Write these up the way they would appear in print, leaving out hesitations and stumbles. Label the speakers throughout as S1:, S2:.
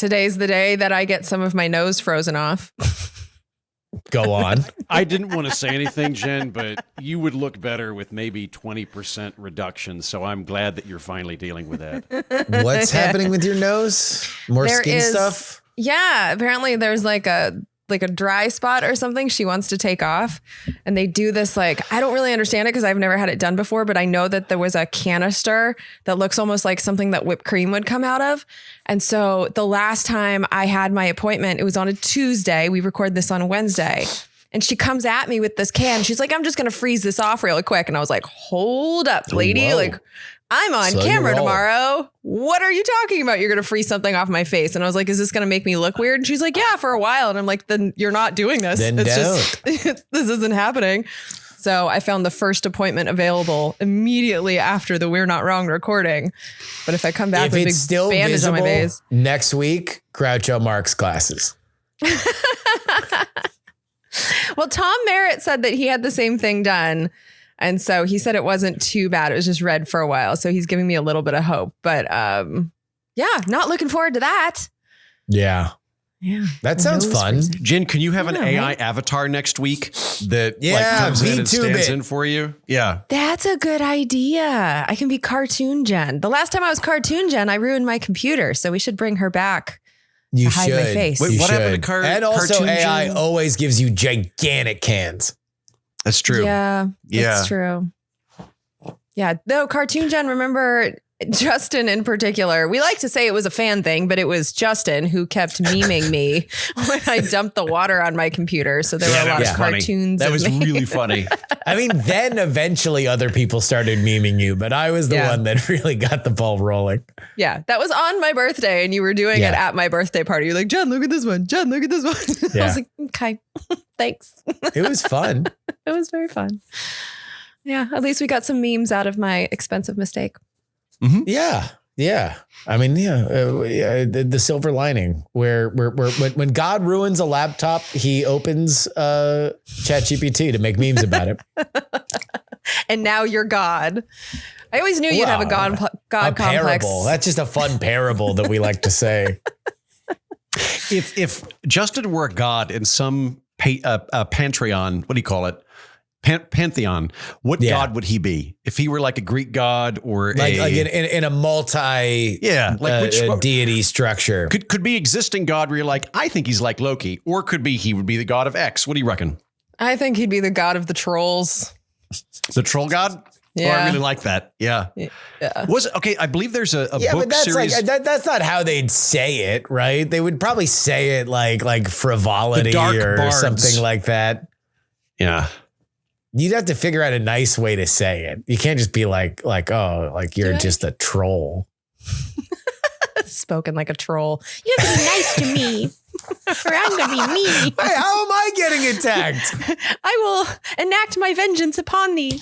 S1: Today's the day that I get some of my nose frozen off.
S2: Go on.
S3: I didn't want to say anything, Jen, but you would look better with maybe 20% reduction. So I'm glad that you're finally dealing with that.
S2: What's happening with your nose? More skin stuff?
S1: Yeah. Apparently there's like a dry spot or something she wants to take off. And they do this I don't really understand it because I've never had it done before, but I know that there was a canister that looks almost like something that whipped cream would come out of. And so the last time I had my appointment, it was on a Tuesday. We record this on a Wednesday. And she comes at me with this can. She's like, I'm just going to freeze this off really quick. And I was like, hold up, lady.
S2: Whoa.
S1: Like, I'm on camera tomorrow. What are you talking about? You're going to freeze something off my face. And I was like, is this going to make me look weird? And she's like, yeah, for a while. And I'm like, then you're not doing this.
S2: Then
S1: it's
S2: don't.
S1: Just, this isn't happening. So I found the first appointment available immediately after the We're Not Wrong recording. But if I come back
S2: If
S1: with a
S2: it's
S1: big
S2: still
S1: bandage
S2: visible,
S1: on my face.
S2: next week, Groucho Marx classes.
S1: Well, Tom Merritt said that he had the same thing done. And so he said it wasn't too bad. It was just red for a while. So he's giving me a little bit of hope. But yeah, not looking forward to that.
S2: Yeah.
S1: Yeah.
S2: That sounds fun.
S3: Jen, can you have an AI
S1: right?
S3: avatar next week that comes in and
S2: VTube
S3: stands
S2: it.
S3: in for you? Yeah.
S1: That's a good idea. I can be Cartoon Jen. The last time I was Cartoon Jen, I ruined my computer. So we should bring her back.
S2: You
S1: to hide
S2: should.
S1: my face.
S3: Wait,
S2: You
S3: what happened
S2: should.
S3: to
S2: And also
S3: Cartoon
S2: AI
S3: Jen?
S2: always gives you gigantic cans.
S3: That's true.
S1: Yeah,
S3: Yeah.
S1: that's true. Yeah, though Cartoon Jen, remember Justin in particular, we like to say it was a fan thing, but it was Justin who kept memeing me when I dumped the water on my computer. So there were a lot of
S3: funny.
S1: cartoons.
S3: That
S1: of
S3: was
S1: me.
S3: really funny.
S2: I mean, then eventually other people started memeing you, but I was the one that really got the ball rolling.
S1: Yeah, that was on my birthday and you were doing it at my birthday party. You're like, Jen, look at this one. Jen, look at this one. I was like, okay, thanks.
S2: It was fun.
S1: It was very fun. Yeah, at least we got some memes out of my expensive mistake.
S3: Mm-hmm.
S2: Yeah. Yeah. I mean, the silver lining where when God ruins a laptop, he opens ChatGPT to make memes about it.
S1: And now you're God. I always knew you'd have a God complex.
S2: Parable. That's just a fun parable that we like to say.
S3: If Justin were a god in some Pantreon, what do you call it? Pantheon, what god would he be? If he were like a Greek god or
S2: in a multi deity structure.
S3: Could be existing god where you're like, I think he's like Loki, or could be he would be the god of X. What do you reckon?
S1: I think he'd be the god of the trolls.
S3: The troll god?
S1: Yeah.
S3: Oh, I really like that. Yeah. I believe there's a book
S2: but
S3: series.
S2: That's not how they'd say it, right? They would probably say it like frivolity or
S3: bards.
S2: something like that.
S3: Yeah.
S2: You'd have to figure out a nice way to say it. You can't just be like you're just a troll.
S1: Spoken like a troll. You have to be nice to me, or I'm going to be mean.
S2: Hey, how am I getting attacked?
S1: I will enact my vengeance upon thee.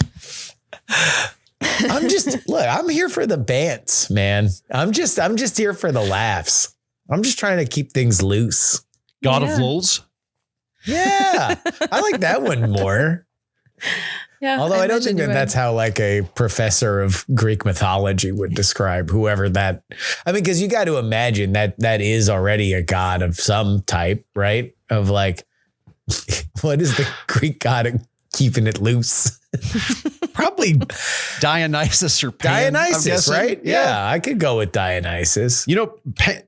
S2: I'm here for the bants, man. I'm just here for the laughs. I'm just trying to keep things loose.
S3: God of lulz.
S2: Yeah. I like that one more.
S1: Yeah.
S2: Although I don't think that's how like a professor of Greek mythology would describe whoever that. I mean, because you got to imagine that is already a god of some type, right? Of like, what is the Greek god of keeping it loose?
S3: Probably Dionysus or Pan.
S2: Dionysus, right? Yeah, I could go with Dionysus.
S3: You know,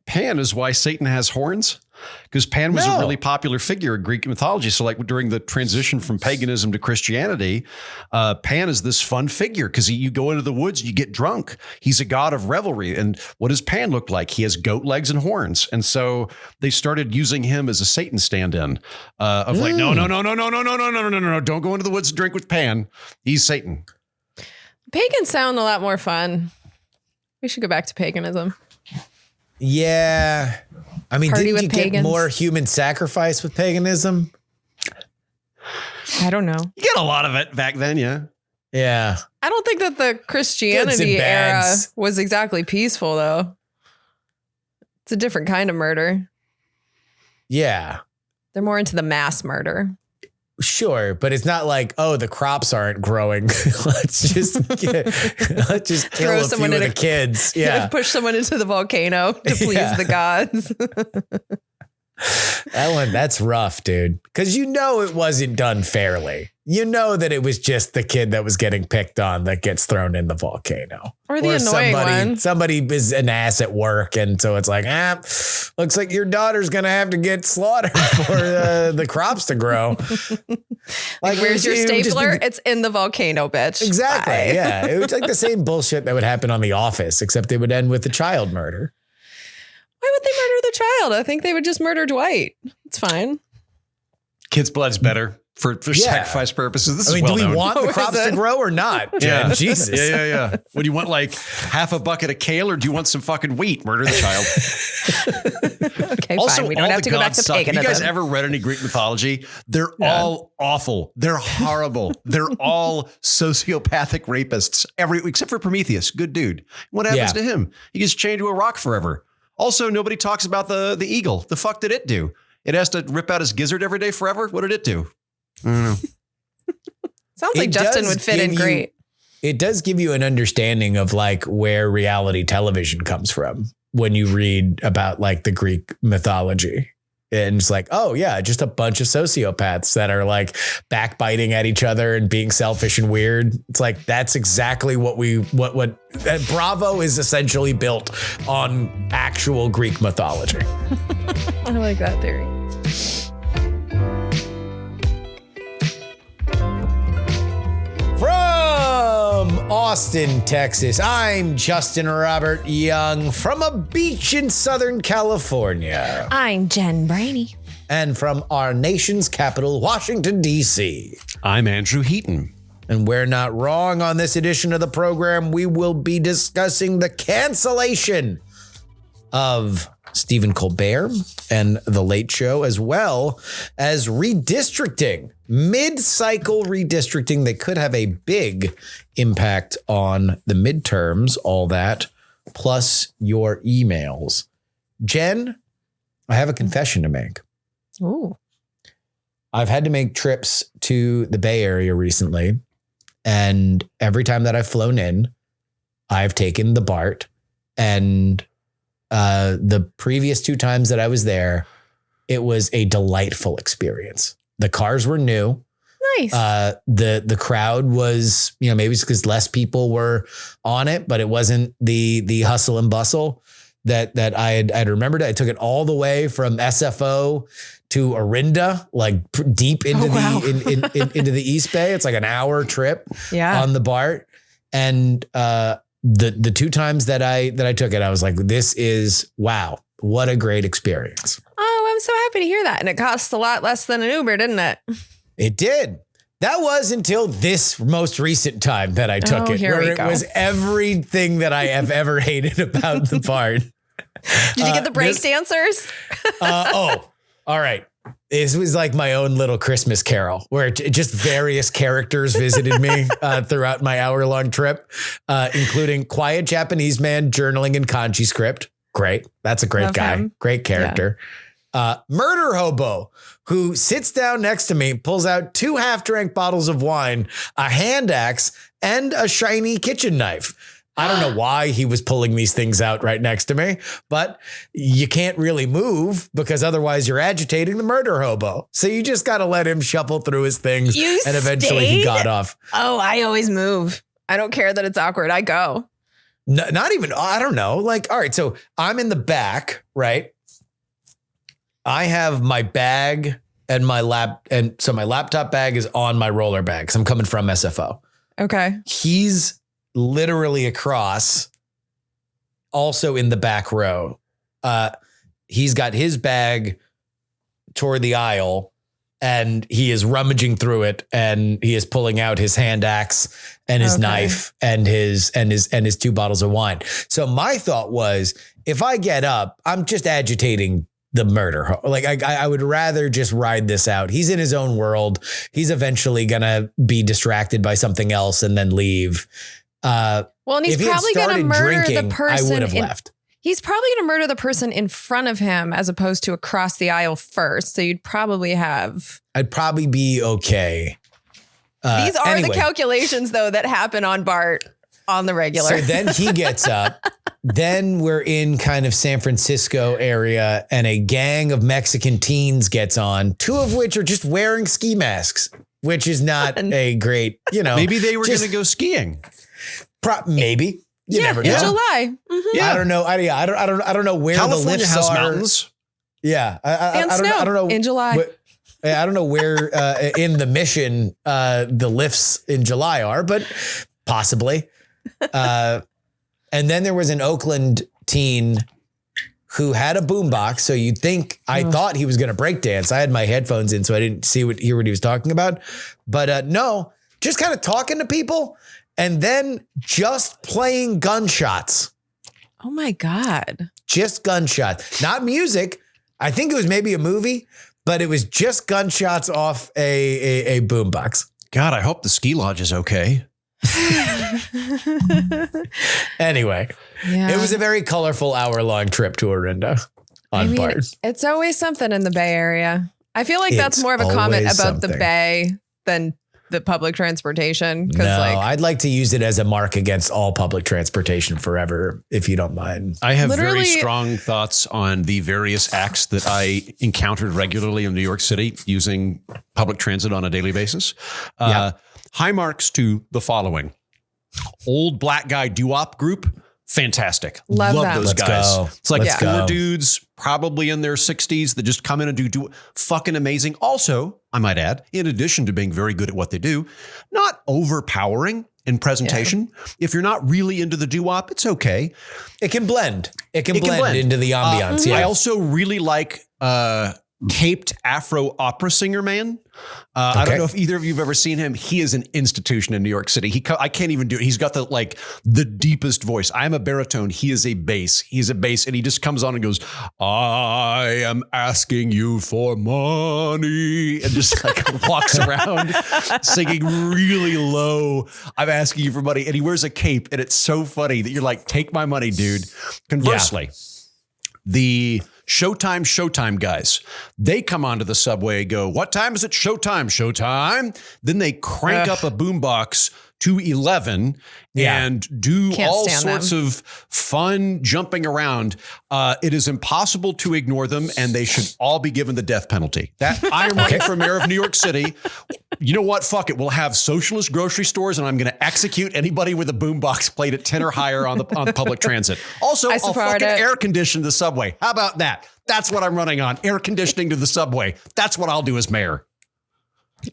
S3: Pan is why Satan has horns. Because Pan was a really popular figure in Greek mythology. So like during the transition from paganism to Christianity, Pan is this fun figure because you go into the woods, you get drunk. He's a god of revelry. And what does Pan look like? He has goat legs and horns. And so they started using him as a Satan stand-in of like, no, don't go into the woods and drink with Pan. He's Satan.
S1: Pagans sound a lot more fun. We should go back to paganism.
S2: Yeah. I mean,
S1: Party
S2: didn't
S1: with
S2: you
S1: pagans.
S2: get more human sacrifice with paganism?
S1: I don't know.
S3: You get a lot of it back then, yeah.
S2: Yeah.
S1: I don't think that the Christianity era
S2: bads.
S1: was exactly peaceful, though. It's a different kind of murder.
S2: Yeah.
S1: They're more into the mass murder.
S2: Sure, but it's not like, oh, the crops aren't growing. let's just kill
S1: Throw
S2: a few of the kids. Yeah,
S1: push someone into the volcano to please the gods.
S2: That's rough, dude. Because it wasn't done fairly. You know that it was just the kid that was getting picked on that gets thrown in the volcano.
S1: Or the annoying one.
S2: Somebody is an ass at work. And so it's like, looks like your daughter's going to have to get slaughtered for the crops to grow.
S1: Like where's your stapler? It's in the volcano, bitch.
S2: Exactly.
S1: Bye.
S2: Yeah. It was like the same bullshit that would happen on The Office, except it would end with the child murder.
S1: Why would they murder the child? I think they would just murder Dwight. It's fine.
S3: Kid's blood's better for sacrifice purposes. This is
S2: do we want the crops to grow or not? Jen?
S3: Yeah.
S2: Jesus.
S3: Yeah. What do you want, like half a bucket of kale, or do you want some fucking wheat? Murder the child.
S1: Okay, also, fine. We don't have to go back to paganism.
S3: Have you guys ever read any Greek mythology? They're all awful. They're horrible. They're all sociopathic rapists. Except for Prometheus. Good dude. What happens to him? He gets chained to a rock forever. Also, nobody talks about the eagle. The fuck did it do? It has to rip out his gizzard every day forever? What did it do? I don't know.
S1: Sounds like Justin would fit in great.
S2: It does give you an understanding of like where reality television comes from when you read about like the Greek mythology. And it's like, oh yeah, just a bunch of sociopaths that are like backbiting at each other and being selfish and weird. It's like, that's exactly what Bravo is essentially built on actual Greek mythology.
S1: I like that theory.
S2: From Austin, Texas, I'm Justin Robert Young from a beach in Southern California.
S1: I'm Jen Brainy.
S2: And from our nation's capital, Washington, D.C.
S3: I'm Andrew Heaton.
S2: And we're not wrong on this edition of the program. We will be discussing the cancellation of Stephen Colbert and The Late Show, as well as redistricting, mid-cycle redistricting that could have a big impact on the midterms, all that, plus your emails. Jen, I have a confession to make.
S1: Ooh.
S2: I've had to make trips to the Bay Area recently, and every time that I've flown in, I've taken the BART, and the previous 2 times that I was there, it was a delightful experience. The cars were new.
S1: Nice.
S2: The crowd was, maybe it's because less people were on it, but it wasn't the hustle and bustle that I'd remembered. I took it all the way from SFO to Orinda, like deep into into the East Bay. It's like an hour trip on the BART. And the 2 times that I took it, I was like, this is, wow, what a great experience.
S1: Oh, I'm so happy to hear that. And it costs a lot less than an Uber, didn't it?
S2: It did. That was until this most recent time that I took it, where it was everything that I have ever hated about the BART.
S1: Did you get the break dancers?
S2: All right. This was like my own little Christmas carol where just various characters visited me throughout my hour-long trip, including quiet Japanese man journaling in kanji script. Great. That's a great
S1: Love
S2: guy.
S1: him.
S2: Great character. Yeah. Murder hobo who sits down next to me, pulls out 2 half-drank bottles of wine, a hand axe, and a shiny kitchen knife. I don't know why he was pulling these things out right next to me, but you can't really move because otherwise you're agitating the murder hobo. So you just got to let him shuffle through his things. And eventually he got off.
S1: Oh, I always move. I don't care that it's awkward. I go.
S2: No, not even, I don't know. Like, all right, so I'm in the back, right? I have my bag and my laptop bag is on my roller bag because I'm coming from SFO.
S1: Okay.
S2: He's literally across, also in the back row. He's got his bag toward the aisle and he is rummaging through it and he is pulling out his hand axe and his knife and his 2 bottles of wine. So my thought was, if I get up, I'm just agitating the murder. Like I would rather just ride this out. He's in his own world. He's eventually going to be distracted by something else and then leave.
S1: Well, and he's probably going to murder the person.
S2: I would have left.
S1: He's probably going to murder the person in front of him as opposed to across the aisle first. So you'd probably have.
S2: I'd probably be okay.
S1: These are
S2: anyway.
S1: the calculations, though, that happen on Bart on the regular.
S2: So then he gets up. Then we're in kind of San Francisco area and a gang of Mexican teens gets on, 2 of which are just wearing ski masks, which is not a great,
S3: Maybe they were going to go skiing.
S2: Maybe. You never know.
S1: In July. Mm-hmm.
S2: Yeah. I don't know. I don't know where
S3: California
S2: the lifts
S3: has
S2: are.
S3: mountains.
S2: Yeah.
S1: And snow
S2: I don't know.
S1: In July.
S2: I don't know where in the Mission the lifts in July are, but possibly. And then there was an Oakland teen who had a boombox. So you'd think, I thought he was going to break dance. I had my headphones in, so I didn't hear what he was talking about. But no, just kind of talking to people and then just playing gunshots.
S1: Oh my God.
S2: Just gunshots, not music. I think it was maybe a movie, but it was just gunshots off a boombox.
S3: God, I hope the ski lodge is okay.
S2: Anyway, it was a very colorful hour-long trip to Orinda on Bart.
S1: It's always something in the Bay Area. I feel like that's more of a comment about the Bay than the public transportation.
S2: No, I'd like to use it as a mark against all public transportation forever, if you don't mind.
S3: I have very strong thoughts on the various acts that I encountered regularly in New York City using public transit on a daily basis. High marks to the following. Old black guy doo-wop group. Fantastic.
S1: Love
S3: those guys.
S2: Go.
S3: It's like 4
S2: go.
S3: dudes probably in their 60s that just come in and do fucking amazing. Also, I might add, in addition to being very good at what they do, not overpowering in presentation. Yeah. If you're not really into the doo-wop, it's okay.
S2: It can blend. It can blend into the ambiance.
S3: I also really like caped Afro opera singer man. I don't know if either of you have ever seen him. He is an institution in New York City. I can't even do it. He's got the deepest voice. I'm a baritone. He is a bass. He's a bass. And he just comes on and goes, I am asking you for money. And just walks around singing really low. I'm asking you for money. And he wears a cape. And it's so funny that you're like, take my money, dude. Conversely, the Showtime guys, they come onto the subway, go, what time is it? Showtime. Then they crank up a boombox to 11 and do all sorts of fun jumping around. It is impossible to ignore them, and they should all be given the death penalty. That I am running for mayor of New York City. You know what? Fuck it. We'll have socialist grocery stores, and I'm going to execute anybody with a boombox played at 10 or higher on public transit. Also, I'll fucking air condition the subway. How about that? That's what I'm running on. Air conditioning to the subway. That's what I'll do as mayor.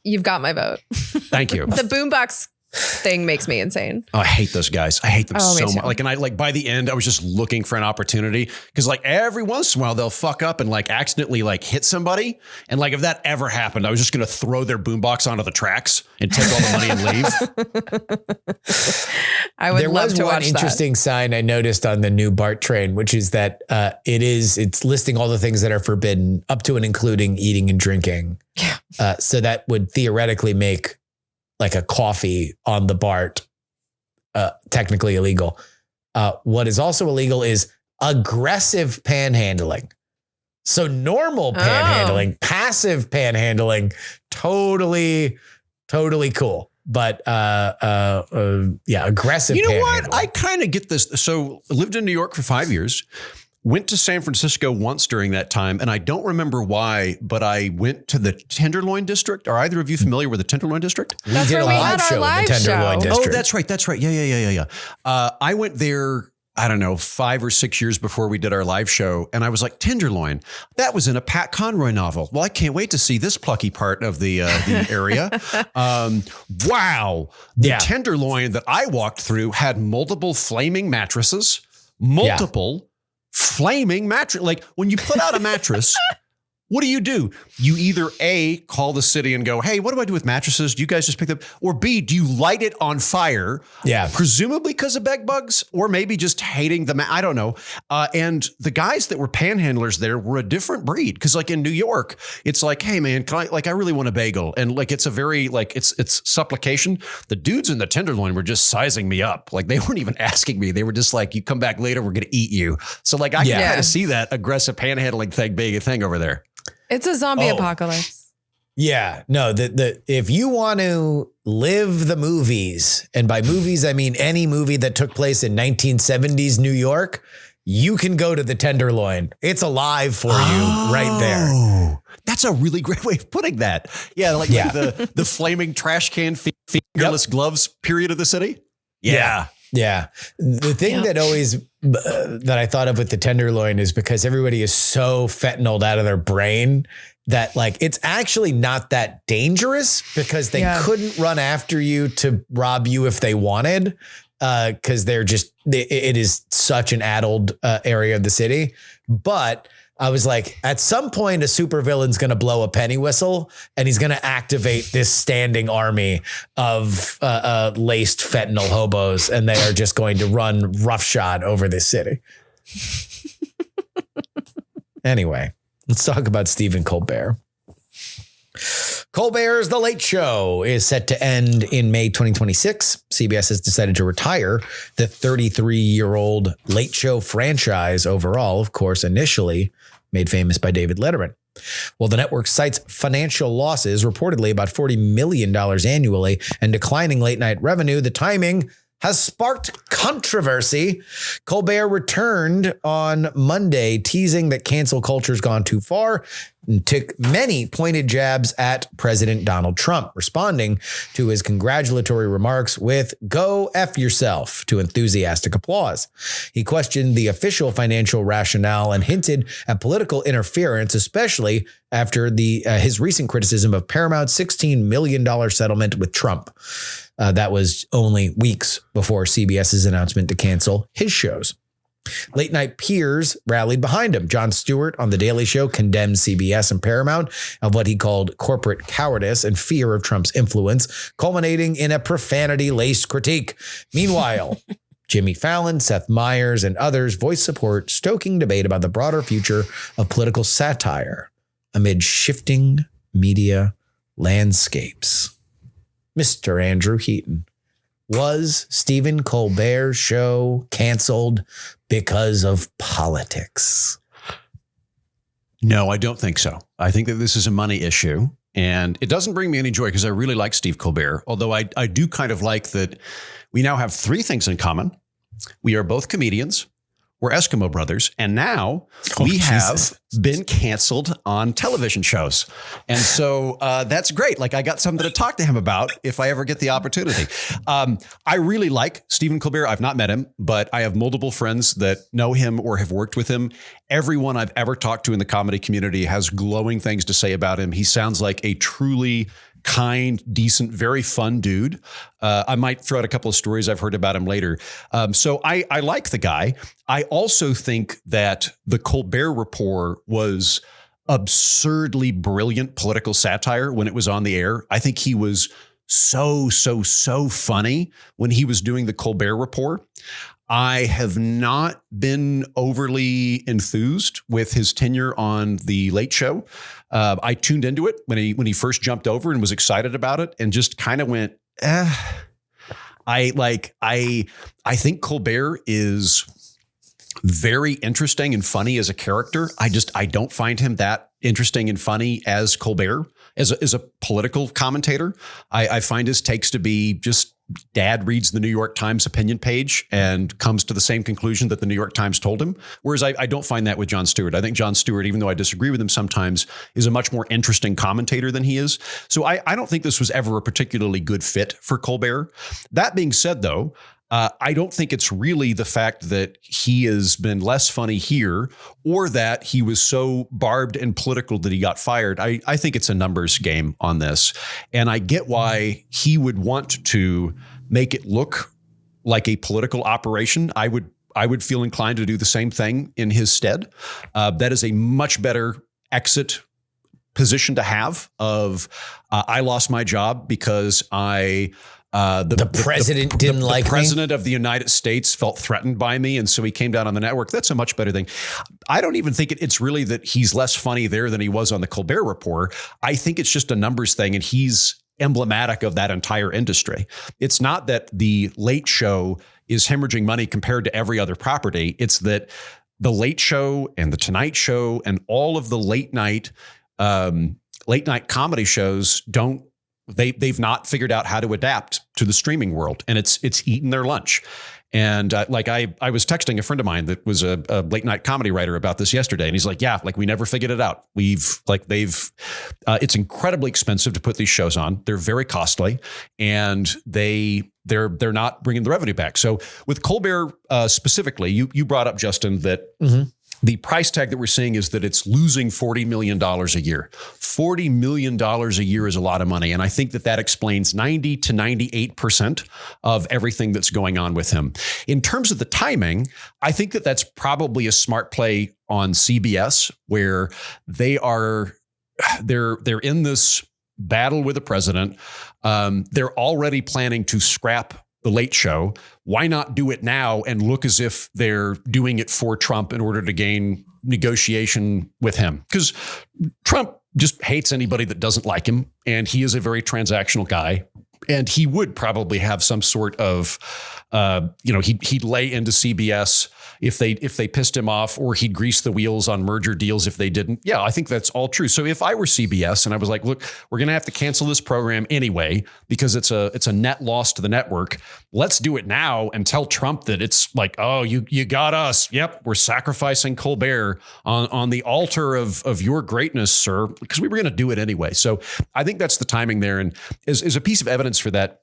S1: You've got my vote.
S3: Thank you.
S1: The boombox thing makes me insane.
S3: Oh, I hate those guys. I hate them so much. And by the end, I was just looking for an opportunity because every once in a while they'll fuck up and accidentally hit somebody. And if that ever happened, I was just going to throw their boombox onto the tracks and take all the money and leave.
S1: I would love to watch that.
S2: There was one interesting sign I noticed on the new BART train, which is that it's listing all the things that are forbidden up to and including eating and drinking. Yeah. So that would theoretically make a coffee on the BART, technically illegal. What is also illegal is aggressive panhandling. So normal panhandling, passive panhandling, totally cool. But aggressive.
S3: You know what? I kind of get this. So I lived in New York for 5 years. Went to San Francisco once during that time, and I don't remember why, but I went to the Tenderloin District. Are either of you familiar with the Tenderloin District?
S2: We did a live show in the Tenderloin District.
S3: Oh, that's right. Yeah. I went there, I don't know, 5 or 6 years before we did our live show, and I was like, Tenderloin, that was in a Pat Conroy novel. Well, I can't wait to see this plucky part of the area. Wow. The Tenderloin that I walked through had multiple flaming mattresses, flaming mattress. When you put out a mattress, what do? You either A, call the city and go, hey, what do I do with mattresses? Do you guys just pick them? Or B, do you light it on fire?
S2: Yeah.
S3: Presumably because of bed bugs, or maybe just hating them. I don't know. And the guys that were panhandlers there were a different breed. Because like in New York, it's like, hey man, I really want a bagel. And like, it's a very like, it's supplication. The dudes in the Tenderloin were just sizing me up. Like they weren't even asking me. They were just like, you come back later, we're going to eat you. So like, I can kind of see that aggressive panhandling thing being a thing over there.
S1: It's a zombie apocalypse.
S2: Yeah, no, if you want to live the movies, and by movies, I mean any movie that took place in 1970s New York, you can go to the Tenderloin. It's alive for you right there.
S3: That's a really great way of putting that. Yeah, like the flaming trash can fingerless gloves period of the city. Yeah.
S2: The thing that always that I thought of with the Tenderloin is because everybody is so fentanyled out of their brain that like it's actually not that dangerous because they couldn't run after you to rob you if they wanted because it is such an addled area of the city. But I was like, at some point, a supervillain's going to blow a penny whistle and he's going to activate this standing army of laced fentanyl hobos. And they are just going to run roughshod over this city. Anyway, let's talk about Stephen Colbert. Colbert's The Late Show is set to end in May 2026. CBS has decided to retire the 33-year-old Late Show franchise overall, of course, initially made famous by David Letterman. Well, the network cites financial losses, reportedly about $40 million annually, and declining late night revenue. The timing has sparked controversy. Colbert returned on Monday, teasing that cancel culture's gone too far and took many pointed jabs at President Donald Trump, responding to his congratulatory remarks with "Go F yourself" to enthusiastic applause. He questioned the official financial rationale and hinted at political interference, especially after his recent criticism of Paramount's $16 million settlement with Trump. That was only weeks before CBS's announcement to cancel his shows. Late night peers rallied behind him. Jon Stewart on The Daily Show condemned CBS and Paramount of what he called corporate cowardice and fear of Trump's influence, culminating in a profanity-laced critique. Meanwhile, Jimmy Fallon, Seth Meyers, and others voiced support, stoking debate about the broader future of political satire amid shifting media landscapes. Mr. Andrew Heaton, was Stephen Colbert's show canceled because of politics?
S3: No, I don't think so. I think that this is a money issue, and it doesn't bring me any joy because I really like Steve Colbert, although I do kind of like that we now have three things in common. We are both comedians. We're Eskimo brothers. And now we have been canceled on television shows. And so that's great. Like I got something to talk to him about if I ever get the opportunity. I really like Stephen Colbert. I've not met him, but I have multiple friends that know him or have worked with him. Everyone I've ever talked to in the comedy community has glowing things to say about him. He sounds like a truly kind, decent, very fun dude. I might throw out a couple of stories I've heard about him later. So I like the guy. I also think that the Colbert Report was absurdly brilliant political satire when it was on the air. I think he was so funny when he was doing the Colbert Report. I have not been overly enthused with his tenure on The Late Show. I tuned into it when he first jumped over and was excited about it and just kind of went, I think Colbert is very interesting and funny as a character. I don't find him that interesting and funny as Colbert, as a political commentator. I find his takes to be just dad reads the New York Times opinion page and comes to the same conclusion that the New York Times told him. Whereas I don't find that with Jon Stewart. I think Jon Stewart, even though I disagree with him sometimes, is a much more interesting commentator than he is. So I don't think this was ever a particularly good fit for Colbert. That being said, though, I don't think it's really the fact that he has been less funny here or that he was so barbed and political that he got fired. I think it's a numbers game on this. And I get why he would want to make it look like a political operation. I would feel inclined to do the same thing in his stead. That is a much better exit position to have of I lost my job because the
S2: president didn't like me.
S3: The president of the United States felt threatened by me, and so he came down on the network. That's a much better thing. I don't even think it's really that he's less funny there than he was on the Colbert Report. I think it's just a numbers thing, and he's emblematic of that entire industry. It's not that the Late Show is hemorrhaging money compared to every other property. It's that the Late Show and the Tonight Show and all of the late night comedy shows they've not figured out how to adapt to the streaming world, and it's eaten their lunch. And I was texting a friend of mine that was a late night comedy writer about this yesterday. And he's like, yeah, we never figured it out. It's incredibly expensive to put these shows on. They're very costly, and they're not bringing the revenue back. So with Colbert specifically, you brought up, Justin, that the price tag that we're seeing is that it's losing $40 million a year. $40 million a year is a lot of money. And I think that explains 90 to 98% of everything that's going on with him. In terms of the timing, I think that that's probably a smart play on CBS, where they're in this battle with the president. They're already planning to scrap the Late Show. Why not do it now and look as if they're doing it for Trump in order to gain negotiation with him? Because Trump just hates anybody that doesn't like him, and he is a very transactional guy. And he would probably have some sort of, he'd lay into CBS if they pissed him off, or he'd grease the wheels on merger deals if they didn't. Yeah, I think that's all true. So if I were CBS and I was like, look, we're going to have to cancel this program anyway because it's a net loss to the network. Let's do it now and tell Trump that it's like, oh, you got us. Yep, we're sacrificing Colbert on the altar of your greatness, sir, because we were going to do it anyway. So I think that's the timing there. And as a piece of evidence for that,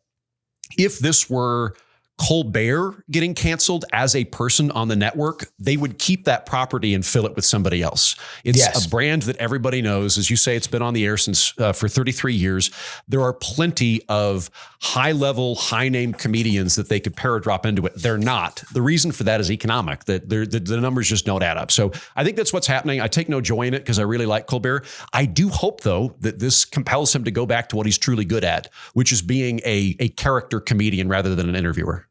S3: if this were Colbert getting canceled as a person on the network, they would keep that property and fill it with somebody else. It's a brand that everybody knows. As you say, it's been on the air since for 33 years. There are plenty of high-level, high-name comedians that they could paradrop into it. They're not. The reason for that is economic, that the numbers just don't add up. So I think that's what's happening. I take no joy in it because I really like Colbert. I do hope, though, that this compels him to go back to what he's truly good at, which is being a character comedian rather than an interviewer.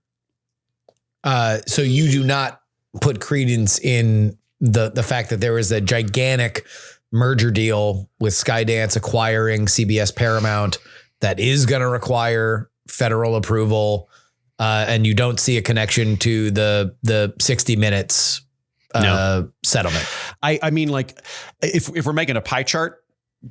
S2: So you do not put credence in the fact that there was a gigantic merger deal with Skydance acquiring CBS Paramount that is going to require federal approval, and you don't see a connection to the 60 Minutes settlement.
S3: I mean, like, if we're making a pie chart,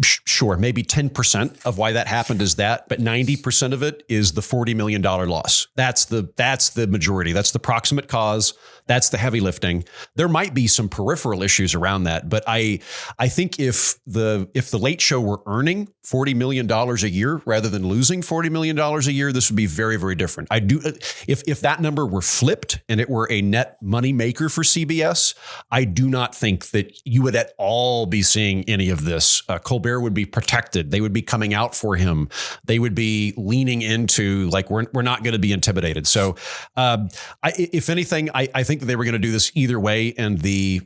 S3: sure, maybe 10% of why that happened is that, but 90% of it is the $40 million loss. That's the majority. That's the proximate cause. That's the heavy lifting. There might be some peripheral issues around that, but I think if the Late Show were earning $40 million a year rather than losing $40 million a year, this would be very, very different. If that number were flipped and it were a net money maker for CBS, I do not think that you would at all be seeing any of this. Colbert would be protected. They would be coming out for him. They would be leaning into, like, we're not going to be intimidated. So if anything, I think that they were going to do this either way. And the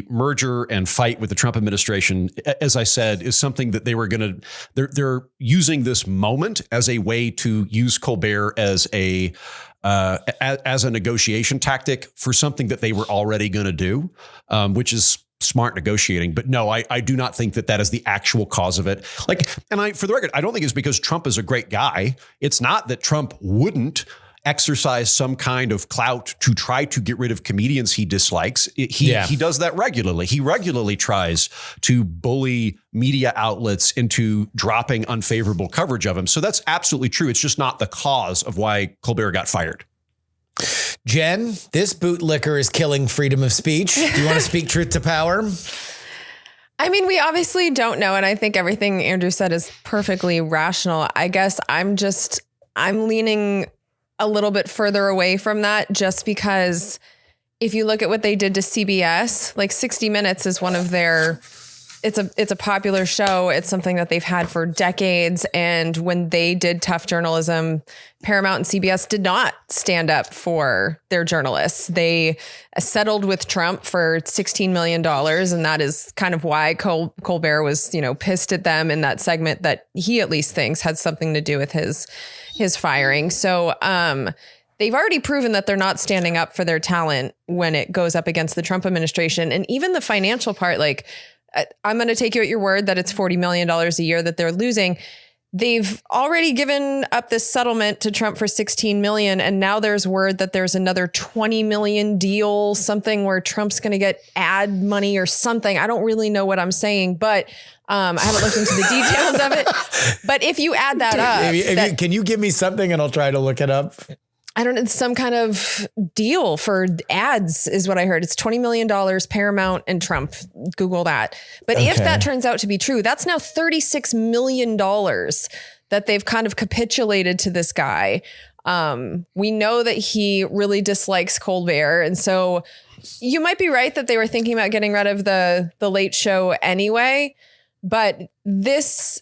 S3: merger and fight with the Trump administration, as I said, is something that they were going to, they're using this moment as a way to use Colbert as a negotiation tactic for something that they were already going to do, which is smart negotiating. But no, I do not think that is the actual cause of it. For the record, I don't think it's because Trump is a great guy. It's not that Trump wouldn't exercise some kind of clout to try to get rid of comedians he dislikes. He does that regularly. He regularly tries to bully media outlets into dropping unfavorable coverage of him. So that's absolutely true. It's just not the cause of why Colbert got fired.
S2: Jen, this bootlicker is killing freedom of speech. Do you want to speak truth to power?
S1: I mean, we obviously don't know. And I think everything Andrew said is perfectly rational. I guess I'm leaning a little bit further away from that, just because if you look at what they did to CBS, like 60 Minutes is one of their it's a popular show. It's something that they've had for decades. And when they did tough journalism, Paramount and CBS did not stand up for their journalists. They settled with Trump for $16 million. And that is kind of why Colbert was, pissed at them in that segment that he at least thinks had something to do with his firing. So, they've already proven that they're not standing up for their talent when it goes up against the Trump administration. And even the financial part, like, I'm going to take you at your word that it's $40 million a year that they're losing. They've already given up this settlement to Trump for $16 million. And now there's word that there's another $20 million deal, something where Trump's going to get ad money or something. I don't really know what I'm saying, but I haven't looked into the details of it. But if you add that up,
S2: can you give me something and I'll try to look it up?
S1: I don't know, some kind of deal for ads is what I heard. It's $20 million, Paramount and Trump. Google that. But if that turns out to be true, that's now $36 million that they've kind of capitulated to this guy. We know that he really dislikes Colbert. And so you might be right that they were thinking about getting rid of the Late Show anyway. But this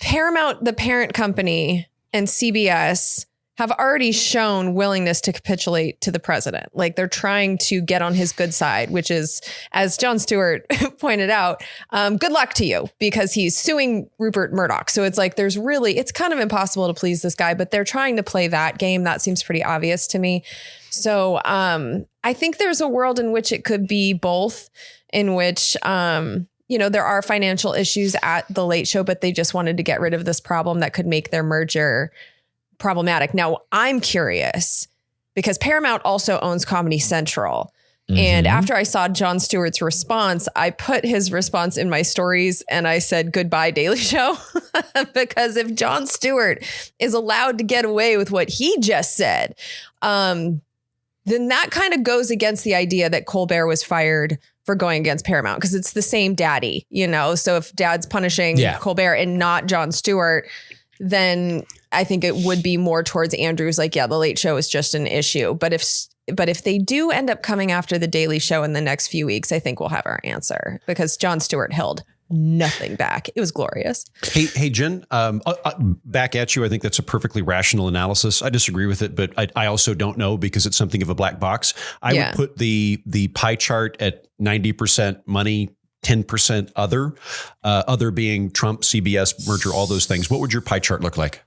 S1: Paramount, the parent company, and CBS have already shown willingness to capitulate to the president. Like, they're trying to get on his good side, which is, as Jon Stewart pointed out, good luck to you, because he's suing Rupert Murdoch. So it's like, it's kind of impossible to please this guy, but they're trying to play that game. That seems pretty obvious to me. So I think there's a world in which it could be both, in which, there are financial issues at the Late Show, but they just wanted to get rid of this problem that could make their merger problematic. Now, I'm curious because Paramount also owns Comedy Central. Mm-hmm. And after I saw Jon Stewart's response, I put his response in my stories and I said, goodbye, Daily Show. Because if Jon Stewart is allowed to get away with what he just said, then that kind of goes against the idea that Colbert was fired for going against Paramount, because it's the same daddy, So if dad's punishing Colbert and not Jon Stewart, then I think it would be more towards Andrew's like, the Late Show is just an issue. But if they do end up coming after the Daily Show in the next few weeks, I think we'll have our answer, because Jon Stewart held nothing back. It was glorious.
S3: Hey, Jen, back at you. I think that's a perfectly rational analysis. I disagree with it, but I also don't know, because it's something of a black box. I would put the pie chart at 90% money, 10% other being Trump, CBS merger, all those things. What would your pie chart look like?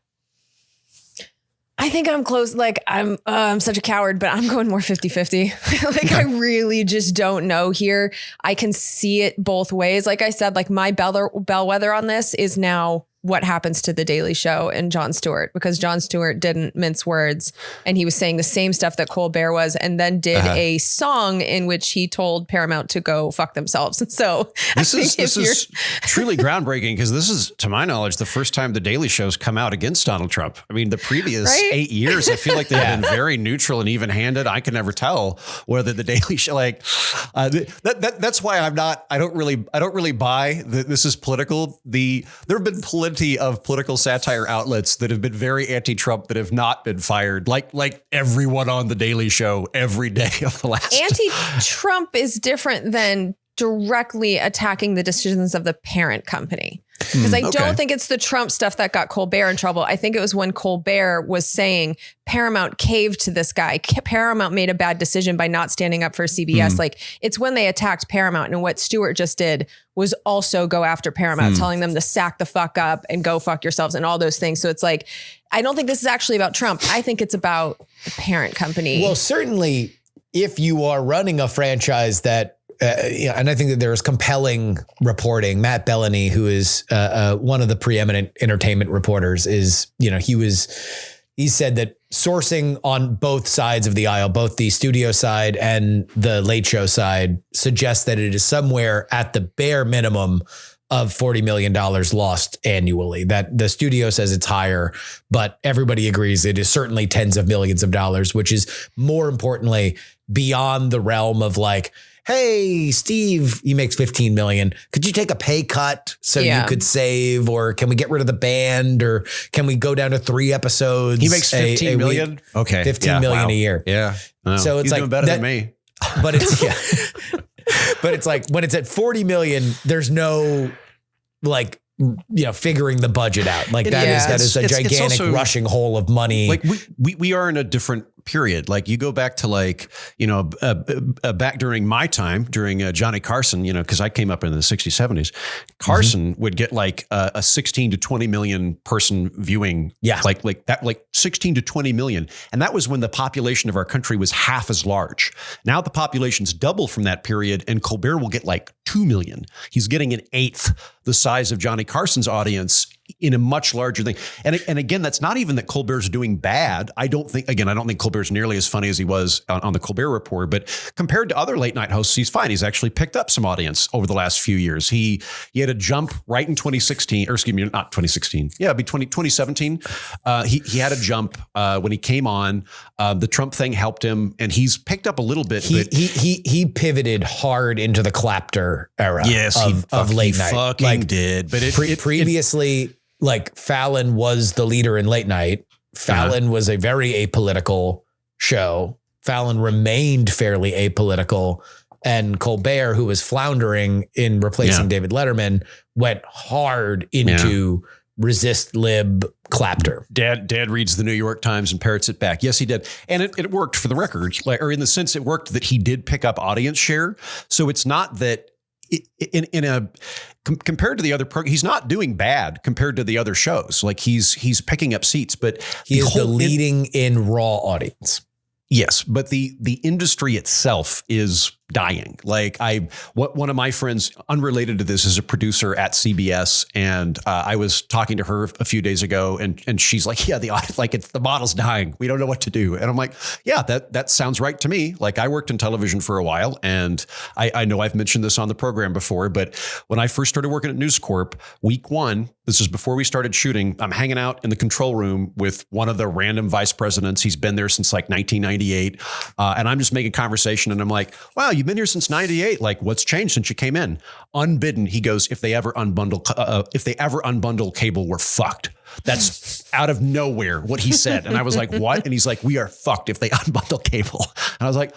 S1: I think I'm close. Like, I'm such a coward, but I'm going more 50-50. I really just don't know here. I can see it both ways. Like I said, like, my bellwether on this is now what happens to the Daily Show and Jon Stewart, because Jon Stewart didn't mince words and he was saying the same stuff that Colbert was, and then did a song in which he told Paramount to go fuck themselves. So
S3: this is truly groundbreaking, because this is, to my knowledge, the first time the Daily Show's come out against Donald Trump. I mean, the previous 8 years, I feel like they've been very neutral and even handed. I can never tell whether the Daily Show, that's why I don't really buy that this is political. There have been plenty of political satire outlets that have been very anti-Trump that have not been fired, like everyone on the Daily Show every day of the last.
S1: Anti-Trump is different than directly attacking the decisions of the parent company. Because I don't think it's the Trump stuff that got Colbert in trouble. I think it was when Colbert was saying Paramount caved to this guy. Paramount made a bad decision by not standing up for CBS. Like, it's when they attacked Paramount. And what Stewart just did was also go after Paramount, telling them to sack the fuck up and go fuck yourselves and all those things. So it's like, I don't think this is actually about Trump. I think it's about the parent company.
S2: Well, certainly if you are running a franchise that, and I think that there is compelling reporting. Matt Bellany, who is one of the preeminent entertainment reporters, he said that sourcing on both sides of the aisle, both the studio side and the Late Show side, suggests that it is somewhere at the bare minimum of $40 million lost annually. That the studio says it's higher, but everybody agrees it is certainly tens of millions of dollars, which is, more importantly, beyond the realm of like, hey, Steve, he makes 15 million. Could you take a pay cut so you could save, or can we get rid of the band, or can we go down to 3 episodes?
S3: He makes 15 million. Okay.
S2: 15 million a year.
S3: Yeah.
S2: So it's
S3: He's
S2: like
S3: doing better than me.
S2: But it's, But it's like when it's at 40 million, there's no like, figuring the budget out. Like that is a gigantic also, rushing hole of money.
S3: Like we are in a different period. Like you go back to back during my time, during Johnny Carson, because I came up in the 60s, 70s, Carson would get like a 16 to 20 million person viewing.
S2: Yeah.
S3: Like 16 to 20 million. And that was when the population of our country was half as large. Now the population's double from that period, and Colbert will get like 2 million. He's getting an eighth the size of Johnny Carson's audience in a much larger thing. And again, that's not even that Colbert's doing bad. I don't think Colbert's nearly as funny as he was on the Colbert Report, but compared to other late night hosts, he's fine. He's actually picked up some audience over the last few years. He had a jump right in 2016, or excuse me, not 2016. Yeah, it'd be 2017. He had a jump when he came on. The Trump thing helped him, and he's picked up a little bit.
S2: He pivoted hard into the clapter era.
S3: Yes,
S2: of late night.
S3: Fucking did, but
S2: previously. Like Fallon was the leader in late night. Fallon was a very apolitical show. Fallon remained fairly apolitical. And Colbert, who was floundering in replacing David Letterman, went hard into resist lib clapter.
S3: Dad reads the New York Times and parrots it back. Yes, he did. And it worked for the record, or in the sense it worked that he did pick up audience share. So it's not that compared to the other he's not doing bad compared to the other shows. Like he's picking up seats, but
S2: he is the leading in raw audience.
S3: Yes, but the industry itself is dying. Like one of my friends, unrelated to this, is a producer at CBS, and I was talking to her a few days ago, and she's like, "Yeah, the model's dying. We don't know what to do." And I'm like, "Yeah, that sounds right to me." Like I worked in television for a while, and I know I've mentioned this on the program before, but when I first started working at News Corp, week one, this is before we started shooting, I'm hanging out in the control room with one of the random vice presidents. He's been there since like 1998, and I'm just making conversation, and I'm like, "Wow, you've been here since 98. Like, what's changed since you came in?" Unbidden, he goes, if they ever unbundle cable, we're fucked. That's out of nowhere what he said. And I was like, what? And he's like, we are fucked if they unbundle cable. And I was like,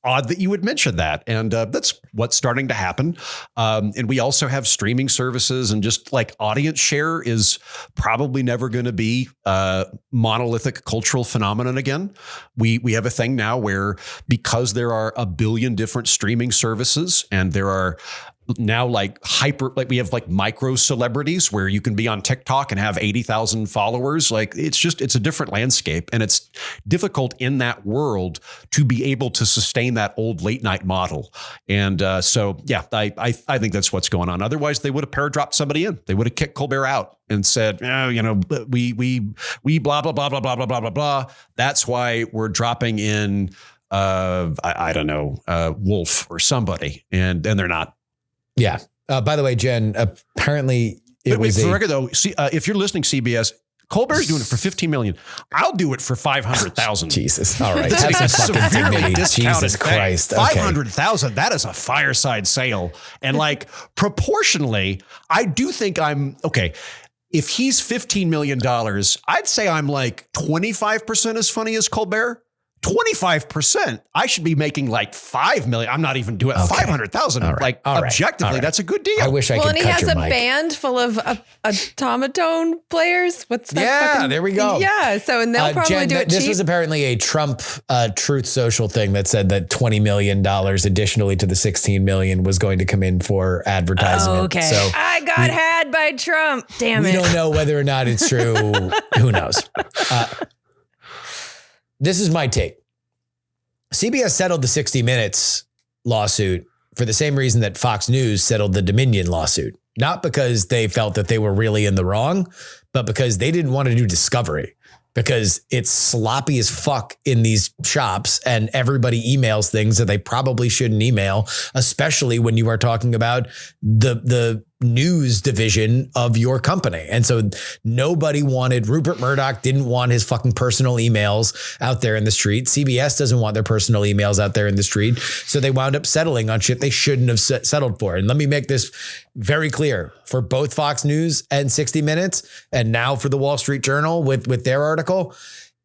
S3: odd that you would mention that. And that's what's starting to happen. And we also have streaming services, and just like audience share is probably never going to be a monolithic cultural phenomenon again. We have a thing now where, because there are a billion different streaming services, and there are now we have like micro celebrities where you can be on TikTok and have 80,000 followers. Like it's a different landscape, and it's difficult in that world to be able to sustain that old late night model. And I think that's what's going on. Otherwise they would have paradropped somebody in. They would have kicked Colbert out and said, we blah, blah, blah, blah, blah, blah, blah, blah, blah. That's why we're dropping in, I don't know, Wolf or somebody. And they're not.
S2: Yeah. By the way, Jen, apparently
S3: for the record though, if you're listening, CBS, Colbert's doing it for 15 million. I'll do it for 500,000.
S2: Jesus. All right. That's
S3: severely discounted.
S2: Jesus Christ. Okay.
S3: 500,000. That is a fireside sale. And like proportionally, I do think I'm okay. If he's $15 million, I'd say I'm like 25% as funny as Colbert. 25%. I should be making like 5 million. I'm not even doing 500,000.
S2: Right.
S3: Like objectively, that's a good deal.
S2: I wish I could.
S1: And he
S2: cut
S1: has
S2: your
S1: a
S2: mic.
S1: band full of automaton players. What's that?
S2: Yeah, there we go.
S1: Yeah. So, and they'll probably
S2: Jen,
S1: do it
S2: this
S1: cheap.
S2: was apparently a Trump Truth Social thing that said that $20 million additionally to the 16 million was going to come in for advertisement.
S1: Okay.
S2: So
S1: I got had by Trump. Damn it.
S2: We don't know whether or not it's true. Who knows? This is my take. CBS settled the 60 Minutes lawsuit for the same reason that Fox News settled the Dominion lawsuit. Not because they felt that they were really in the wrong, but because they didn't want to do discovery. Because it's sloppy as fuck in these shops, and everybody emails things that they probably shouldn't email, especially when you are talking about the news division of your company. And so Rupert Murdoch didn't want his fucking personal emails out there in the street. CBS doesn't want their personal emails out there in the street. So they wound up settling on shit they shouldn't have settled for. And let me make this very clear for both Fox News and 60 Minutes, and now for the Wall Street Journal with their article.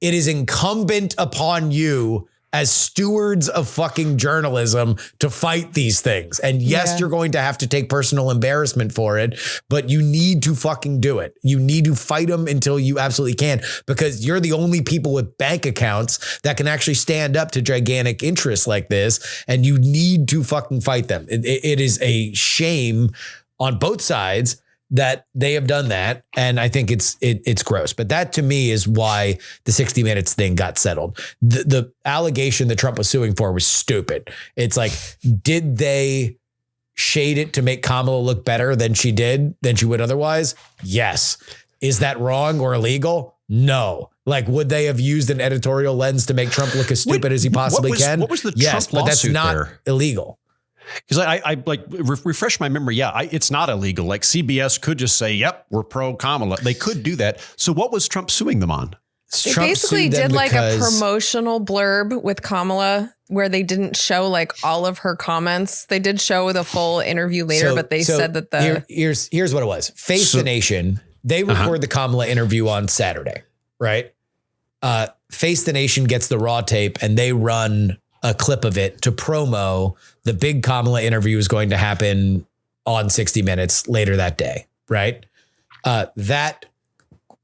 S2: It is incumbent upon you as stewards of fucking journalism to fight these things. And yes, you're going to have to take personal embarrassment for it, but you need to fucking do it. You need to fight them until you absolutely can, because you're the only people with bank accounts that can actually stand up to gigantic interests like this. And you need to fucking fight them. It is a shame on both sides that they have done that. And I think it's gross. But that to me is why the 60 Minutes thing got settled. The allegation that Trump was suing for was stupid. It's like, did they shade it to make Kamala look better than she would otherwise? Yes. Is that wrong or illegal? No. Like, would they have used an editorial lens to make Trump look as stupid as he possibly can?
S3: What was the
S2: yes,
S3: Trump lawsuit?
S2: But that's not
S3: there?
S2: Illegal.
S3: Because I like refresh my memory. Yeah, it's not illegal. Like CBS could just say, yep, we're pro Kamala. They could do that. So what was Trump suing them on?
S1: They basically did like a promotional blurb with Kamala where they didn't show like all of her comments. They did show the full interview later, but they said that
S2: here's what it was. Face the Nation. They record the Kamala interview on Saturday, right? Face the Nation gets the raw tape and they run a clip of it to promo the big Kamala interview is going to happen on 60 Minutes later that day, right? That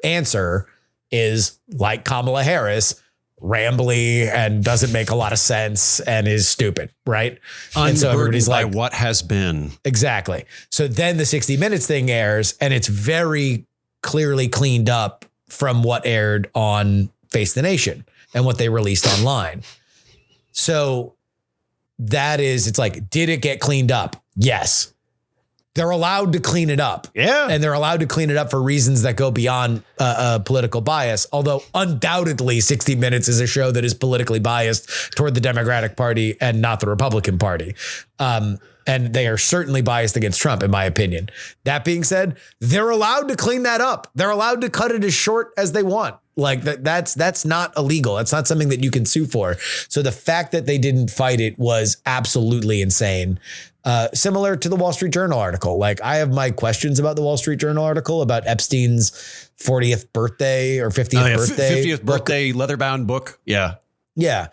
S2: answer is like Kamala Harris, rambly and doesn't make a lot of sense and is stupid, right? And so everybody's like,
S3: what has been.
S2: Exactly. So then the 60 Minutes thing airs and it's very clearly cleaned up from what aired on Face the Nation and what they released online. So that is, it's like, did it get cleaned up? Yes. They're allowed to clean it up.
S3: Yeah.
S2: And they're allowed to clean it up for reasons that go beyond political bias. Although undoubtedly 60 Minutes is a show that is politically biased toward the Democratic Party and not the Republican Party. And they are certainly biased against Trump, in my opinion. That being said, they're allowed to clean that up. They're allowed to cut it as short as they want. Like that's not illegal. That's not something that you can sue for. So the fact that they didn't fight it was absolutely insane. Similar to the Wall Street Journal article. Like, I have my questions about the Wall Street Journal article about Epstein's 40th birthday or 50th birthday.
S3: 50th birthday leather-bound book. Yeah.
S2: Yeah.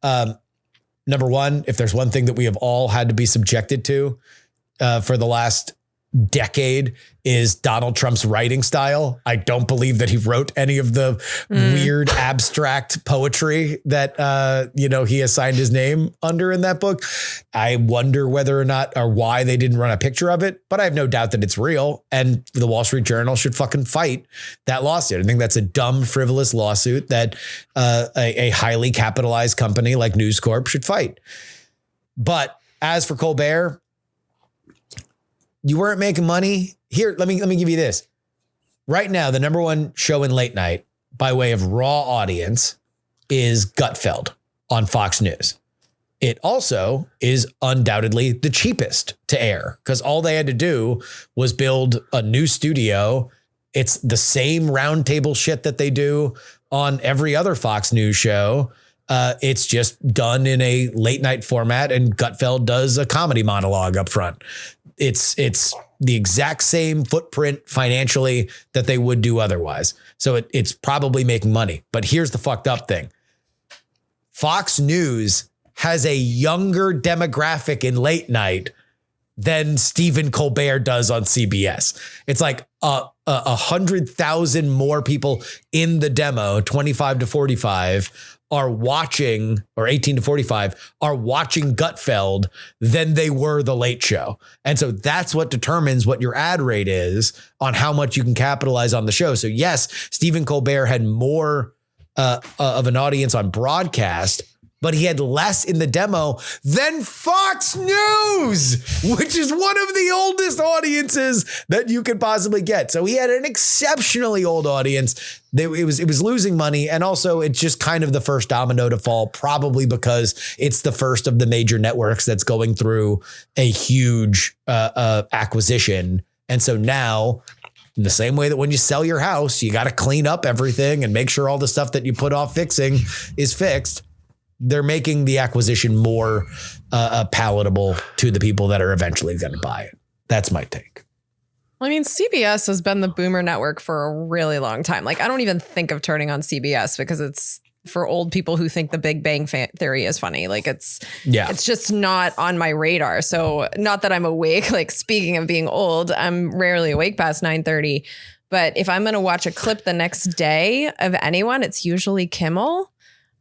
S2: Number one, if there's one thing that we have all had to be subjected to for the last decade, is Donald Trump's writing style. I don't believe that he wrote any of the weird abstract poetry that, he assigned his name under in that book. I wonder whether or not or why they didn't run a picture of it, but I have no doubt that it's real. And the Wall Street Journal should fucking fight that lawsuit. I think that's a dumb, frivolous lawsuit that a highly capitalized company like News Corp should fight. But as for Colbert, you weren't making money. Here, let me give you this. Right now, the number one show in late night by way of raw audience is Gutfeld on Fox News. It also is undoubtedly the cheapest to air because all they had to do was build a new studio. It's the same roundtable shit that they do on every other Fox News show. It's just done in a late night format, and Gutfeld does a comedy monologue up front. It's the exact same footprint financially that they would do otherwise. So it's probably making money. But here's the fucked up thing. Fox News has a younger demographic in late night than Stephen Colbert does on CBS. It's like 100,000 more people in the demo, 25 to 45, are watching, or 18 to 45, are watching Gutfeld than they were The Late Show. And so that's what determines what your ad rate is on how much you can capitalize on the show. So yes, Stephen Colbert had more of an audience on broadcast, but he had less in the demo than Fox News, which is one of the oldest audiences that you could possibly get. So he had an exceptionally old audience. It was losing money. And also it's just kind of the first domino to fall, probably because it's the first of the major networks that's going through a huge acquisition. And so now, in the same way that when you sell your house, you got to clean up everything and make sure all the stuff that you put off fixing is fixed. They're making the acquisition more palatable to the people that are eventually going to buy it. That's my take.
S1: Well, I mean, CBS has been the boomer network for a really long time. Like, I don't even think of turning on CBS because it's for old people who think the Big Bang Theory is funny. Like it's just not on my radar. So not that I'm awake, like speaking of being old, I'm rarely awake past 9:30. But if I'm going to watch a clip the next day of anyone, it's usually Kimmel.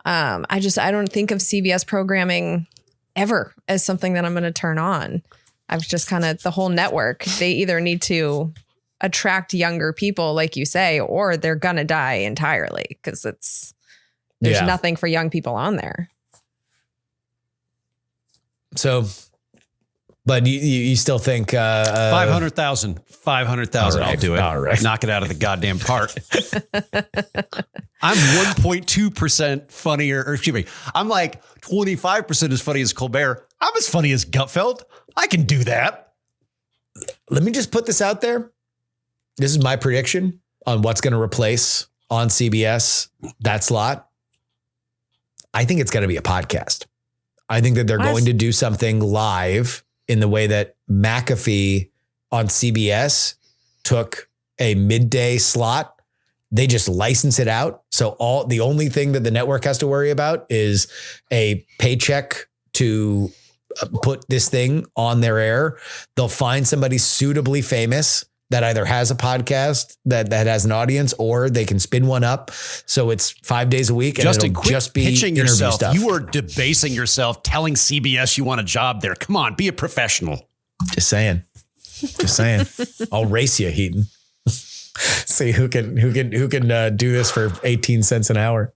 S1: I don't think of CBS programming ever as something that I'm going to turn on. I've just kind of the whole network. They either need to attract younger people, like you say, or they're going to die entirely because there's nothing for young people on there. So, but you still think
S3: 500,000, right. I'll do it.
S2: All right.
S3: Knock it out of the goddamn park. I'm 1.2% funnier, or excuse me, I'm like 25% as funny as Colbert. I'm as funny as Gutfeld. I can do that.
S2: Let me just put this out there. This is my prediction on what's going to replace on CBS that slot. I think it's going to be a podcast. I think that they're going to do something live in the way that McAfee on CBS took a midday slot. They just license it out. So the only thing that the network has to worry about is a paycheck to put this thing on their air. They'll find somebody suitably famous that either has a podcast that has an audience, or they can spin one up. So it's 5 days a week.
S3: Justin,
S2: and it'll just be
S3: pitching yourself.
S2: Stuff.
S3: You are debasing yourself, telling CBS you want a job there. Come on, be a professional.
S2: Just saying. I'll race you, Heaton. See who can do this for 18 cents an hour.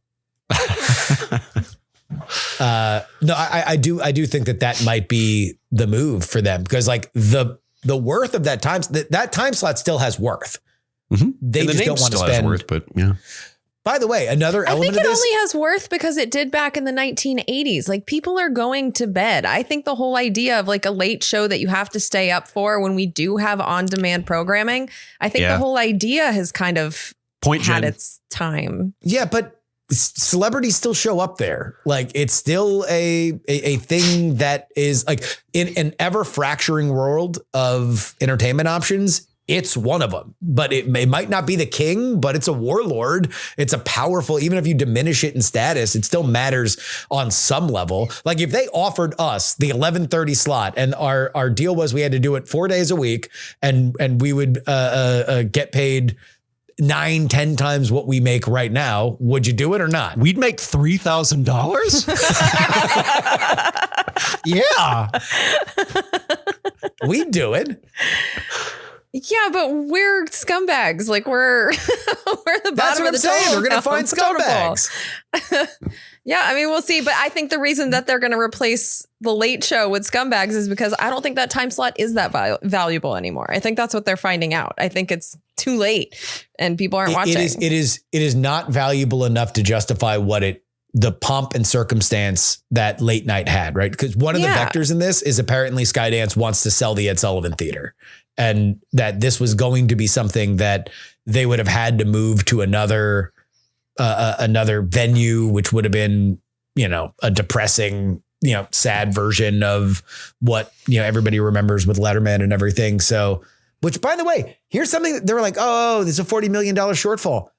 S2: No, I do think that might be the move for them, because like the worth of that time slot still has worth. Mm-hmm. They just don't want to spend. Worth,
S3: but yeah.
S2: By the way, another element of this. I think
S1: it only has worth because it did back in the 1980s. Like, people are going to bed. I think the whole idea of like a late show that you have to stay up for when we do have on-demand programming, I think the whole idea has kind of had its time.
S2: Yeah, but celebrities still show up there. Like, it's still a thing that is like in an ever fracturing world of entertainment options. It's one of them, but it might not be the king, but it's a warlord. It's a powerful, even if you diminish it in status, it still matters on some level. Like, if they offered us the 11:30 slot and our deal was we had to do it 4 days a week and we would get paid 9-10 times what we make right now, would you do it or not?
S3: We'd make $3,000. Yeah,
S2: we'd do it.
S1: Yeah, but we're scumbags. Like, we're the bottom of the
S2: saying. They're going to find scumbags.
S1: Yeah, I mean, we'll see. But I think the reason that they're going to replace the late show with scumbags is because I don't think that time slot is that valuable anymore. I think that's what they're finding out. I think it's too late and people aren't watching.
S2: It is not valuable enough to justify the pomp and circumstance that late night had, right? Because one of the vectors in this is apparently Skydance wants to sell the Ed Sullivan Theater, and that this was going to be something that they would have had to move to another venue, which would have been, a depressing, sad version of what, everybody remembers with Letterman and everything. So, which, by the way, here's something that they were like, oh, there's a $40 million shortfall.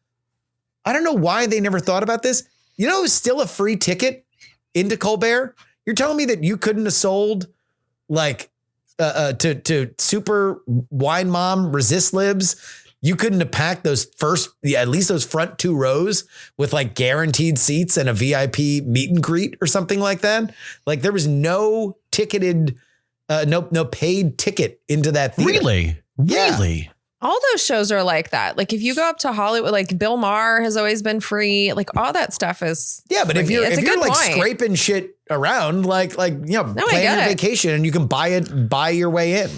S2: I don't know why they never thought about this. It was still a free ticket into Colbert. You're telling me that you couldn't have sold like to super wine mom resist libs. You couldn't have packed at least those front 2 rows with like guaranteed seats and a VIP meet and greet or something like that. Like, there was no ticketed, no paid ticket into that theater.
S3: Really?
S2: Yeah.
S3: Really?
S1: All those shows are like that. Like, if you go up to Hollywood, like Bill Maher has always been free. Like, all that stuff is
S2: but
S1: free.
S2: if you're like scraping shit around, plan your vacation and you can buy your way in.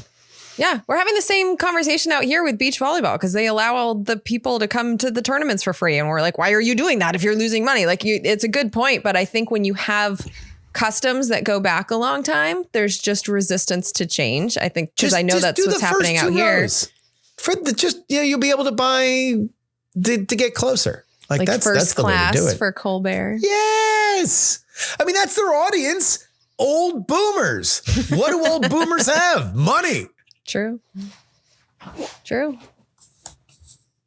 S1: Yeah, we're having the same conversation out here with beach volleyball because they allow all the people to come to the tournaments for free. And we're like, why are you doing that if you're losing money? Like, it's a good point. But I think when you have customs that go back a long time, there's just resistance to change. I think because I know that's what's happening out here.
S2: You'll be able to buy to get closer. Like that's
S1: first
S2: the way to do
S1: class
S2: it.
S1: for Colbert.
S2: Yes. I mean, that's their audience. Old boomers. What do old boomers have? Money.
S1: True.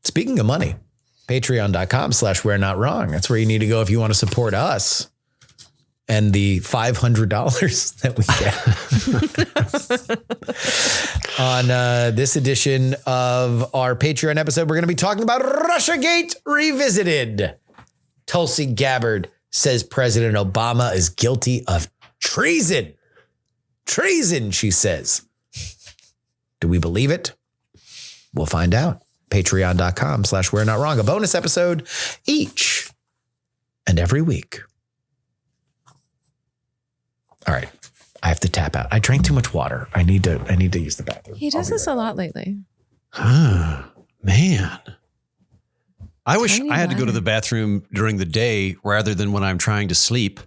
S2: Speaking of money, Patreon.com/we're not wrong. That's where you need to go if you want to support us and the $500 that we get. On this edition of our Patreon episode, we're going to be talking about Russiagate Revisited. Tulsi Gabbard says President Obama is guilty of treason. Treason, she says. Do we believe it? We'll find out. Patreon.com/we're not wrong. A bonus episode each and every week. All right. I have to tap out. I drank too much water. I need to use the bathroom.
S1: He does this a lot lately.
S3: Man. I wish I had to go to the bathroom during the day rather than when I'm trying to sleep.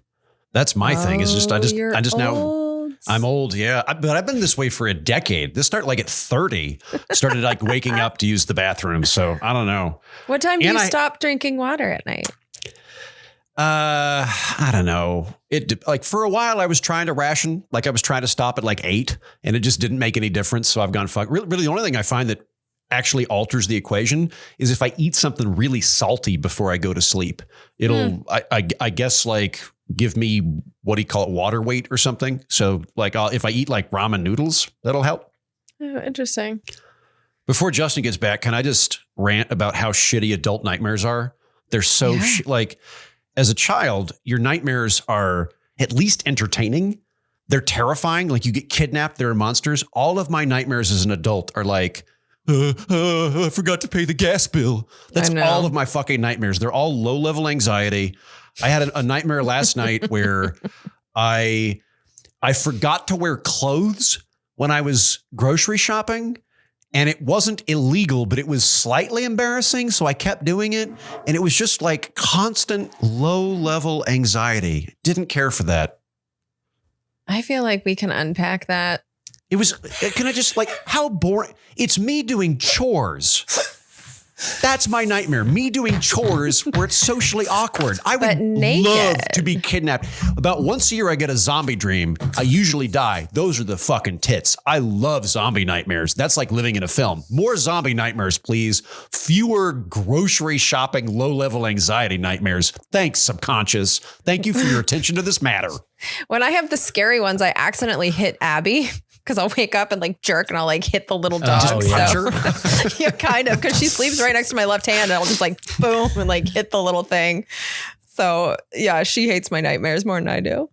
S3: That's my thing. It's just, I just now, I'm old. Yeah. But I've been this way for a decade. This started like at 30, started like waking up to use the bathroom. So I don't know.
S1: What time do you stop drinking water at night?
S3: I don't know. Like for a while I was trying to ration, like I was trying to stop at like 8 and it just didn't make any difference. So I've gone fuck. Really the only thing I find that actually alters the equation is if I eat something really salty before I go to sleep. It'll, I guess like give me, what do you call it? Water weight or something. So like if I eat like ramen noodles, that'll help.
S1: Oh, interesting.
S3: Before Justin gets back, can I just rant about how shitty adult nightmares are? They're so like, as a child, your nightmares are at least entertaining. They're terrifying. Like you get kidnapped. There are monsters. All of my nightmares as an adult are like, I forgot to pay the gas bill. That's all of my fucking nightmares. They're all low level anxiety. I had a nightmare last night where I forgot to wear clothes when I was grocery shopping. And it wasn't illegal, but it was slightly embarrassing. So I kept doing it. And it was just like constant low level anxiety. Didn't care for that.
S1: I feel like we can unpack that.
S3: It was, can I just like, how boring? It's me doing chores. That's my nightmare. Me doing chores where it's socially awkward. I would love to be kidnapped. About once a year, I get a zombie dream. I usually die. Those are the fucking tits. I love zombie nightmares. That's like living in a film. More zombie nightmares, please. Fewer grocery shopping, low-level anxiety nightmares. Thanks, subconscious. Thank you for your attention to this matter.
S1: When I have the scary ones, I accidentally hit Abby. Because I'll wake up and like jerk and I'll like hit the little dog.
S2: Oh, yeah.
S1: So, yeah, kind of. Because she sleeps right next to my left hand and I'll just like boom and like hit the little thing. So yeah, she hates my nightmares more than I do.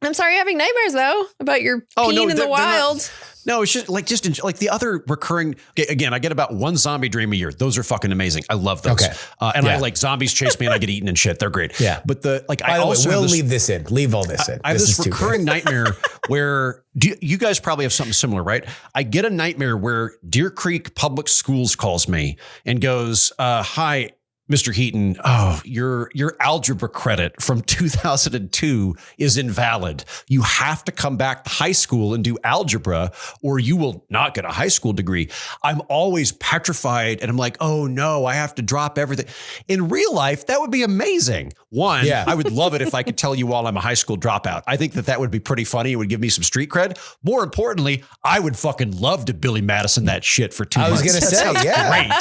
S1: I'm sorry you're having nightmares though about your peeing in the wild.
S3: No, it's just like the other recurring. Okay, again, I get about one zombie dream a year. Those are fucking amazing. I love those. Okay. And I like zombies chase me and I get eaten and shit. They're great.
S2: Yeah.
S3: But
S2: I also we'll leave this in. Leave all this in.
S3: I have this recurring nightmare where you guys probably have something similar, right? I get a nightmare where Deer Creek Public Schools calls me and goes, "Hi, Mr. Heaton, your algebra credit from 2002 is invalid. You have to come back to high school and do algebra or you will not get a high school degree." I'm always petrified and I'm like, oh no, I have to drop everything. In real life, that would be amazing. One, I would love it if I could tell you all I'm a high school dropout. I think that would be pretty funny. It would give me some street cred. More importantly, I would fucking love to Billy Madison that shit for 2 months.
S2: I was going to say,
S3: great.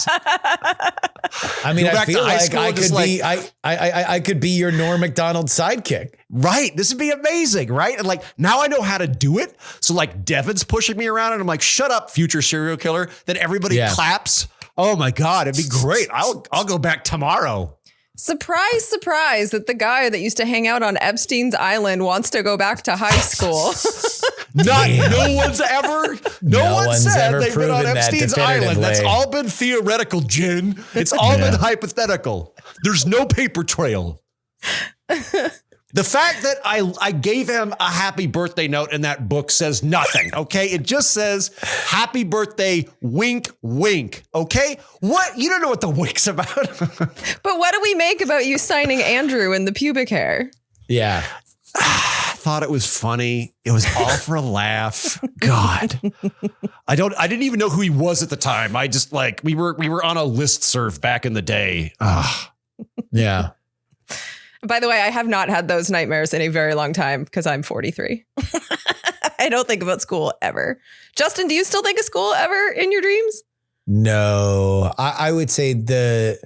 S2: I mean, I feel like I could be your Norm Macdonald sidekick.
S3: Right. This would be amazing. Right. And like, now I know how to do it. So like Devin's pushing me around and I'm like, shut up, future serial killer. Then everybody claps. Oh my God. It'd be great. I'll go back tomorrow.
S1: Surprise, surprise that the guy that used to hang out on Epstein's Island wants to go back to high school.
S3: No one's ever they've been on Epstein's Island. That's all been theoretical, Jen. It's all been hypothetical. There's no paper trail. The fact that I gave him a happy birthday note in that book says nothing, okay? It just says, happy birthday, wink, wink, okay? What? You don't know what the wink's about.
S1: But what do we make about you signing Andrew in the pubic hair?
S2: Yeah.
S3: I thought it was funny. It was all for a laugh. God. I didn't even know who he was at the time. I just like, we were on a listserv back in the day.
S2: Yeah.
S1: By the way, I have not had those nightmares in a very long time because I'm 43. I don't think about school ever. Justin, do you still think of school ever in your dreams?
S2: No, I would say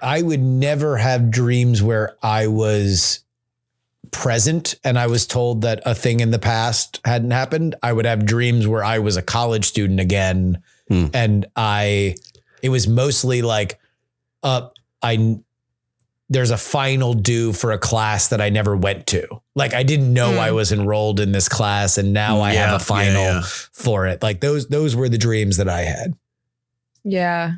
S2: I would never have dreams where I was present and I was told that a thing in the past hadn't happened. I would have dreams where I was a college student again. And it was mostly like, there's a final due for a class that I never went to. Like I didn't know I was enrolled in this class and now I have a final for it. Like those were the dreams that I had.
S1: Yeah.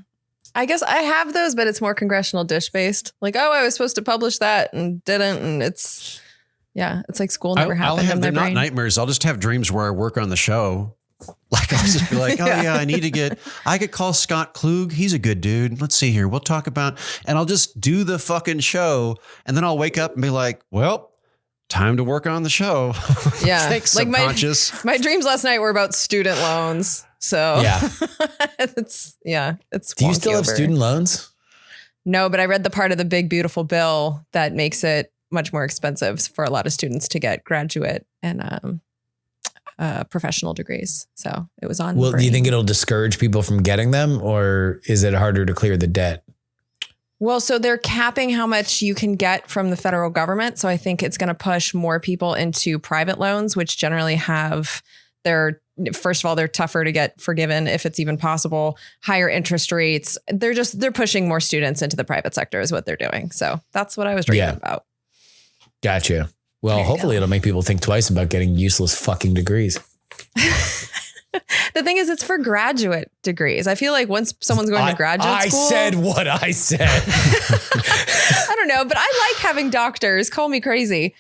S1: I guess I have those, but it's more congressional dish based. Like, oh, I was supposed to publish that and didn't. And it's like school never happened in my brain.
S3: Not nightmares. I'll just have dreams where I work on the show. Like I'll just be like, oh yeah, I could call Scott Klug. He's a good dude. Let's see here. We'll talk about, and I'll just do the fucking show. And then I'll wake up and be like, well, time to work on the show.
S1: Yeah.
S3: Thanks,
S1: like
S3: subconscious.
S1: my dreams last night were about student loans. So
S2: yeah,
S1: it's
S2: Do you still have student loans?
S1: No, but I read the part of the big, beautiful bill that makes it much more expensive for a lot of students to get graduate and professional degrees. So it was on.
S2: Well, do you think it'll discourage people from getting them, or is it harder to clear the debt?
S1: Well, so they're capping how much you can get from the federal government. So I think it's going to push more people into private loans, which generally have first of all, they're tougher to get forgiven if it's even possible, higher interest rates. They're pushing more students into the private sector is what they're doing. So that's what I was reading about.
S2: Gotcha. Well, hopefully it'll make people think twice about getting useless fucking degrees.
S1: The thing is, it's for graduate degrees. I feel like once someone's going to graduate school.
S2: I said what I said.
S1: I don't know, but I like having doctors. Call me crazy.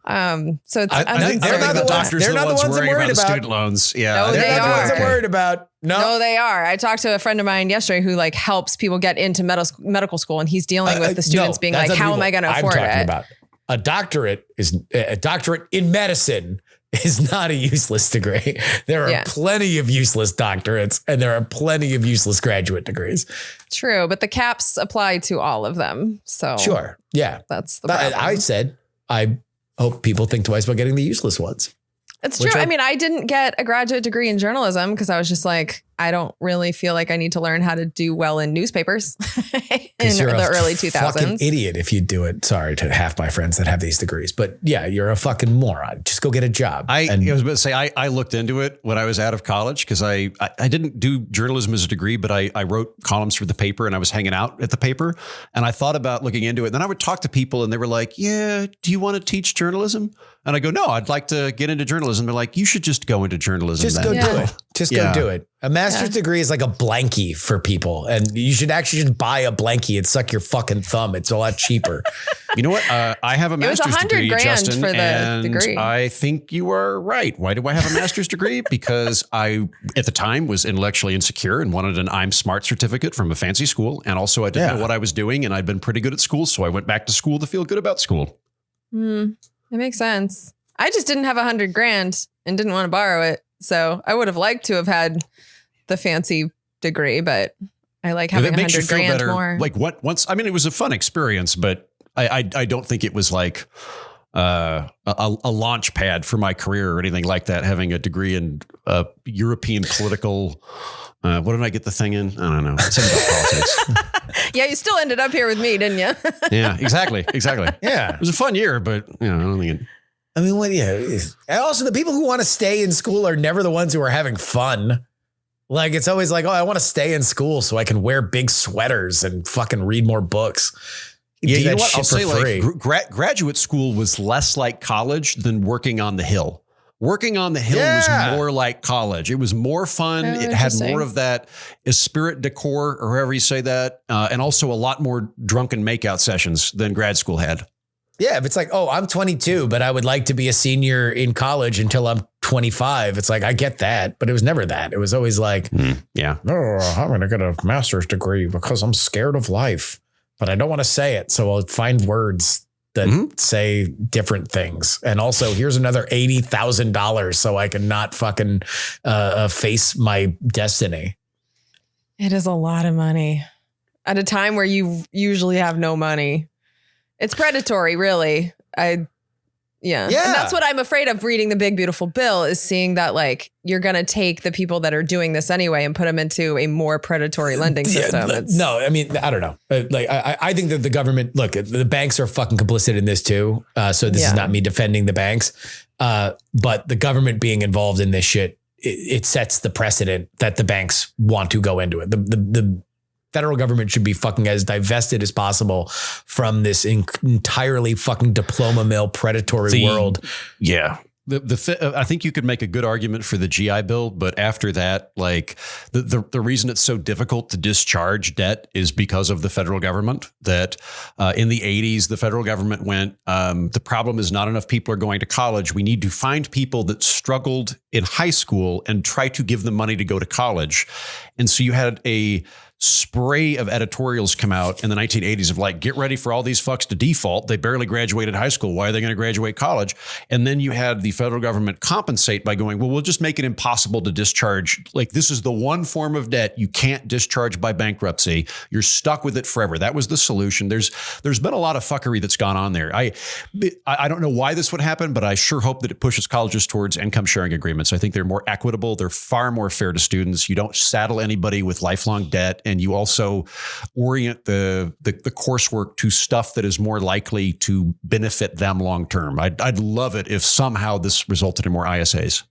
S1: So it's,
S3: I think the doctors are the ones worrying about the student loans. Yeah.
S1: No,
S2: they're not the ones I'm worried about.
S1: No, they are. I talked to a friend of mine yesterday who like helps people get into medical school, and he's dealing with the students being like, how am I going to afford it? I'm talking about
S2: a doctorate in medicine is not a useless degree. There are plenty of useless doctorates and there are plenty of useless graduate degrees.
S1: True, but the caps apply to all of them. So
S2: sure. Yeah.
S1: That's the problem.
S2: I said, I hope people think twice about getting the useless ones.
S1: It's true. I mean, I didn't get a graduate degree in journalism because I was just like, I don't really feel like I need to learn how to do well in newspapers in the early 2000s.
S2: Fucking idiot if you do it. Sorry to half my friends that have these degrees, but yeah, you're a fucking moron. Just go get a job.
S3: I was about to say, I looked into it when I was out of college because I didn't do journalism as a degree, but I wrote columns for the paper and I was hanging out at the paper and I thought about looking into it. And then I would talk to people and they were like, yeah, do you want to teach journalism? And I go, no, I'd like to get into journalism. They're like, you should just go into journalism.
S2: Just go do it. Just go do it. A master's degree is like a blankie for people. And you should actually just buy a blankie and suck your fucking thumb. It's a lot cheaper.
S3: You know what? I have a master's degree, Justin,
S1: for the
S3: and
S1: degree.
S3: I think you are right. Why do I have a master's degree? Because I, at the time, was intellectually insecure and wanted an I'm smart certificate from a fancy school. And also I didn't know what I was doing and I'd been pretty good at school. So I went back to school to feel good about school.
S1: It makes sense. I just didn't have $100,000 and didn't want to borrow it. So I would have liked to have had the fancy degree, but I like having $100,000 more.
S3: Like once, I mean, it was a fun experience, but I don't think it was like a launch pad for my career or anything like that. Having a degree in European political, what did I get the thing in? I don't know. Something about politics.
S1: Yeah, you still ended up here with me, didn't you?
S3: Yeah, exactly.
S2: Yeah.
S3: It was a fun year, but I don't think it.
S2: I mean, and also the people who want to stay in school are never the ones who are having fun. Like, it's always like, oh, I want to stay in school so I can wear big sweaters and fucking read more books.
S3: You know what? I'll say like graduate school was less like college than working on the Hill. Working on the Hill was more like college. It was more fun. It had more of that esprit de corps, or however you say that. And also a lot more drunken makeout sessions than grad school had.
S2: Yeah, if it's like, oh, I'm 22, but I would like to be a senior in college until I'm 25. It's like, I get that, but it was never that. It was always like,
S3: oh,
S2: I'm going to get a master's degree because I'm scared of life, but I don't want to say it. So I'll find words that say different things. And also, here's another $80,000 so I can not fucking face my destiny.
S1: It is a lot of money at a time where you usually have no money. It's predatory, really. Yeah. And that's what I'm afraid of reading the big, beautiful bill, is seeing that like you're going to take the people that are doing this anyway and put them into a more predatory lending system.
S2: No, I mean, I don't know. Like, I think that the government, look, the banks are fucking complicit in this too. So this is not me defending the banks. But the government being involved in this shit, it sets the precedent that the banks want to go into it. The federal government should be fucking as divested as possible from this entirely fucking diploma mill predatory world.
S3: Yeah. I think you could make a good argument for the GI Bill, but after that, like the reason it's so difficult to discharge debt is because of the federal government. That in the 80s, the federal government went, the problem is not enough people are going to college. We need to find people that struggled in high school and try to give them money to go to college. And so you had a spray of editorials come out in the 1980s of like, get ready for all these fucks to default. They barely graduated high school. Why are they going to graduate college? And then you had the federal government compensate by going, well, we'll just make it impossible to discharge. Like, this is the one form of debt you can't discharge by bankruptcy. You're stuck with it forever. That was the solution. There's been a lot of fuckery that's gone on there. I don't know why this would happen, but I sure hope that it pushes colleges towards income sharing agreements. I think they're more equitable. They're far more fair to students. You don't saddle anybody with lifelong debt. And you also orient the coursework to stuff that is more likely to benefit them long term. I'd love it if somehow this resulted in more ISAs.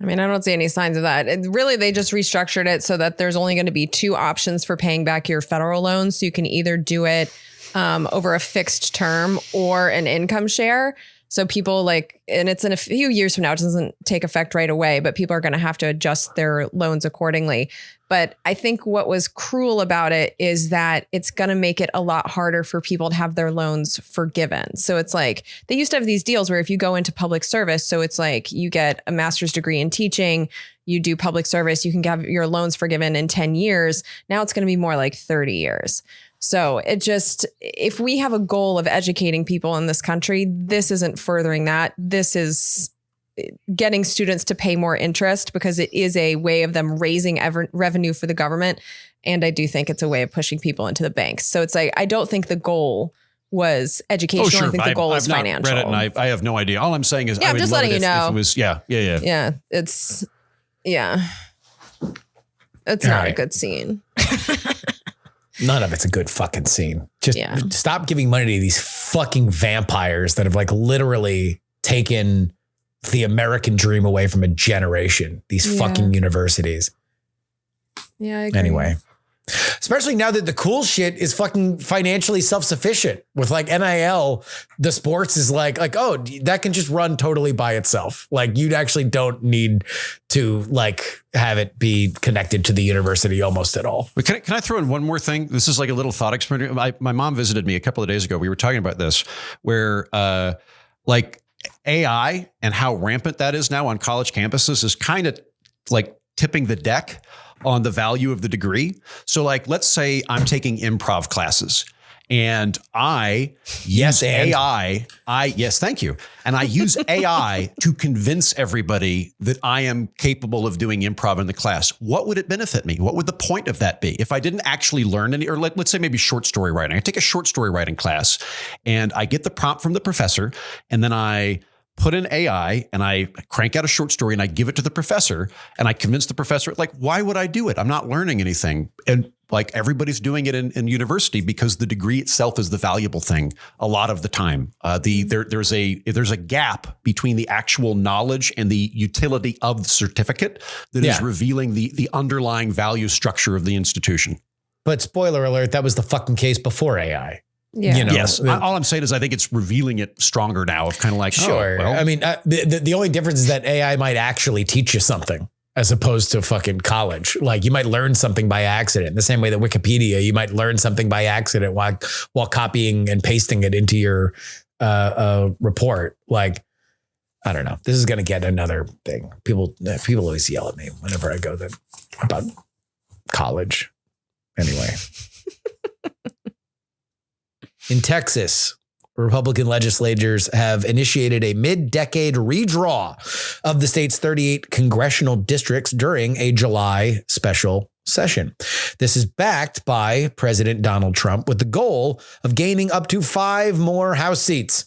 S1: I mean, I don't see any signs of that. Really, they just restructured it so that there's only going to be two options for paying back your federal loans. So you can either do it over a fixed term or an income share. So people like, and it's in a few years from now, it doesn't take effect right away, but people are going to have to adjust their loans accordingly. But I think what was cruel about it is that it's going to make it a lot harder for people to have their loans forgiven. So it's like they used to have these deals where if you go into public service, so it's like you get a master's degree in teaching, you do public service, you can have your loans forgiven in 10 years. Now it's going to be more like 30 years. So it just, if we have a goal of educating people in this country, this isn't furthering that. This is getting students to pay more interest because it is a way of them raising revenue for the government. And I do think it's a way of pushing people into the banks. So it's like, I don't think the goal was educational.
S3: Oh, sure.
S1: I think the goal is financial.
S3: Read it and I have no idea. All I'm saying is,
S1: I'm just letting you know.
S3: If it was, yeah.
S1: It's not a good scene.
S2: None of it's a good fucking scene. Just stop giving money to these fucking vampires that have like literally taken the American dream away from a generation. These fucking universities.
S1: Yeah, I agree.
S2: Anyway, especially now that the cool shit is fucking financially self-sufficient with like NIL, the sports is like, oh, that can just run totally by itself. Like you actually don't need to like have it be connected to the university almost at all.
S3: But can I throw in one more thing? This is like a little thought experiment. My mom visited me a couple of days ago. We were talking about this where like AI and how rampant that is now on college campuses is kind of like tipping the deck on the value of the degree. So like, let's say I'm taking improv classes and I use AI. Yes, thank you. And I use AI to convince everybody that I am capable of doing improv in the class. What would it benefit me? What would the point of that be? If I didn't actually learn any, or let's say maybe short story writing. I take a short story writing class and I get the prompt from the professor and then I put in AI and I crank out a short story and I give it to the professor and I convince the professor, like, why would I do it? I'm not learning anything. And like everybody's doing it in university because the degree itself is the valuable thing a lot of the time. There's a gap between the actual knowledge and the utility of the certificate that is revealing the underlying value structure of the institution.
S2: But spoiler alert, that was the fucking case before AI.
S1: Yeah.
S2: You know,
S3: yes. All I'm saying is I think it's revealing it stronger now of kind of like,
S2: sure.
S3: Oh, well.
S2: I mean, the only difference is that AI might actually teach you something as opposed to fucking college. Like you might learn something by accident, the same way that Wikipedia, you might learn something by accident while copying and pasting it into your report. Like, I don't know. This is going to get another thing. People always yell at me whenever I go about college. Anyway. In Texas, Republican legislators have initiated a mid-decade redraw of the state's 38 congressional districts during a July special session. This is backed by President Donald Trump with the goal of gaining up to 5 more House seats.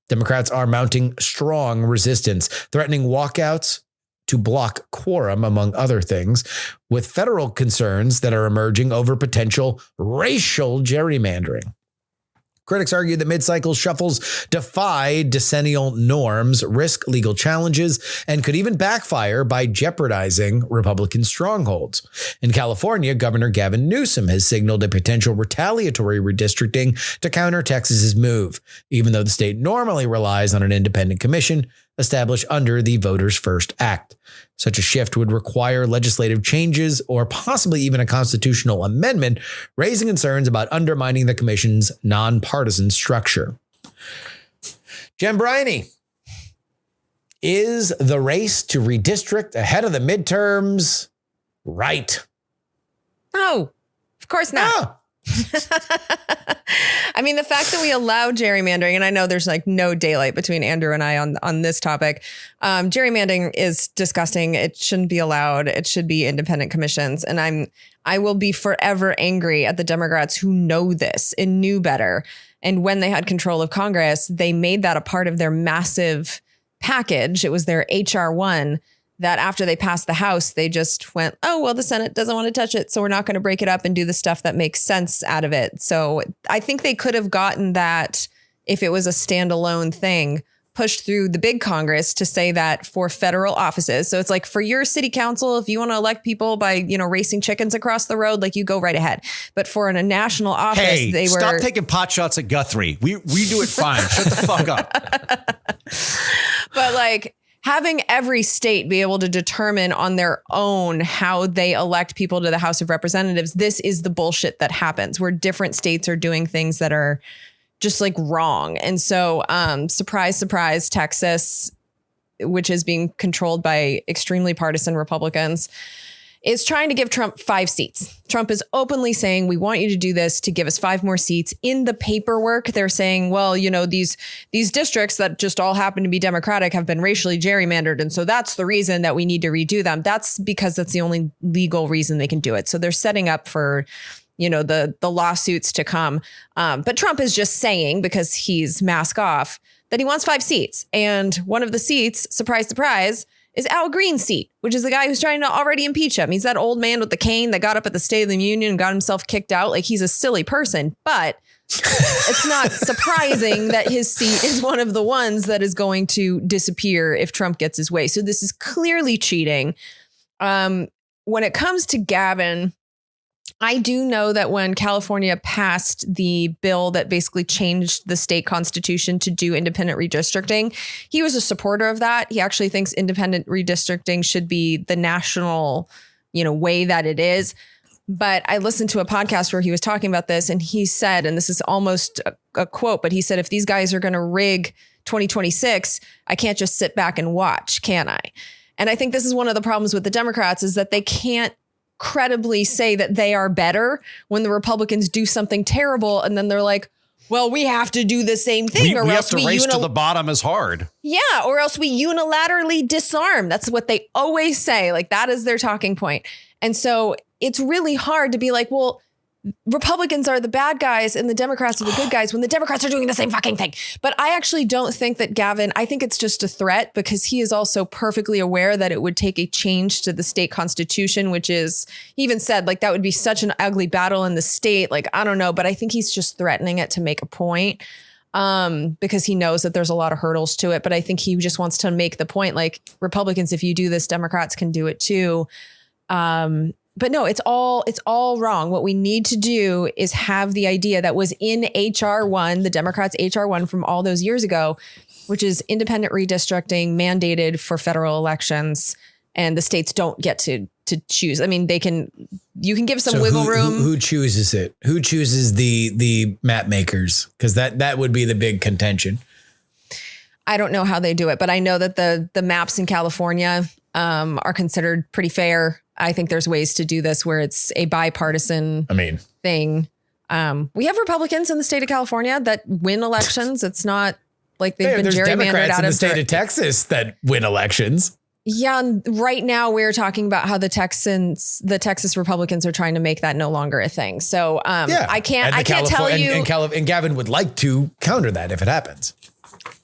S2: Democrats are mounting strong resistance, threatening walkouts to block quorum, among other things, with federal concerns that are emerging over potential racial gerrymandering. Critics argue that mid-cycle shuffles defy decennial norms, risk legal challenges, and could even backfire by jeopardizing Republican strongholds. In California, Governor Gavin Newsom has signaled a potential retaliatory redistricting to counter Texas's move, even though the state normally relies on an independent commission established under the Voters First Act. Such a shift would require legislative changes or possibly even a constitutional amendment, raising concerns about undermining the commission's nonpartisan structure. Jen Bryony, is the race to redistrict ahead of the midterms right?
S1: No, of course not.
S2: Ah.
S1: I mean, the fact that we allow gerrymandering, and I know there's like no daylight between Andrew and I on this topic. Gerrymandering is disgusting. It shouldn't be allowed. It should be independent commissions. And I will be forever angry at the Democrats who know this and knew better. And when they had control of Congress, they made that a part of their massive package. It was their HR1. That after they passed the House, they just went, oh, well, the Senate doesn't want to touch it, so we're not going to break it up and do the stuff that makes sense out of it. So I think they could have gotten that if it was a standalone thing pushed through the big Congress to say that for federal offices. So it's like for your city council, if you want to elect people by, racing chickens across the road, like you go right ahead. But for a national office, they were.
S4: Stop taking pot shots at Guthrie. We do it fine. Shut the fuck up.
S1: But like, having every state be able to determine on their own how they elect people to the House of Representatives, this is the bullshit that happens where different states are doing things that are just like wrong. And so surprise, surprise, Texas, which is being controlled by extremely partisan Republicans, is trying to give Trump 5 seats. Trump is openly saying, we want you to do this to give us 5 more seats. In the paperwork, they're saying, well, these districts that just all happen to be Democratic have been racially gerrymandered. And so that's the reason that we need to redo them. That's because that's the only legal reason they can do it. So they're setting up for, the lawsuits to come. But Trump is just saying, because he's mask off, that he wants 5 seats. And one of the seats, surprise, surprise, is Al Green's seat, which is the guy who's trying to already impeach him. He's that old man with the cane that got up at the State of the Union and got himself kicked out. Like, he's a silly person, but it's not surprising that his seat is one of the ones that is going to disappear if Trump gets his way. So this is clearly cheating. When it comes to Gavin, I do know that when California passed the bill that basically changed the state constitution to do independent redistricting, he was a supporter of that. He actually thinks independent redistricting should be the national, way that it is. But I listened to a podcast where he was talking about this, and he said, and this is almost a quote, but he said, if these guys are going to rig 2026, I can't just sit back and watch, can I? And I think this is one of the problems with the Democrats is that they can't credibly say that they are better when the Republicans do something terrible. And then they're like, well, we have to do the same thing.
S4: We have to race to the bottom as hard.
S1: Yeah. Or else we unilaterally disarm. That's what they always say. Like, that is their talking point. And so it's really hard to be like, well, Republicans are the bad guys and the Democrats are the good guys when the Democrats are doing the same fucking thing. But I actually don't think that Gavin, I think it's just a threat because he is also perfectly aware that it would take a change to the state constitution, which is, he even said, like, that would be such an ugly battle in the state. Like, I don't know, but I think he's just threatening it to make a point because he knows that there's a lot of hurdles to it. But I think he just wants to make the point, like, Republicans, if you do this, Democrats can do it too. But no, it's all wrong. What we need to do is have the idea that was in HR1, the Democrats' HR1 from all those years ago, which is independent redistricting mandated for federal elections, and the states don't get to choose. I mean, you can give some wiggle room.
S2: Who chooses it? Who chooses the map makers? Because that would be the big contention.
S1: I don't know how they do it, but I know that the maps in California are considered pretty fair. I think there's ways to do this where it's a bipartisan thing. We have Republicans in the state of California that win elections. It's not like they've been gerrymandered
S2: Democrats
S1: out
S2: in
S1: of
S2: the state of Texas that win elections.
S1: Yeah. And right now we're talking about how the Texas Republicans are trying to make that no longer a thing. So I can't tell you.
S2: And Gavin would like to counter that if it happens.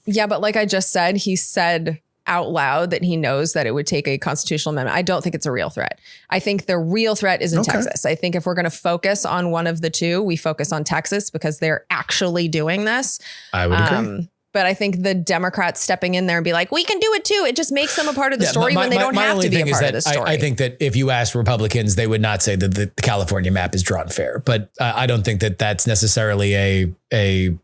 S1: Yeah, but like I just said, he said out loud that he knows that it would take a constitutional amendment. I don't think it's a real threat. I think the real threat is in Texas. I think if we're going to focus on one of the two, we focus on Texas because they're actually doing this.
S2: I would agree.
S1: But I think the Democrats stepping in there and be like, we can do it too. It just makes them a part of the story when they don't have to be a part of the story.
S2: I think that if you ask Republicans, they would not say that the California map is drawn fair. But I don't think that that's necessarily a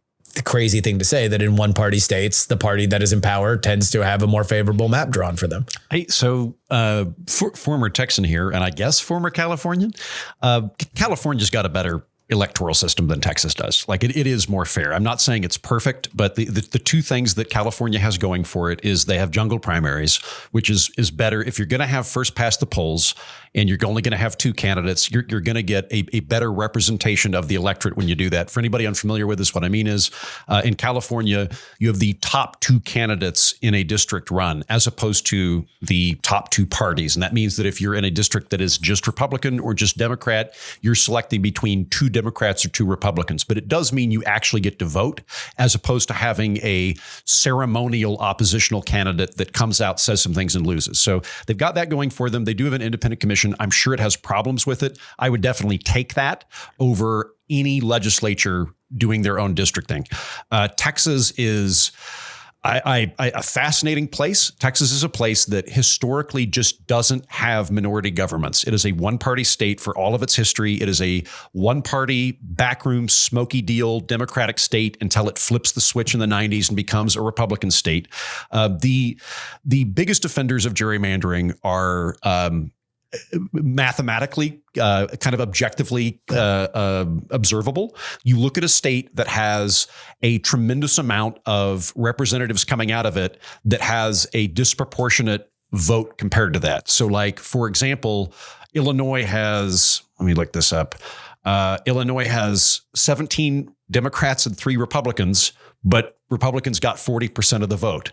S2: crazy thing to say, that in one party states, the party that is in power tends to have a more favorable map drawn for them.
S3: Hey, so former Texan here, and I guess former Californian, California's got a better electoral system than Texas does. Like it is more fair. I'm not saying it's perfect, but the two things that California has going for it is they have jungle primaries, which is better. If you're going to have first past the polls and you're only going to have two candidates, you're going to get a better representation of the electorate when you do that. For anybody unfamiliar with this, what I mean is in California, you have the top two candidates in a district run as opposed to the top two parties. And that means that if you're in a district that is just Republican or just Democrat, you're selecting between two Democrats or two Republicans. But it does mean you actually get to vote as opposed to having a ceremonial oppositional candidate that comes out, says some things and loses. So they've got that going for them. They do have an independent commission. I'm sure it has problems with it. I would definitely take that over any legislature doing their own districting. Texas is a fascinating place. Texas is a place that historically just doesn't have minority governments. It is a one-party state for all of its history. It is a one-party, backroom, smoky deal Democratic state until it flips the switch in the 90s and becomes a Republican state. The biggest offenders of gerrymandering are mathematically kind of objectively observable. You look at a state that has a tremendous amount of representatives coming out of it that has a disproportionate vote compared to that. So like, for example, Illinois has, let me look this up. Illinois has 17 Democrats and 3 Republicans, but Republicans got 40% of the vote.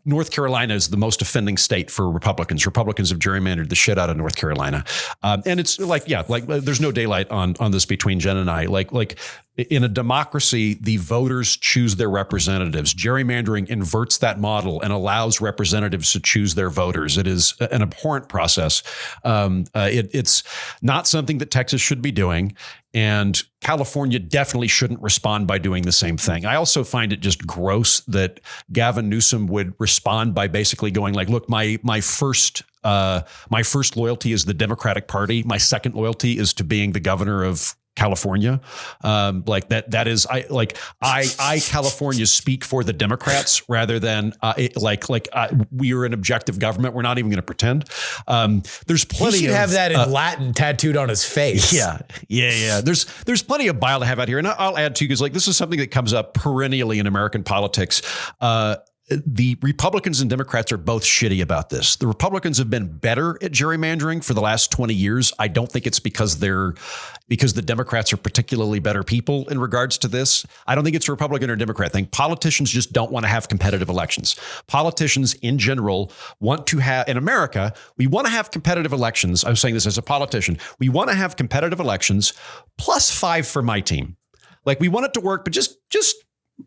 S3: North Carolina is the most offending state for Republicans. Republicans have gerrymandered the shit out of North Carolina. And it's like there's no daylight on this between Jen and I. Like in a democracy, the voters choose their representatives. Gerrymandering inverts that model and allows representatives to choose their voters. It is an abhorrent process. It's not something that Texas should be doing. And California definitely shouldn't respond by doing the same thing. I also find it just gross that Gavin Newsom would respond by basically going like, look, my first loyalty is the Democratic Party. My second loyalty is to being the governor of California. Like that is, I California speak for the Democrats rather than we are an objective government. We're not even going to pretend. There's plenty.
S2: He should have that in Latin tattooed on his face.
S3: Yeah. There's plenty of bile to have out here. And I'll add too, because like this is something that comes up perennially in American politics. The Republicans and Democrats are both shitty about this. The Republicans have been better at gerrymandering for the last 20 years. I don't think it's because the Democrats are particularly better people in regards to this. I don't think it's a Republican or Democrat thing. Politicians just don't want to have competitive elections. Politicians in general want to have, in America, we want to have competitive elections. I'm saying this as a politician. We want to have competitive elections +5 for my team. Like we want it to work, but just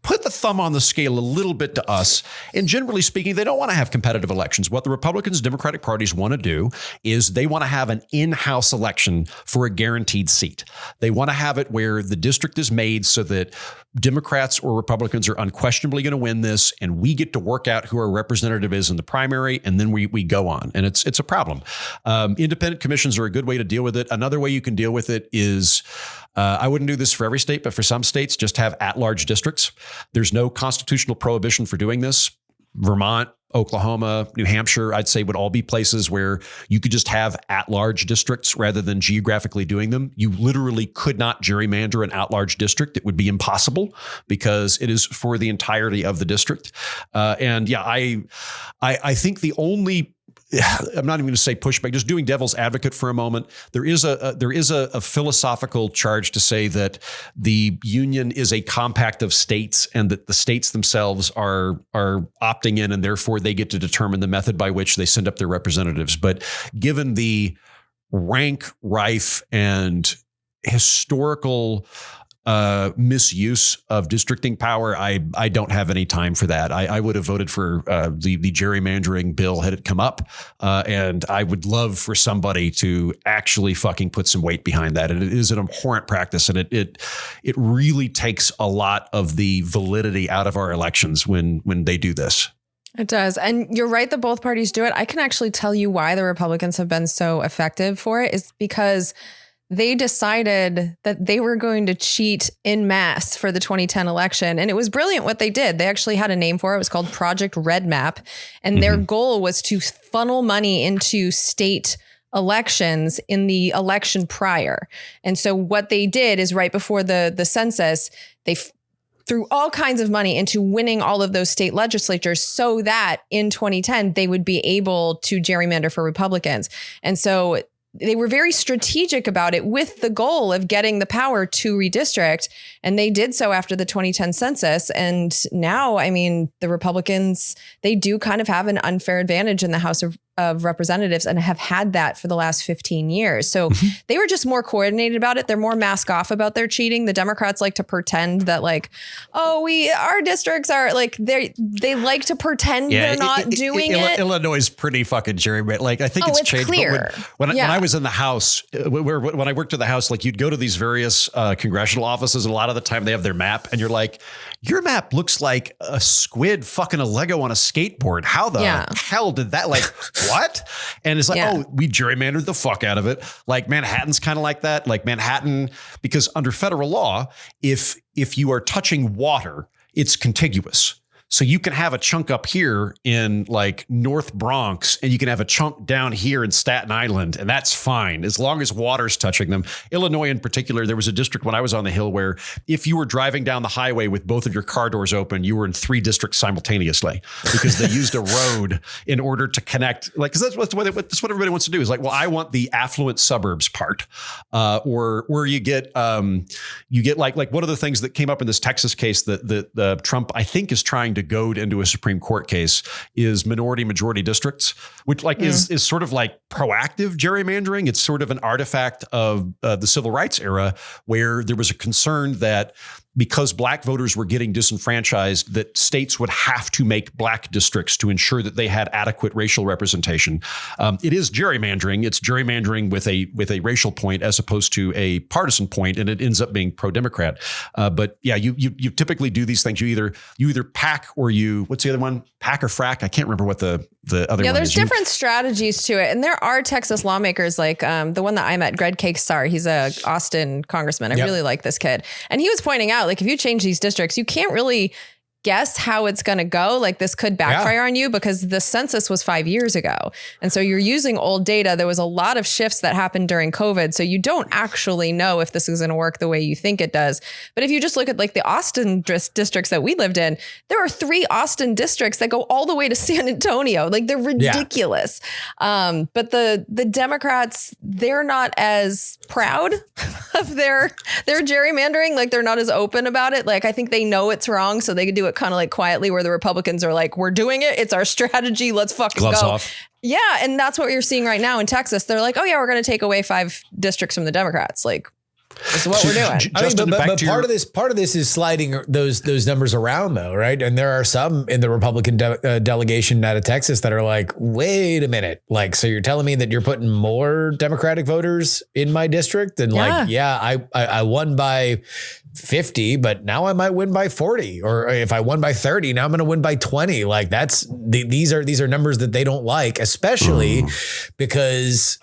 S3: put the thumb on the scale a little bit to us. And generally speaking, they don't want to have competitive elections. What the Republicans and Democratic parties want to do is they want to have an in-house election for a guaranteed seat. They want to have it where the district is made so that Democrats or Republicans are unquestionably going to win this, and we get to work out who our representative is in the primary, and then we go on. And it's a problem. Independent commissions are a good way to deal with it. Another way you can deal with it is, I wouldn't do this for every state, but for some states, just have at-large districts. There's no constitutional prohibition for doing this. Vermont, Oklahoma, New Hampshire, I'd say would all be places where you could just have at-large districts rather than geographically doing them. You literally could not gerrymander an at-large district. It would be impossible because it is for the entirety of the district. I think the only, I'm not even going to say pushback, just doing devil's advocate for a moment. There is a philosophical charge to say that the union is a compact of states and that the states themselves are opting in and therefore they get to determine the method by which they send up their representatives. But given the rank, rife, and historical misuse of districting power, I don't have any time for that. I would have voted for the gerrymandering bill had it come up, and I would love for somebody to actually fucking put some weight behind that. And it is an abhorrent practice, and it really takes a lot of the validity out of our elections when they do this.
S1: It does. And you're right that both parties do it. I can actually tell you why the Republicans have been so effective for it is because they decided that they were going to cheat en masse for the 2010 election. And it was brilliant what they did. They actually had a name for it. It was called Project Red Map. And their goal was to funnel money into state elections in the election prior. And so what they did is right before the census, they threw all kinds of money into winning all of those state legislatures so that in 2010, they would be able to gerrymander for Republicans. And so they were very strategic about it with the goal of getting the power to redistrict. And they did so after the 2010 census. And now, I mean, the Republicans, they do kind of have an unfair advantage in the House of Representatives and have had that for the last 15 years. So they were just more coordinated about it. They're more mask off about their cheating. The Democrats like to pretend that like, oh, our districts are like, they like to pretend they're not doing it.
S3: Illinois is pretty fucking gerrymandered. Like, I think it's changed.
S1: Clear.
S3: When I was in the House, when I worked in the House, like you'd go to these various congressional offices and a lot of the time they have their map and you're like, your map looks like a squid fucking a Lego on a skateboard. How the hell did that like... What? And it's like, oh, we gerrymandered the fuck out of it. Like Manhattan's kind of like that. Like Manhattan, because under federal law, if you are touching water, it's contiguous. So you can have a chunk up here in like North Bronx and you can have a chunk down here in Staten Island. And that's fine as long as water's touching them. Illinois in particular, there was a district when I was on the Hill where if you were driving down the highway with both of your car doors open, you were in 3 districts simultaneously because they used a road in order to connect. Like, because that's what everybody wants to do is like, well, I want the affluent suburbs part. Or you get like one of the things that came up in this Texas case that Trump, I think, is trying to goad into a Supreme Court case is minority majority districts, which like is sort of like proactive gerrymandering. It's sort of an artifact of the civil rights era where there was a concern that because black voters were getting disenfranchised, that states would have to make black districts to ensure that they had adequate racial representation. It is gerrymandering. It's gerrymandering with a racial point as opposed to a partisan point, and it ends up being pro-Democrat. But yeah, you typically do these things. You either pack or what's the other one? Pack or frack? I can't remember what the other one is. Yeah,
S1: there's different strategies to it. And there are Texas lawmakers like the one that I met, Greg Cakesar. He's a Austin congressman. I really like this kid. And he was pointing out, like, if you change these districts, you can't really guess how it's going to go. Like this could backfire on you because the census was 5 years ago. And so you're using old data. There was a lot of shifts that happened during COVID. So you don't actually know if this is going to work the way you think it does. But if you just look at like the Austin districts that we lived in, there are 3 Austin districts that go all the way to San Antonio. Like they're ridiculous. But the Democrats, they're not as proud of their gerrymandering. Like they're not as open about it. Like I think they know it's wrong. So they could do it kind of like quietly, where the Republicans are like, we're doing it. It's our strategy. Let's fucking
S3: Gloves
S1: go.
S3: Off.
S1: Yeah. And that's what you're seeing right now in Texas. They're like, oh yeah, we're going to take away 5 districts from the Democrats. Like this is what we're doing.
S2: Justin, but part of this is sliding those numbers around though. Right. And there are some in the Republican delegation out of Texas that are like, wait a minute. Like, so you're telling me that you're putting more Democratic voters in my district? And I won by 50, but now I might win by 40, or if I won by 30, now I'm going to win by 20. Like these are numbers that they don't like, especially because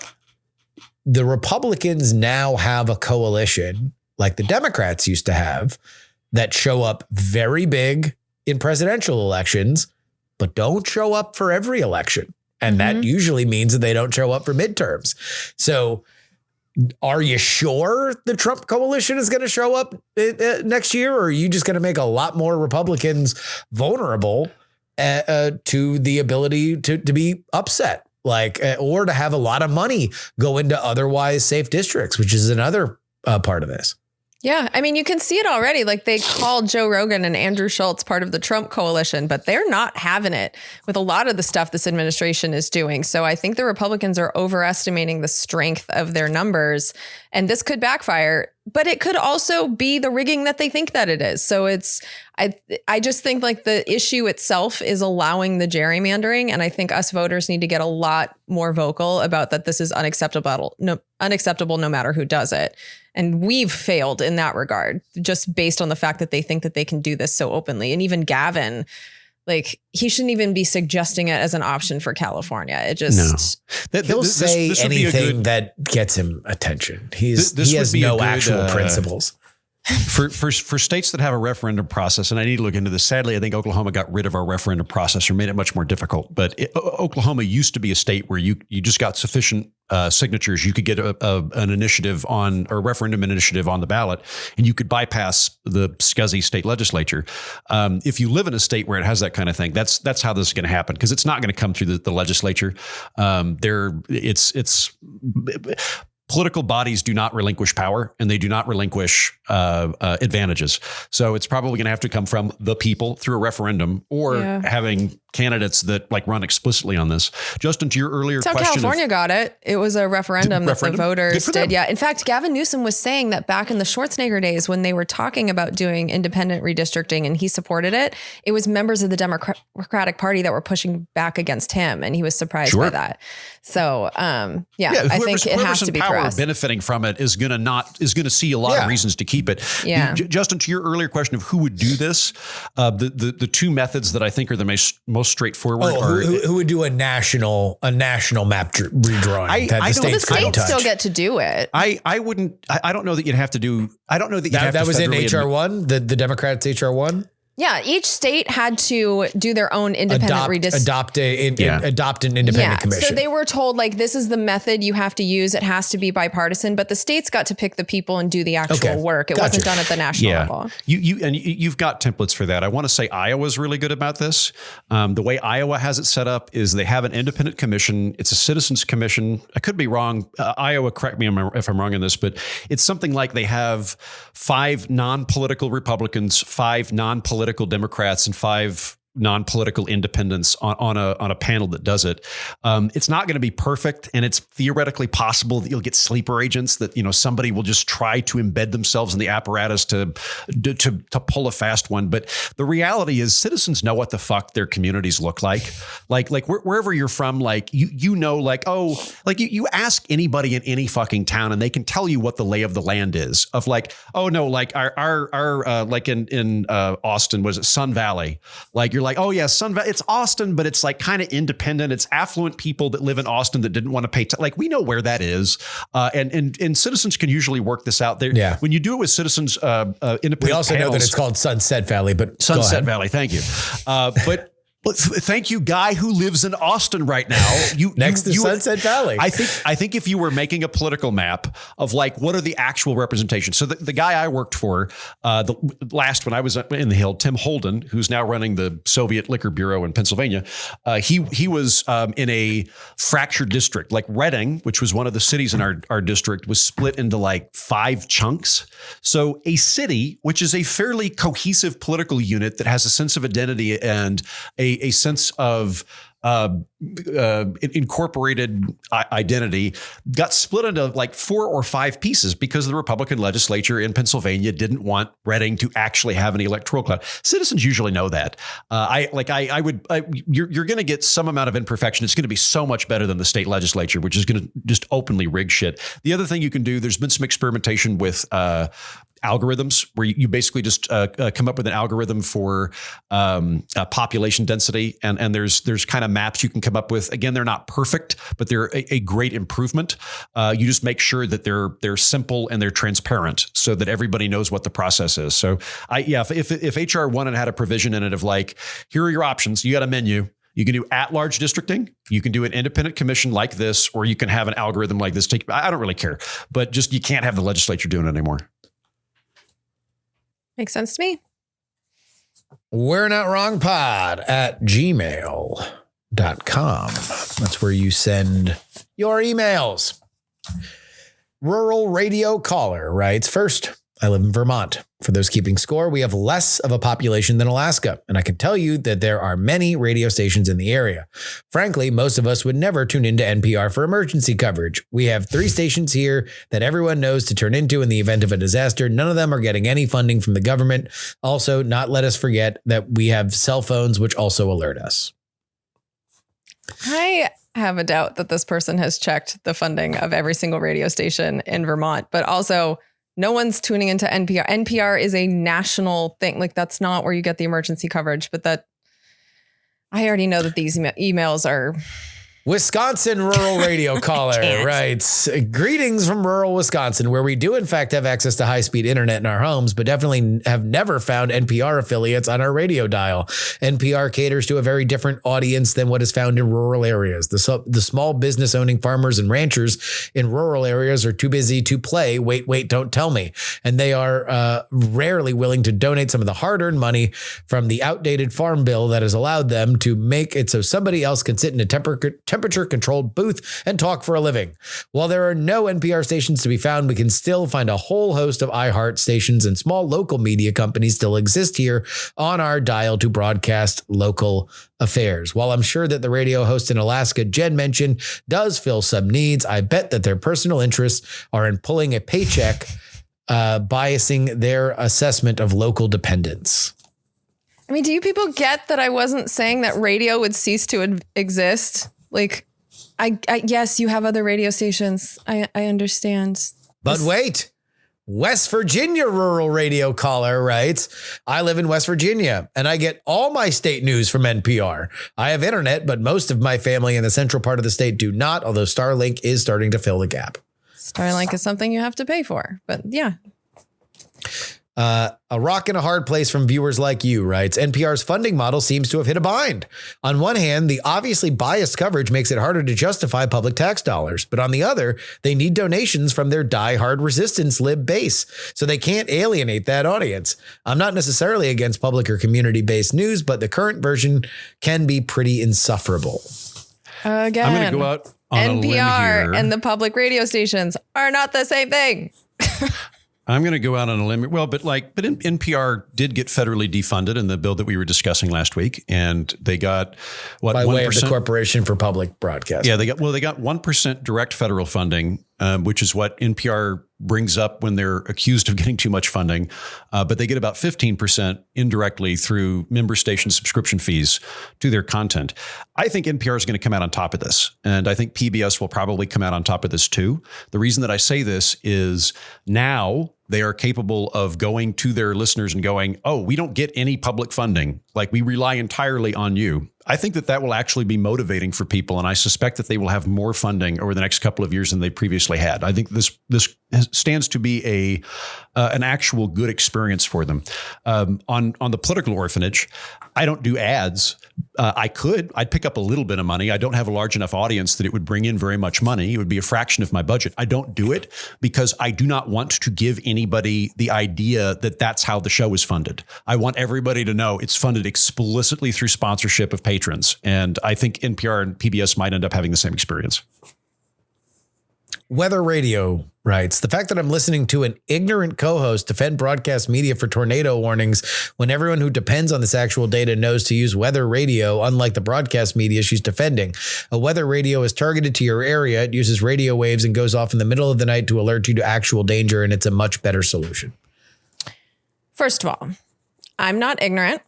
S2: the Republicans now have a coalition like the Democrats used to have that show up very big in presidential elections, but don't show up for every election. And that usually means that they don't show up for midterms. So are you sure the Trump coalition is going to show up next year? Or are you just going to make a lot more Republicans vulnerable to the ability to be upset, like, or to have a lot of money go into otherwise safe districts, which is another part of this?
S1: Yeah. I mean, you can see it already. Like they called Joe Rogan and Andrew Schultz part of the Trump coalition, but they're not having it with a lot of the stuff this administration is doing. So I think the Republicans are overestimating the strength of their numbers, and this could backfire. but it could also be the rigging that they think that it is. So I just think like the issue itself is allowing the gerrymandering. And I think us voters need to get a lot more vocal about that. This is unacceptable no matter who does it. And we've failed in that regard, just based on the fact that they think that they can do this so openly. And even Gavin, like, he shouldn't even be suggesting it as an option for California. It just
S2: he'll say anything that gets him attention. He has no actual principles.
S3: For states that have a referendum process, and I need to look into this. Sadly, I think Oklahoma got rid of our referendum process or made it much more difficult. But Oklahoma used to be a state where you just got sufficient signatures. You could get an initiative on or referendum initiative on the ballot, and you could bypass the scuzzy state legislature. If you live in a state where it has that kind of thing, that's how this is going to happen, because it's not going to come through the legislature. Political bodies do not relinquish power, and they do not relinquish advantages. So it's probably going to have to come from the people through a referendum, or having candidates that like run explicitly on this. Justin, to your earlier question.
S1: That's how California got it. It was a referendum that the voters did. Yeah. In fact, Gavin Newsom was saying that back in the Schwarzenegger days, when they were talking about doing independent redistricting and he supported it, it was members of the Democratic Party that were pushing back against him. And he was surprised by that. So, I think it has to be
S3: power benefiting from it is going to see a lot of reasons to keep it.
S1: Yeah.
S3: Justin, to your earlier question of who would do this, the two methods that I think are the most straightforward.
S2: Who would do a national map redrawing?
S1: The states still get to do it.
S3: I wouldn't. I don't know that you'd have to do. I don't know that
S2: that was in HR1. The Democrats HR1.
S1: Yeah, each state had to do their own independent
S2: adopt an independent commission.
S1: So they were told, like, this is the method you have to use. It has to be bipartisan, but the states got to pick the people and do the actual work. It wasn't done at the national level.
S3: You've got templates for that. I want to say Iowa's really good about this. The way Iowa has it set up is they have an independent commission. It's a citizens commission. I could be wrong. Iowa, correct me if I'm wrong in this, but it's something like they have 5 non-political Republicans, 5 non-political Democrats, and 5 non-political independents on a panel that does it. It's not going to be perfect, and it's theoretically possible that you'll get sleeper agents, that somebody will just try to embed themselves in the apparatus to pull a fast one. But the reality is, citizens know what the fuck their communities look like. Like wherever you're from, like you ask anybody in any fucking town, and they can tell you what the lay of the land is. Of like, oh no, like our like in Austin, was it Sun Valley? Like you're like, oh yeah, Sun Valley, it's Austin, but it's like kind of independent. It's affluent people that live in Austin that didn't want to pay. Like we know where that is. And citizens can usually work this out there. Yeah. When you do it with citizens, independent
S2: we also
S3: panels,
S2: know that it's called Sunset Valley, but
S3: Sunset Valley. Thank you. But thank you, guy who lives in Austin right now.
S2: Next to Sunset Valley.
S3: I think if you were making a political map of like what are the actual representations. So the guy I worked for the last when I was in the Hill, Tim Holden, who's now running the Soviet Liquor Bureau in Pennsylvania, he was in a fractured district. Like Reading, which was one of the cities in our district, was split into like 5 chunks. So a city, which is a fairly cohesive political unit that has a sense of identity and a sense of incorporated identity, got split into like 4 or 5 pieces because the Republican legislature in Pennsylvania didn't want Reading to actually have any electoral clout. Citizens usually know that. You're going to get some amount of imperfection. It's going to be so much better than the state legislature, which is going to just openly rig shit. The other thing you can do, there's been some experimentation with algorithms where you basically just come up with an algorithm for population density, and there's kind of maps you can come up with. Again, they're not perfect, but they're a great improvement. You just make sure that they're simple and they're transparent so that everybody knows what the process is. So if HR 1 had a provision in it of like, here are your options, you got a menu. You can do at-large districting. You can do an independent commission like this, or you can have an algorithm like this. I don't really care, but just you can't have the legislature doing it anymore.
S1: Makes sense to me.
S2: We're not wrong pod at gmail.com. That's where you send your emails. Rural Radio Caller writes, first, I live in Vermont. For those keeping score, we have less of a population than Alaska, and I can tell you that there are many radio stations in the area. Frankly, most of us would never tune into NPR for emergency coverage. We have 3 stations here that everyone knows to turn into in the event of a disaster. None of them are getting any funding from the government. Also, not let us forget that we have cell phones, which also alert us.
S1: I have a doubt that this person has checked the funding of every single radio station in Vermont, but also no one's tuning into NPR. NPR is a national thing. Like, that's not where you get the emergency coverage, but that I already know that these emails are...
S2: Wisconsin rural radio caller writes, greetings from rural Wisconsin, where we do in fact have access to high-speed internet in our homes, but definitely have never found NPR affiliates on our radio dial. NPR caters to a very different audience than what is found in rural areas. The small business owning farmers and ranchers in rural areas are too busy to play wait, don't tell me. And they are rarely willing to donate some of the hard-earned money from the outdated farm bill that has allowed them to make it so somebody else can sit in a temperature-controlled booth and talk for a living. While there are no NPR stations to be found, we can still find a whole host of iHeart stations, and small local media companies still exist here on our dial to broadcast local affairs. While I'm sure that the radio host in Alaska Jen mentioned does fill some needs, I bet that their personal interests are in pulling a paycheck, biasing their assessment of local dependence.
S1: I mean, do you people get that I wasn't saying that radio would cease to exist? Like, I yes, you have other radio stations. I understand.
S2: But wait, West Virginia rural radio caller writes, I live in West Virginia and I get all my state news from NPR. I have internet, but most of my family in the central part of the state do not, although Starlink is starting to fill the gap.
S1: Starlink is something you have to pay for, but yeah.
S2: A rock and a hard place from viewers like you writes, NPR's funding model seems to have hit a bind. On one hand, the obviously biased coverage makes it harder to justify public tax dollars. But on the other, they need donations from their diehard resistance lib base, so they can't alienate that audience. I'm not necessarily against public or community-based news, but the current version can be pretty insufferable.
S1: Again,
S3: I'm going to go out on a limb here.
S1: NPR and the public radio stations are not the same thing.
S3: I'm going to go out on a limb. Well, but NPR did get federally defunded in the bill that we were discussing last week, and they got what,
S2: by
S3: 1%?
S2: Way of the Corporation for Public Broadcasting.
S3: Yeah, they got 1% direct federal funding, which is what NPR brings up when they're accused of getting too much funding. But they get about 15% indirectly through member station subscription fees to their content. I think NPR is going to come out on top of this. And I think PBS will probably come out on top of this too. The reason that I say this is now they are capable of going to their listeners and going, oh, we don't get any public funding. Like, we rely entirely on you. I think that will actually be motivating for people. And I suspect that they will have more funding over the next couple of years than they previously had. I think this stands to be an actual good experience for them. On the political orphanage, I don't do ads. I'd pick up a little bit of money. I don't have a large enough audience that it would bring in very much money. It would be a fraction of my budget. I don't do it because I do not want to give anybody the idea that that's how the show is funded. I want everybody to know it's funded explicitly through sponsorship of patrons. And I think NPR and PBS might end up having the same experience.
S2: Weather Radio writes, the fact that I'm listening to an ignorant co-host defend broadcast media for tornado warnings when everyone who depends on this actual data knows to use weather radio, unlike the broadcast media she's defending. A weather radio is targeted to your area. It uses radio waves and goes off in the middle of the night to alert you to actual danger, and it's a much better solution.
S1: First of all, I'm not ignorant.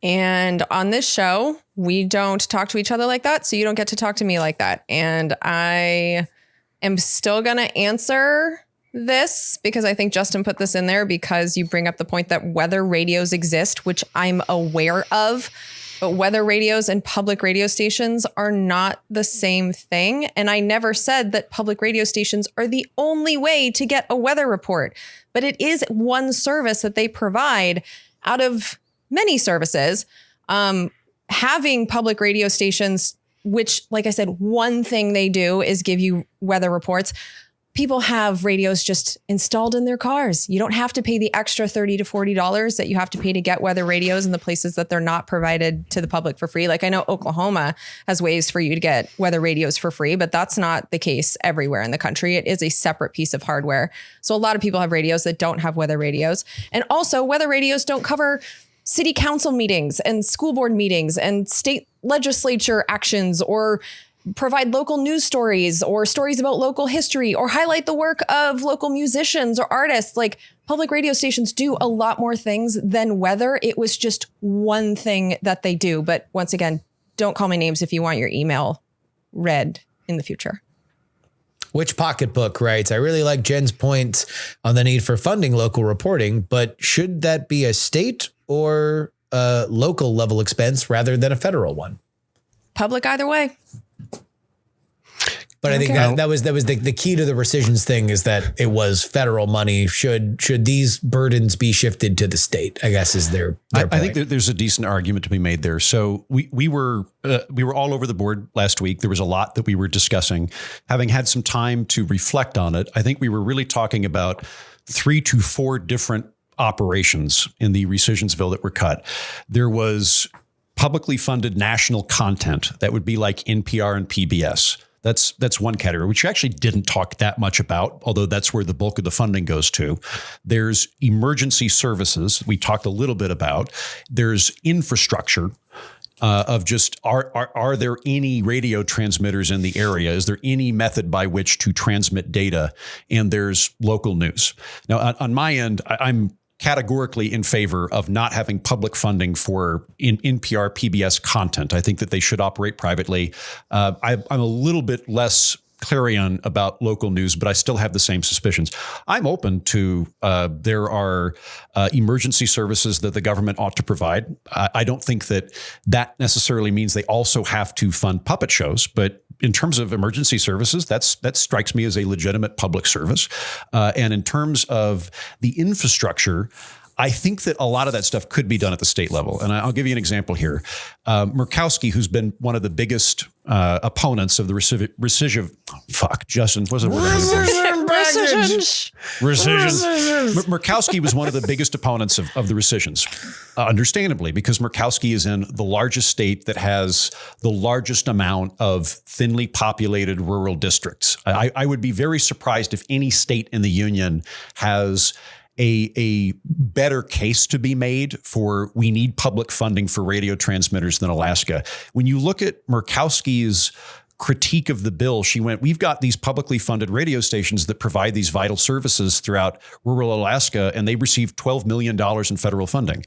S1: And on this show, we don't talk to each other like that. So you don't get to talk to me like that. And I am still going to answer this because I think Justin put this in there because you bring up the point that weather radios exist, which I'm aware of. But weather radios and public radio stations are not the same thing. And I never said that public radio stations are the only way to get a weather report. But it is one service that they provide out of many services. Having public radio stations, which, like I said, one thing they do is give you weather reports. people have radios just installed in their cars. You don't have to pay the extra $30 to $40 that you have to pay to get weather radios in the places that they're not provided to the public for free. Like I know Oklahoma has ways for you to get weather radios for free, but that's not the case everywhere in the country. It is a separate piece of hardware. So a lot of people have radios that don't have weather radios. And also weather radios don't cover city council meetings and school board meetings and state legislature actions, or provide local news stories or stories about local history, or highlight the work of local musicians or artists. Like public radio stations do a lot more things than weather. It was just one thing that they do. But once again, don't call me names if you want your email read in the future.
S2: Which Pocketbook writes, I really like Jen's point on the need for funding local reporting, but should that be a state or a local level expense rather than a federal one?
S1: Public either way.
S2: But I think that was the key to the rescissions thing, is that it was federal money. Should these burdens be shifted to the state, I guess, is their point.
S3: I think that there's a decent argument to be made there. So we were all over the board last week. There was a lot that we were discussing. Having had some time to reflect on it, I think we were really talking about 3 to 4 different operations in the rescissions bill that were cut. There was publicly funded national content that would be like NPR and PBS. That's one category, which you actually didn't talk that much about, although that's where the bulk of the funding goes to. There's emergency services we talked a little bit about. There's infrastructure of just are there any radio transmitters in the area? Is there any method by which to transmit data? And there's local news. Now, on my end, I'm categorically in favor of not having public funding for NPR, PBS content. I think that they should operate privately. I'm a little bit less clarion about local news, but I still have the same suspicions. I'm open to there are emergency services that the government ought to provide. I don't think that necessarily means they also have to fund puppet shows, but in terms of emergency services, that strikes me as a legitimate public service. And in terms of the infrastructure, I think that a lot of that stuff could be done at the state level. And I'll give you an example here. Murkowski, who's been one of the biggest opponents of the rescission. Justin, what's the word?
S1: Rescissions.
S3: Murkowski was one of the biggest opponents of the rescissions, understandably, because Murkowski is in the largest state that has the largest amount of thinly populated rural districts. I would be very surprised if any state in the union has a better case to be made for we need public funding for radio transmitters than Alaska. When you look at Murkowski's critique of the bill, she went, we've got these publicly funded radio stations that provide these vital services throughout rural Alaska, and they receive $12 million in federal funding.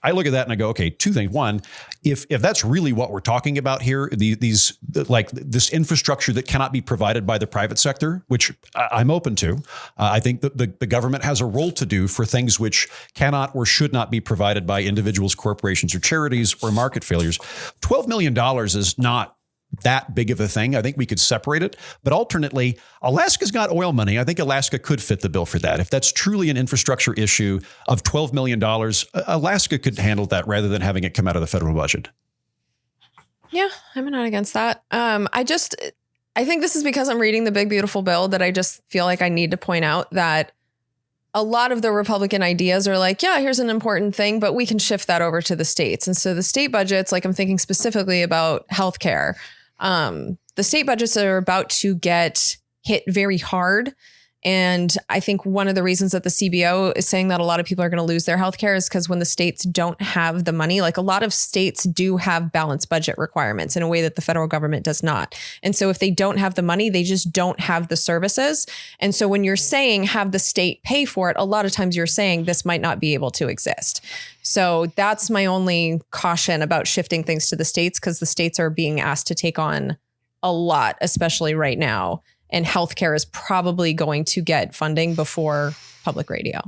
S3: I look at that and I go, okay, 2 things. One, if that's really what we're talking about here, these like this infrastructure that cannot be provided by the private sector, which I'm open to, I think that the government has a role to do for things which cannot or should not be provided by individuals, corporations, or charities, or market failures. $12 million is not that big of a thing. I think we could separate it. But alternately, Alaska's got oil money. I think Alaska could fit the bill for that. If that's truly an infrastructure issue of $12 million, Alaska could handle that rather than having it come out of the federal budget.
S1: Yeah, I'm not against that. I think this is because I'm reading the big, beautiful bill that I just feel like I need to point out that a lot of the Republican ideas are like, yeah, here's an important thing, but we can shift that over to the states. And so the state budgets, like I'm thinking specifically about healthcare. The state budgets are about to get hit very hard. And I think one of the reasons that the CBO is saying that a lot of people are going to lose their healthcare is because when the states don't have the money, like a lot of states do have balanced budget requirements in a way that the federal government does not. And so if they don't have the money, they just don't have the services. And so when you're saying have the state pay for it, a lot of times you're saying this might not be able to exist. So that's my only caution about shifting things to the states, because the states are being asked to take on a lot, especially right now. And healthcare is probably going to get funding before public radio.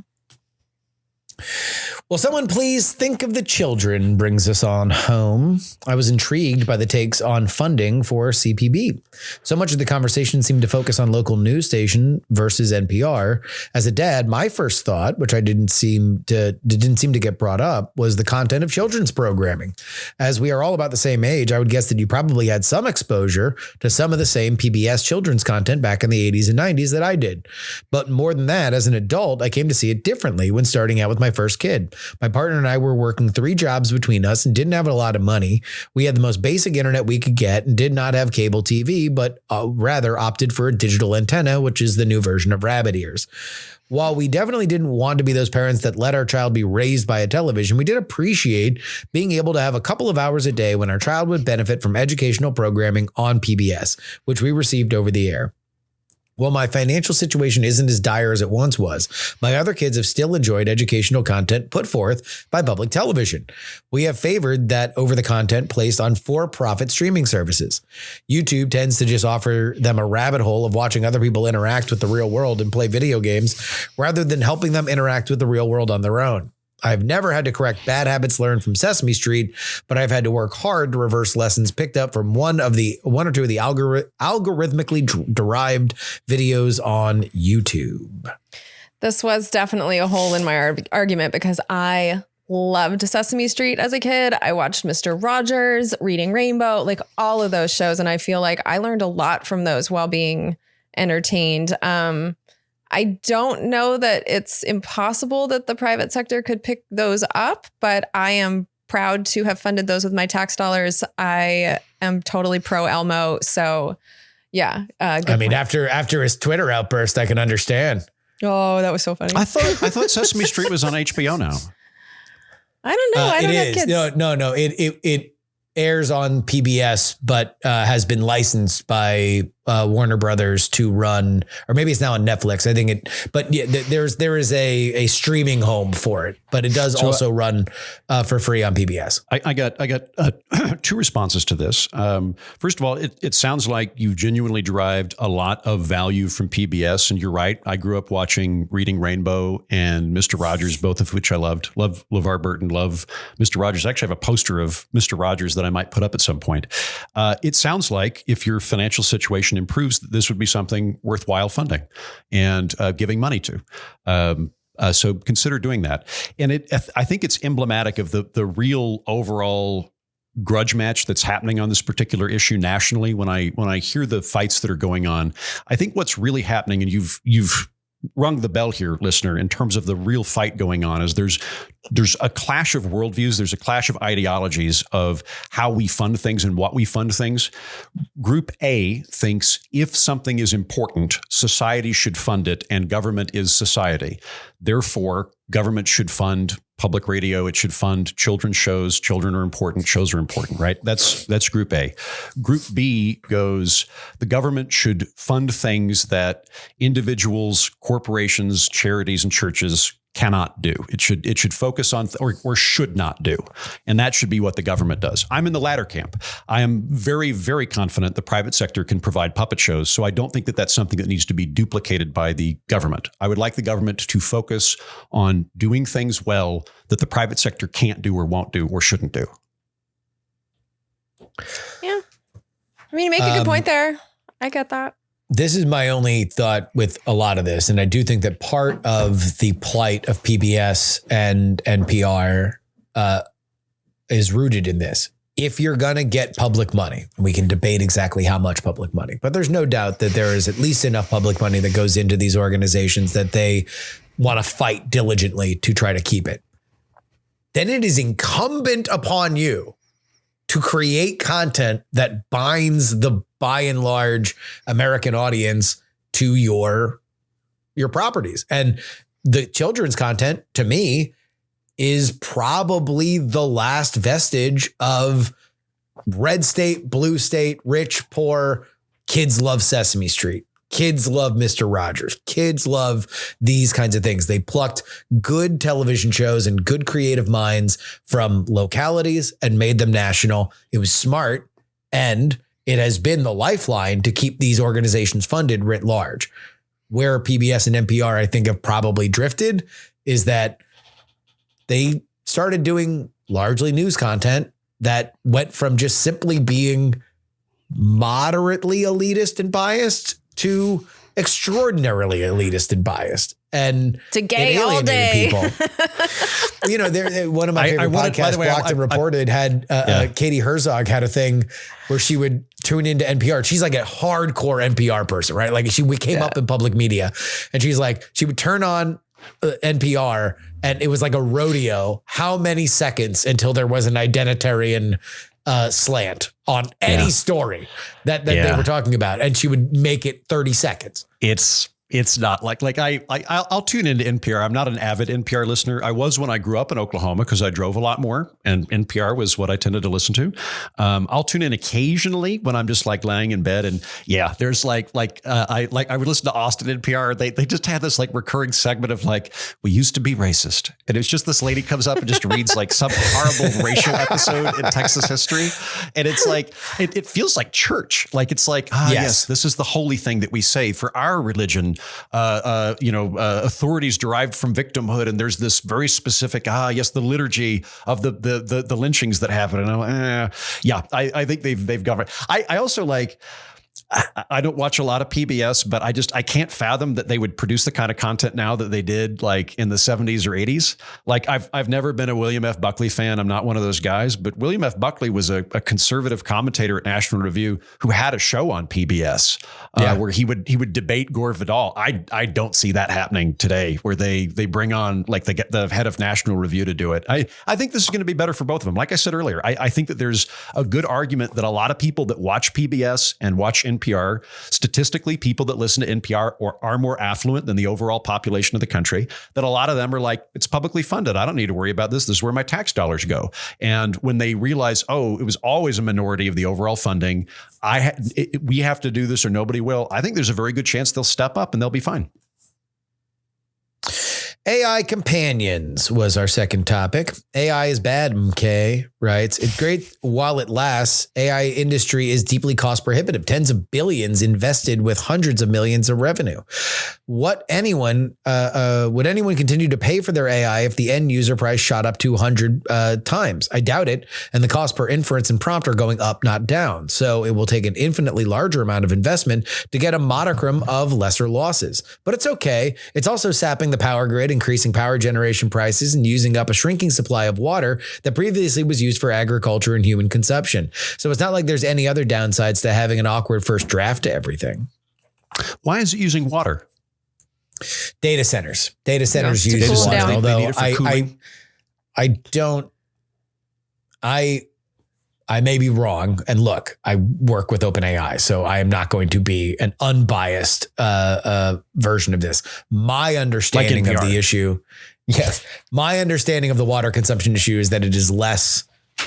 S2: Will someone please think of the children brings us on home. I was intrigued by the takes on funding for CPB. So much of the conversation seemed to focus on local news station versus NPR. As a dad, my first thought, which I didn't seem to get brought up, was the content of children's programming. As we are all about the same age, I would guess that you probably had some exposure to some of the same PBS children's content back in the 80s and 90s that I did. But more than that, as an adult, I came to see it differently when starting out with my first kid. My partner and I were working 3 jobs between us and didn't have a lot of money. We had the most basic internet we could get and did not have cable TV, but rather opted for a digital antenna, which is the new version of rabbit ears. While we definitely didn't want to be those parents that let our child be raised by a television, we did appreciate being able to have a couple of hours a day when our child would benefit from educational programming on PBS, which we received over the air. While my financial situation isn't as dire as it once was, my other kids have still enjoyed educational content put forth by public television. We have favored that over the content placed on for-profit streaming services. YouTube tends to just offer them a rabbit hole of watching other people interact with the real world and play video games rather than helping them interact with the real world on their own. I've never had to correct bad habits learned from Sesame Street, but I've had to work hard to reverse lessons picked up from one or two of the algorithmically derived videos on YouTube.
S1: This was definitely a hole in my argument because I loved Sesame Street as a kid. I watched Mr. Rogers, Reading Rainbow, like all of those shows. And I feel like I learned a lot from those while being entertained. I don't know that it's impossible that the private sector could pick those up, but I am proud to have funded those with my tax dollars. I am totally pro Elmo. So yeah.
S2: I mean, after his Twitter outburst, I can understand.
S1: Oh, that was so funny.
S3: I thought Sesame Street was on HBO now.
S1: I don't know. I don't have kids.
S2: No. It airs on PBS, but has been licensed by Warner Brothers to run, or maybe it's now on Netflix. I think but yeah, there is a streaming home for it, but it does also run for free on PBS.
S3: I got 2 responses to this. First of all, it sounds like you genuinely derived a lot of value from PBS, and you're right. I grew up watching Reading Rainbow and Mr. Rogers, both of which I loved. Love LeVar Burton, love Mr. Rogers. I actually have a poster of Mr. Rogers that I might put up at some point. It sounds like if your financial situation improves, that this would be something worthwhile funding and giving money to. So consider doing that. And I think it's emblematic of the real overall grudge match that's happening on this particular issue nationally. When I hear the fights that are going on, I think what's really happening, and you've rung the bell here, listener, in terms of the real fight going on, is there's a clash of worldviews. There's a clash of ideologies of how we fund things and what we fund things. Group A thinks if something is important, society should fund it, and government is society. Therefore, government should fund public radio. It should fund children's shows. Children are important. Shows are important, right? That's Group A. Group B goes, the government should fund things that individuals, corporations, charities, and churches cannot do. It should focus on or should not do. And that should be what the government does. I'm in the latter camp. I am very, very confident the private sector can provide puppet shows. So I don't think that that's something that needs to be duplicated by the government. I would like the government to focus on doing things well that the private sector can't do or won't do or shouldn't do.
S1: Yeah. I mean, you make a good point there. I get that.
S2: This is my only thought with a lot of this. And I do think that part of the plight of PBS and NPR is rooted in this. If you're going to get public money, and we can debate exactly how much public money, but there's no doubt that there is at least enough public money that goes into these organizations that they want to fight diligently to try to keep it. Then it is incumbent upon you to create content that binds the by and large American audience to your properties. And the children's content, to me, is probably the last vestige of red state, blue state, rich, poor. Kids love Sesame Street. Kids love Mr. Rogers. Kids love these kinds of things. They plucked good television shows and good creative minds from localities and made them national. It was smart, and it has been the lifeline to keep these organizations funded writ large. Where PBS and NPR, I think, have probably drifted is that they started doing largely news content that went from just simply being moderately elitist and biased to extraordinarily elitist and biased. And
S1: to gay
S2: it
S1: all day.
S2: people. You know, one of my favorite podcasts, Blocked and Reported, had Katie Herzog had a thing where she would tune into NPR. She's like a hardcore NPR person, right? Like we came up in public media, and she's like, she would turn on NPR, and it was like a rodeo. How many seconds until there was an identitarian slant on any story that they were talking about, and she would make it 30 seconds.
S3: It's not like I'll tune into NPR. I'm not an avid NPR listener. I was when I grew up in Oklahoma because I drove a lot more, and NPR was what I tended to listen to. I'll tune in occasionally when I'm just like laying in bed, and there's I would listen to Austin NPR. They just had this like recurring segment of like, we used to be racist, and it's just this lady comes up and just reads like some horrible racial episode in Texas history, and it's like it feels like church. Like it's like yes, this is the holy thing that we say for our religion. Authorities derived from victimhood, and there's this very specific the liturgy of the lynchings that happen. And I think they've got it. I also like. I don't watch a lot of PBS, but I can't fathom that they would produce the kind of content now that they did like in the 70s or 80s. Like I've never been a William F. Buckley fan. I'm not one of those guys, but William F. Buckley was a conservative commentator at National Review who had a show on PBS where he would debate Gore Vidal. I don't see that happening today, where they bring on like the head of National Review to do it. I think this is going to be better for both of them. Like I said earlier, I think that there's a good argument that a lot of people that watch PBS and watch NPR, statistically, people that listen to NPR are more affluent than the overall population of the country, that a lot of them are like, it's publicly funded. I don't need to worry about this. This is where my tax dollars go. And when they realize, it was always a minority of the overall funding, we have to do this or nobody will. I think there's a very good chance they'll step up and they'll be fine.
S2: AI companions was our second topic. AI is bad, MK writes. It's great while it lasts. AI industry is deeply cost prohibitive. Tens of billions invested with hundreds of millions of revenue. Would anyone continue to pay for their AI if the end user price shot up to 100 times? I doubt it. And the cost per inference and prompt are going up, not down. So it will take an infinitely larger amount of investment to get a modicum of lesser losses. But it's okay. It's also sapping the power grid, increasing power generation prices, and using up a shrinking supply of water that previously was used for agriculture and human consumption. So it's not like there's any other downsides to having an awkward first draft to everything.
S3: Why is it using water?
S2: Data centers use
S1: cool
S2: water.
S1: down.
S2: Although I may be wrong. And look, I work with OpenAI, so I am not going to be an unbiased version of this. My understanding of the issue, my understanding of the water consumption issue is that it is less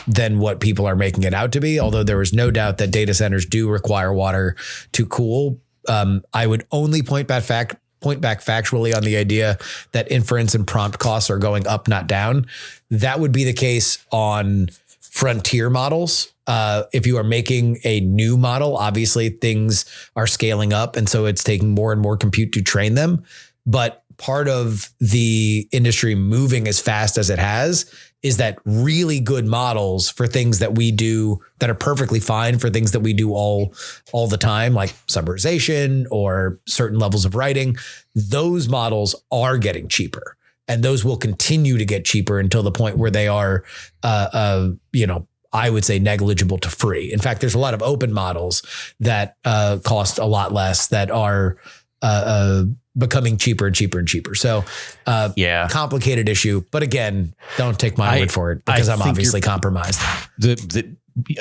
S2: than what people are making it out to be. Although there is no doubt that data centers do require water to cool. I would only point back factually on the idea that inference and prompt costs are going up, not down. That would be the case on frontier models. If you are making a new model, obviously things are scaling up. And so it's taking more and more compute to train them. But part of the industry moving as fast as it has is that really good models for things that we do that are perfectly fine for things that we do all the time, like summarization or certain levels of writing, those models are getting cheaper. And those will continue to get cheaper until the point where they are, I would say negligible to free. In fact, there's a lot of open models that cost a lot less that are becoming cheaper and cheaper and cheaper. So complicated issue. But again, don't take my word for it because I'm obviously compromised.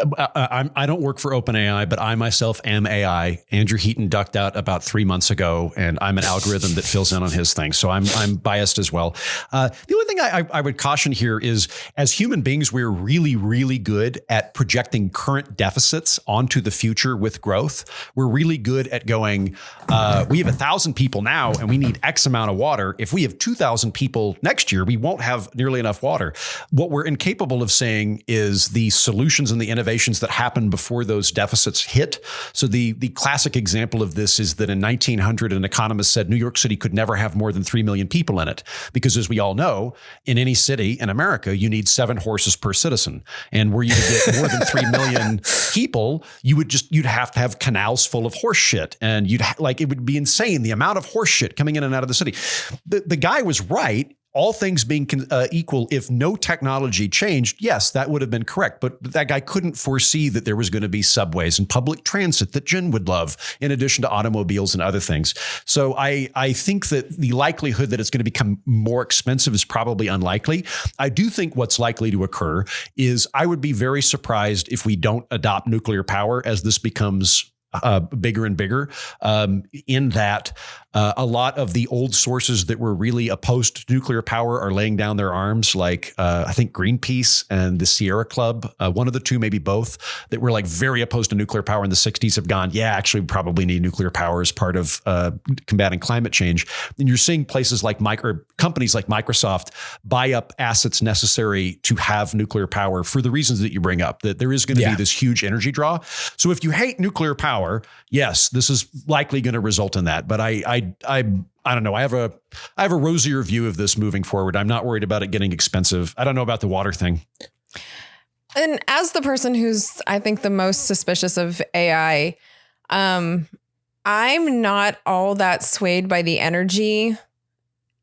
S3: I don't work for OpenAI, but I myself am AI. Andrew Heaton ducked out about 3 months ago, and I'm an algorithm that fills in on his thing. So I'm biased as well. The only thing I would caution here is, as human beings, we're really, really good at projecting current deficits onto the future with growth. We're really good at going, we have 1,000 people now, and we need X amount of water. If we have 2,000 people next year, we won't have nearly enough water. What we're incapable of saying is the solutions and the innovations that happened before those deficits hit. So the classic example of this is that in 1900, an economist said New York City could never have more than 3 million people in it, because as we all know, in any city in America, you need 7 horses per citizen. And were you to get more than 3 million people, you'd have to have canals full of horse shit. And it would be insane, the amount of horse shit coming in and out of the city. The guy was right. All things being equal, if no technology changed, yes, that would have been correct. But that guy couldn't foresee that there was going to be subways and public transit that Jen would love, in addition to automobiles and other things. So I think that the likelihood that it's going to become more expensive is probably unlikely. I do think what's likely to occur is I would be very surprised if we don't adopt nuclear power as this becomes bigger and bigger, in that a lot of the old sources that were really opposed to nuclear power are laying down their arms, like I think Greenpeace and the Sierra Club, one of the two, maybe both, that were like very opposed to nuclear power in the 60s have gone, yeah, actually we probably need nuclear power as part of combating climate change. And you're seeing places like companies like Microsoft buy up assets necessary to have nuclear power for the reasons that you bring up, that there is going to be this huge energy draw. So if you hate nuclear power, yes, this is likely going to result in that. But I don't know. I have a rosier view of this moving forward. I'm not worried about it getting expensive. I don't know about the water thing.
S1: And as the person who's, I think, the most suspicious of AI, I'm not all that swayed by the energy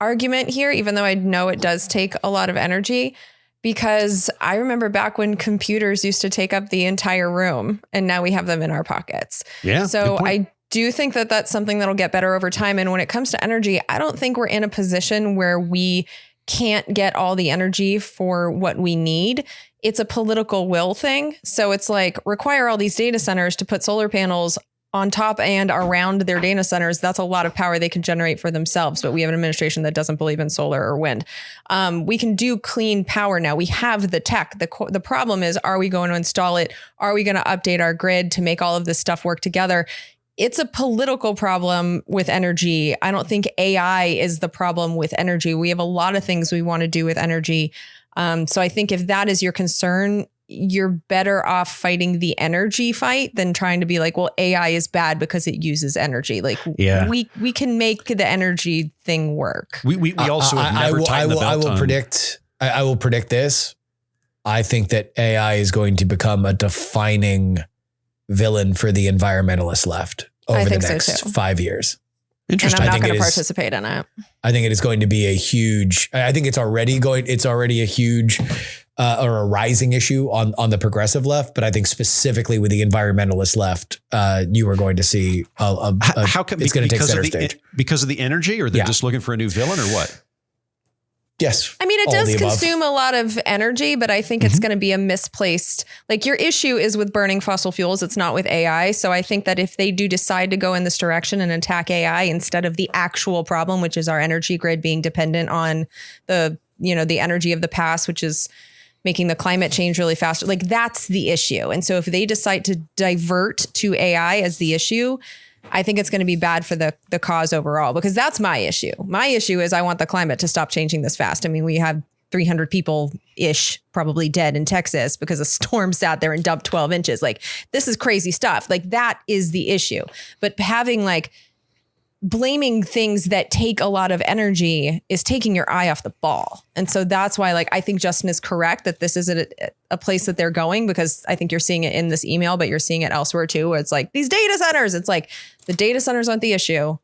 S1: argument here, even though I know it does take a lot of energy. Because I remember back when computers used to take up the entire room, and now we have them in our pockets.
S3: Yeah.
S1: So I do think that that's something that'll get better over time. And when it comes to energy, I don't think we're in a position where we can't get all the energy for what we need. It's a political will thing. So it's like, require all these data centers to put solar panels on top and around their data centers. That's a lot of power they can generate for themselves. But we have an administration that doesn't believe in solar or wind. We can do clean power now. We have the tech. The problem is, are we going to install it? Are we going to update our grid to make all of this stuff work together? It's a political problem with energy. I don't think AI is the problem with energy. We have a lot of things we want to do with energy. So I think if that is your concern, you're better off fighting the energy fight than trying to be like, well, AI is bad because it uses energy. Like, we can make the energy thing work.
S3: We also have never tightened the belt.
S2: I will predict this. I think that AI is going to become a defining villain for the environmentalist left over the next 5 years.
S3: Interesting.
S1: And I'm not going to participate in it.
S2: I think it is going to be I think it's already a huge or a rising issue on the progressive left. But I think specifically with the environmentalist left, you are going to see
S3: how come
S2: it's going to take center stage.
S3: Because of the energy, or they're just looking for a new villain, or what?
S2: Yes.
S1: I mean, it does consume a lot of energy, but I think it's going to be a misplaced, like, your issue is with burning fossil fuels. It's not with AI. So I think that if they do decide to go in this direction and attack AI instead of the actual problem, which is our energy grid being dependent on the energy of the past, which is making the climate change really fast, like, that's the issue. And so if they decide to divert to AI as the issue, I think it's going to be bad for the cause overall, because that's my issue. My issue is I want the climate to stop changing this fast. I mean, we have 300 people-ish probably dead in Texas because a storm sat there and dumped 12 inches. Like, this is crazy stuff. Like, that is the issue. But having blaming things that take a lot of energy is taking your eye off the ball. And so that's why, I think Justin is correct that this is a place that they're going, because I think you're seeing it in this email, but you're seeing it elsewhere too, where it's like, these data centers, it's like, the data centers aren't the issue.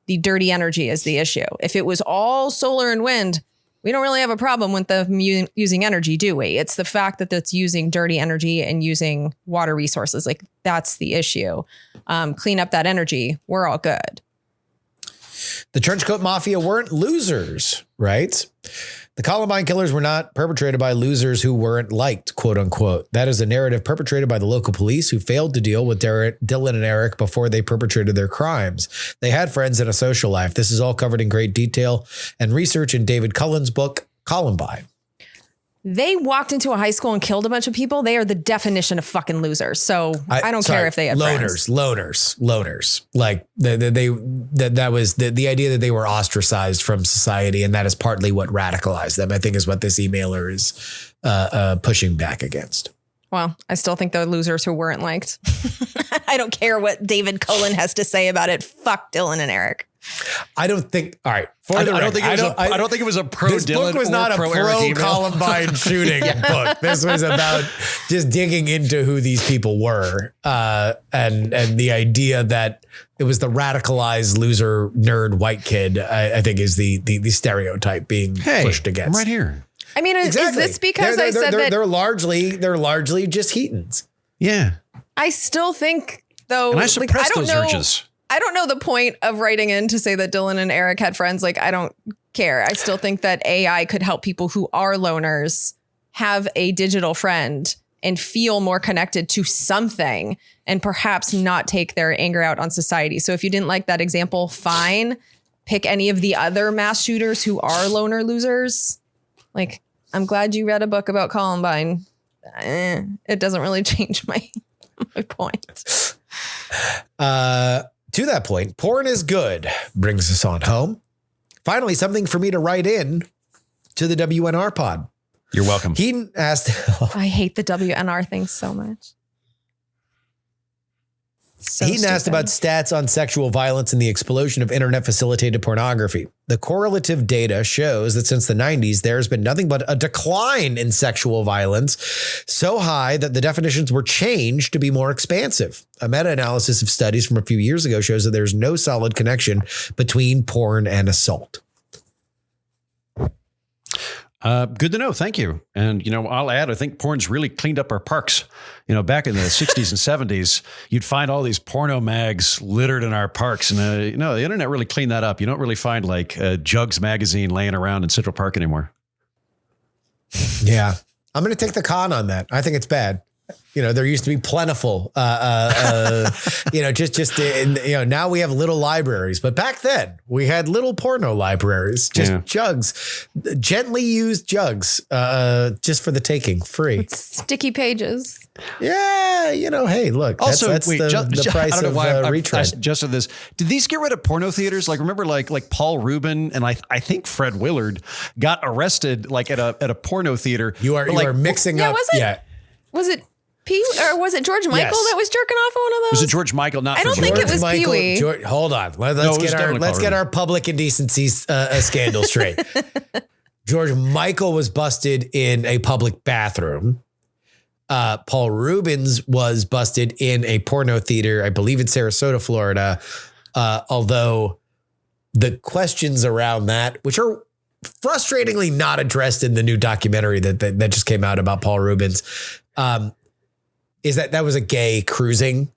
S1: The dirty energy is the issue. If it was all solar and wind, we don't really have a problem with them using energy, do we? It's the fact that it's using dirty energy and using water resources. Like, that's the issue. Clean up that energy. We're all good.
S2: The Trenchcoat Mafia weren't losers, right? The Columbine killers were not perpetrated by losers who weren't liked, quote unquote. That is a narrative perpetrated by the local police who failed to deal with Dylan and Eric before they perpetrated their crimes. They had friends and a social life. This is all covered in great detail and research in David Cullen's book, Columbine.
S1: They walked into a high school and killed a bunch of people. They are the definition of fucking losers. So I don't care if they have friends. Loners. Like that was the idea that they were ostracized from society. And that is partly what radicalized them, I think, is what this emailer is pushing back against. Well, I still think the losers who weren't liked. I don't care what David Cullen has to say about it. Fuck Dylan and Eric.
S2: I don't think. All right.
S3: I don't think it was a pro
S2: This
S3: Dylan
S2: book was not a
S3: pro
S2: Columbine shooting book. This was about just digging into who these people were, and the idea that it was the radicalized loser nerd white kid. I think is the stereotype being pushed against.
S3: I'm right here.
S1: I mean,
S2: Exactly.
S1: is this because I said that
S2: they're largely just Heathens?
S3: Yeah.
S1: I still think though,
S3: And I suppress
S1: don't
S3: those
S1: know.
S3: urges.
S1: I don't know the point of writing in to say that Dylan and Eric had friends. Like, I don't care. I still think that AI could help people who are loners have a digital friend and feel more connected to something and perhaps not take their anger out on society. So if you didn't like that example, fine. Pick any of the other mass shooters who are loner losers. Like, I'm glad you read a book about Columbine. It doesn't really change my point.
S2: To that point, porn is good. Brings us on home. Finally, something for me to write in to the WNR pod.
S3: You're welcome.
S2: He asked.
S1: I hate the WNR thing so much. So
S2: He asked about stats on sexual violence and the explosion of internet facilitated pornography. The correlative data shows that since the 90s, there's been nothing but a decline in sexual violence, so high that the definitions were changed to be more expansive. A meta-analysis of studies from a few years ago shows that there's no solid connection between porn and assault.
S3: Good to know. Thank you. And, I'll add, I think porn's really cleaned up our parks. Back in the 60s and 70s, you'd find all these porno mags littered in our parks. And, the internet really cleaned that up. You don't really find like Jugs magazine laying around in Central Park anymore.
S2: Yeah. I'm going to take the con on that. I think it's bad. There used to be plentiful, now we have little libraries, but back then we had little porno libraries, jugs, gently used jugs, just for the taking, free.
S1: with sticky pages.
S2: Yeah. Hey, look,
S3: Also,
S2: that's the price of retread.
S3: Just of this. Did these get rid of porno theaters? Like, remember, like Paul Rubin and I think Fred Willard got arrested like at a porno theater.
S2: You are mixing up.
S1: Was it or was it George Michael that was jerking off on one of those?
S3: Was it George Michael? Not
S1: I don't think it was Pee-wee.
S2: Hold on. Let's get our public indecency scandal straight. George Michael was busted in a public bathroom. Paul Rubens was busted in a porno theater, I believe in Sarasota, Florida. Although the questions around that, which are frustratingly not addressed in the new documentary that just came out about Paul Rubens, is that was a gay cruising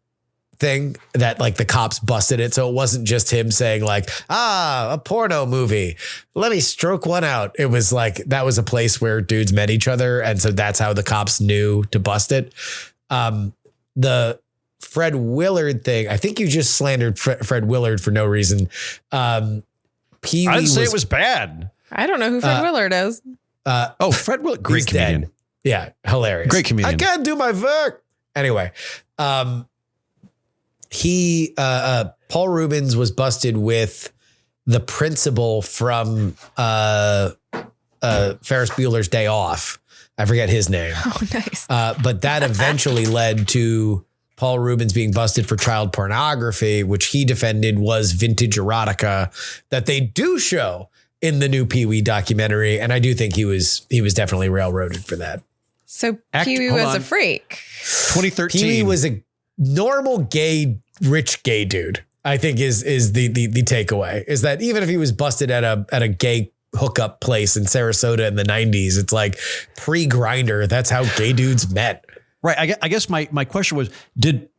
S2: thing that like the cops busted it. So it wasn't just him saying like, a porno movie, let me stroke one out. It was like, that was a place where dudes met each other. And so that's how the cops knew to bust it. The Fred Willard thing, I think you just slandered Fred Willard for no reason. Pee-wee
S3: I didn't say it was bad.
S1: I don't know who Fred Willard is.
S3: Fred Willard, great comedian.
S2: Dead. Yeah, hilarious.
S3: Great comedian.
S2: I can't do my work. Anyway, Paul Rubens was busted with the principal from Ferris Bueller's Day Off. I forget his name.
S1: Oh, nice.
S2: But that eventually led to Paul Rubens being busted for child pornography, which he defended was vintage erotica that they do show in the new Pee-wee documentary. And I do think he was definitely railroaded for that.
S1: So Pee-wee was a freak.
S3: 2013.
S2: Pee-wee was a normal rich gay dude, I think is the takeaway, is that even if he was busted at a gay hookup place in Sarasota in the 90s, it's like pre-Grindr. That's how gay dudes met.
S3: Right. I guess my question was, did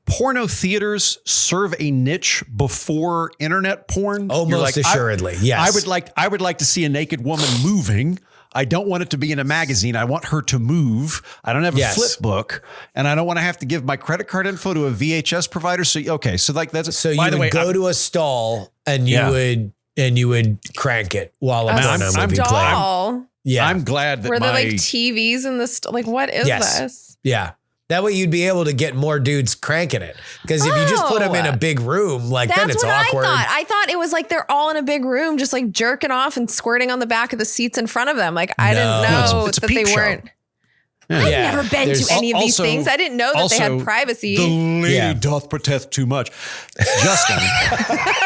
S3: porno theaters serve a niche before internet porn?
S2: Almost assuredly. Yes.
S3: I would like to see a naked woman moving. I don't want it to be in a magazine. I want her to move. I don't have a flip book, and I don't want to have to give my credit card info to a VHS provider. So like that's
S2: so you would go to a stall and you would crank it while a porno movie playing. Yeah,
S3: I'm glad that
S1: were there like TVs in this? Like, what is this?
S2: Yeah. That way you'd be able to get more dudes cranking it. Because if you just put them in a big room, like then it's awkward.
S1: I thought it was like they're all in a big room, just like jerking off and squirting on the back of the seats in front of them. Like I didn't know
S3: it's a
S1: that
S3: peep
S1: they
S3: show.
S1: weren't. I've never been to any of these things. I didn't know that they had privacy.
S4: The lady doth protest too much. Justin,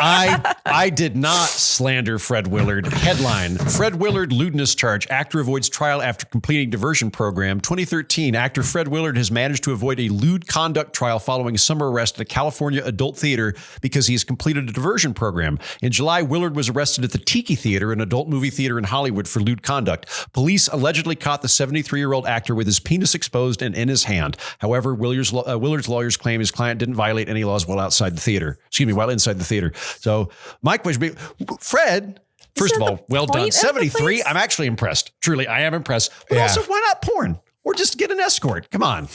S4: I did not slander Fred Willard. Headline: Fred Willard lewdness charge. Actor avoids trial after completing diversion program. 2013, actor Fred Willard has managed to avoid a lewd conduct trial following a summer arrest at a California adult theater because he has completed a diversion program. In July, Willard was arrested at the Tiki Theater, an adult movie theater in Hollywood, for lewd conduct. Police allegedly caught the 73-year-old actor with his penis exposed and in his hand. However, Willard's lawyers claim his client didn't violate any laws while inside the theater. So my question, Fred, first of all, well done. 73. I'm actually impressed. Truly, I am impressed. But also, why not porn? Or just get an escort? Come on.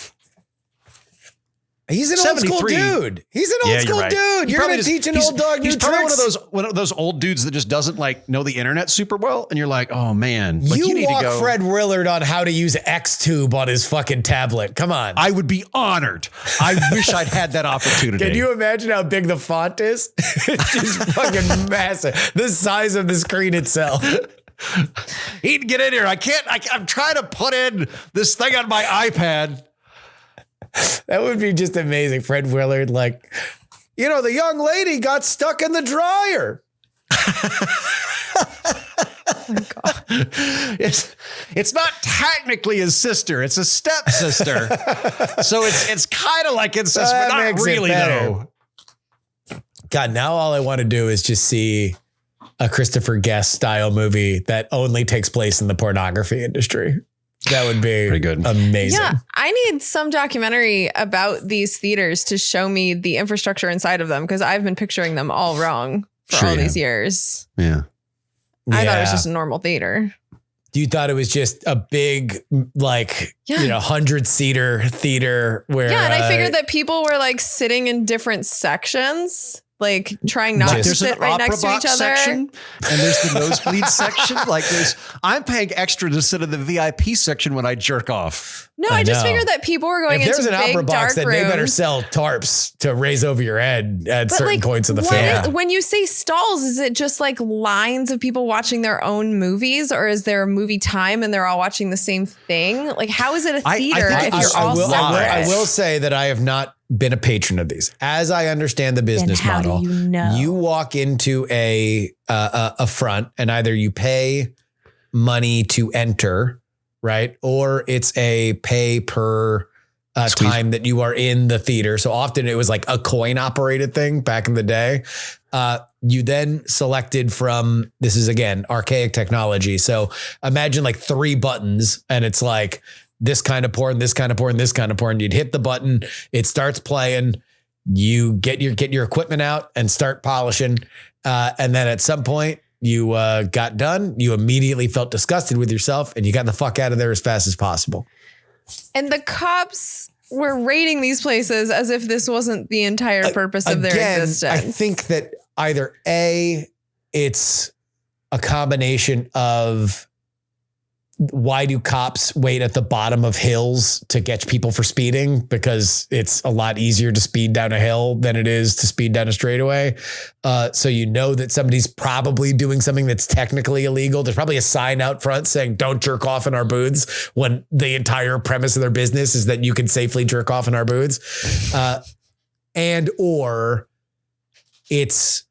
S2: He's an old school dude. He's an old school dude. You're going to teach an old dog new tricks. He's probably
S3: one of those old dudes that just doesn't know the internet super well. And you're like, oh man,
S2: you need to go. Fred Willard on how to use Xtube on his fucking tablet. Come on.
S4: I would be honored. I wish I'd had that opportunity.
S2: Can you imagine how big the font is? It's just fucking massive. The size of the screen itself.
S4: He'd get in here. I'm trying to put in this thing on my iPad.
S2: That would be just amazing. Fred Willard, the young lady got stuck in the dryer.
S1: Oh my God.
S4: It's not technically his sister. It's a stepsister. So it's kind of like incest, but not really though.
S2: God, now all I want to do is just see a Christopher Guest style movie that only takes place in the pornography industry. That would be pretty good. Amazing.
S1: Yeah, I need some documentary about these theaters to show me the infrastructure inside of them, because I've been picturing them all wrong for all these years.
S3: Yeah.
S1: I thought it was just a normal theater.
S2: You thought it was just a big, 100-seater theater where...
S1: Yeah, and I figured that people were sitting in different sections, trying not to sit right next to each other.
S3: Section, and there's the nosebleed section. I'm paying extra to sit in the VIP section when I jerk off.
S1: No, I just figured that people were going into big dark rooms. If there's an opera box, then
S2: they better sell tarps to raise over your head at certain points of the film.
S1: When you say stalls, is it just lines of people watching their own movies, or is there a movie time and they're all watching the same thing? How is it a theater if you're all separate?
S2: I will say that I have not been a patron of these. As I understand the business model, you walk into a front and either you pay money to enter, right? Or it's a pay per time that you are in the theater. So often it was a coin operated thing back in the day. You then selected from, this is again, archaic technology. So imagine 3 buttons and it's this kind of porn, this kind of porn, this kind of porn. You'd hit the button, it starts playing, you get your equipment out and start polishing. And then at some point you got done, you immediately felt disgusted with yourself and you got the fuck out of there as fast as possible.
S1: And the cops were raiding these places as if this wasn't the entire purpose of their existence.
S2: I think that either it's a combination of, why do cops wait at the bottom of hills to catch people for speeding? Because it's a lot easier to speed down a hill than it is to speed down a straightaway. So that somebody's probably doing something that's technically illegal. There's probably a sign out front saying, don't jerk off in our booths, when the entire premise of their business is that you can safely jerk off in our booths. Or it's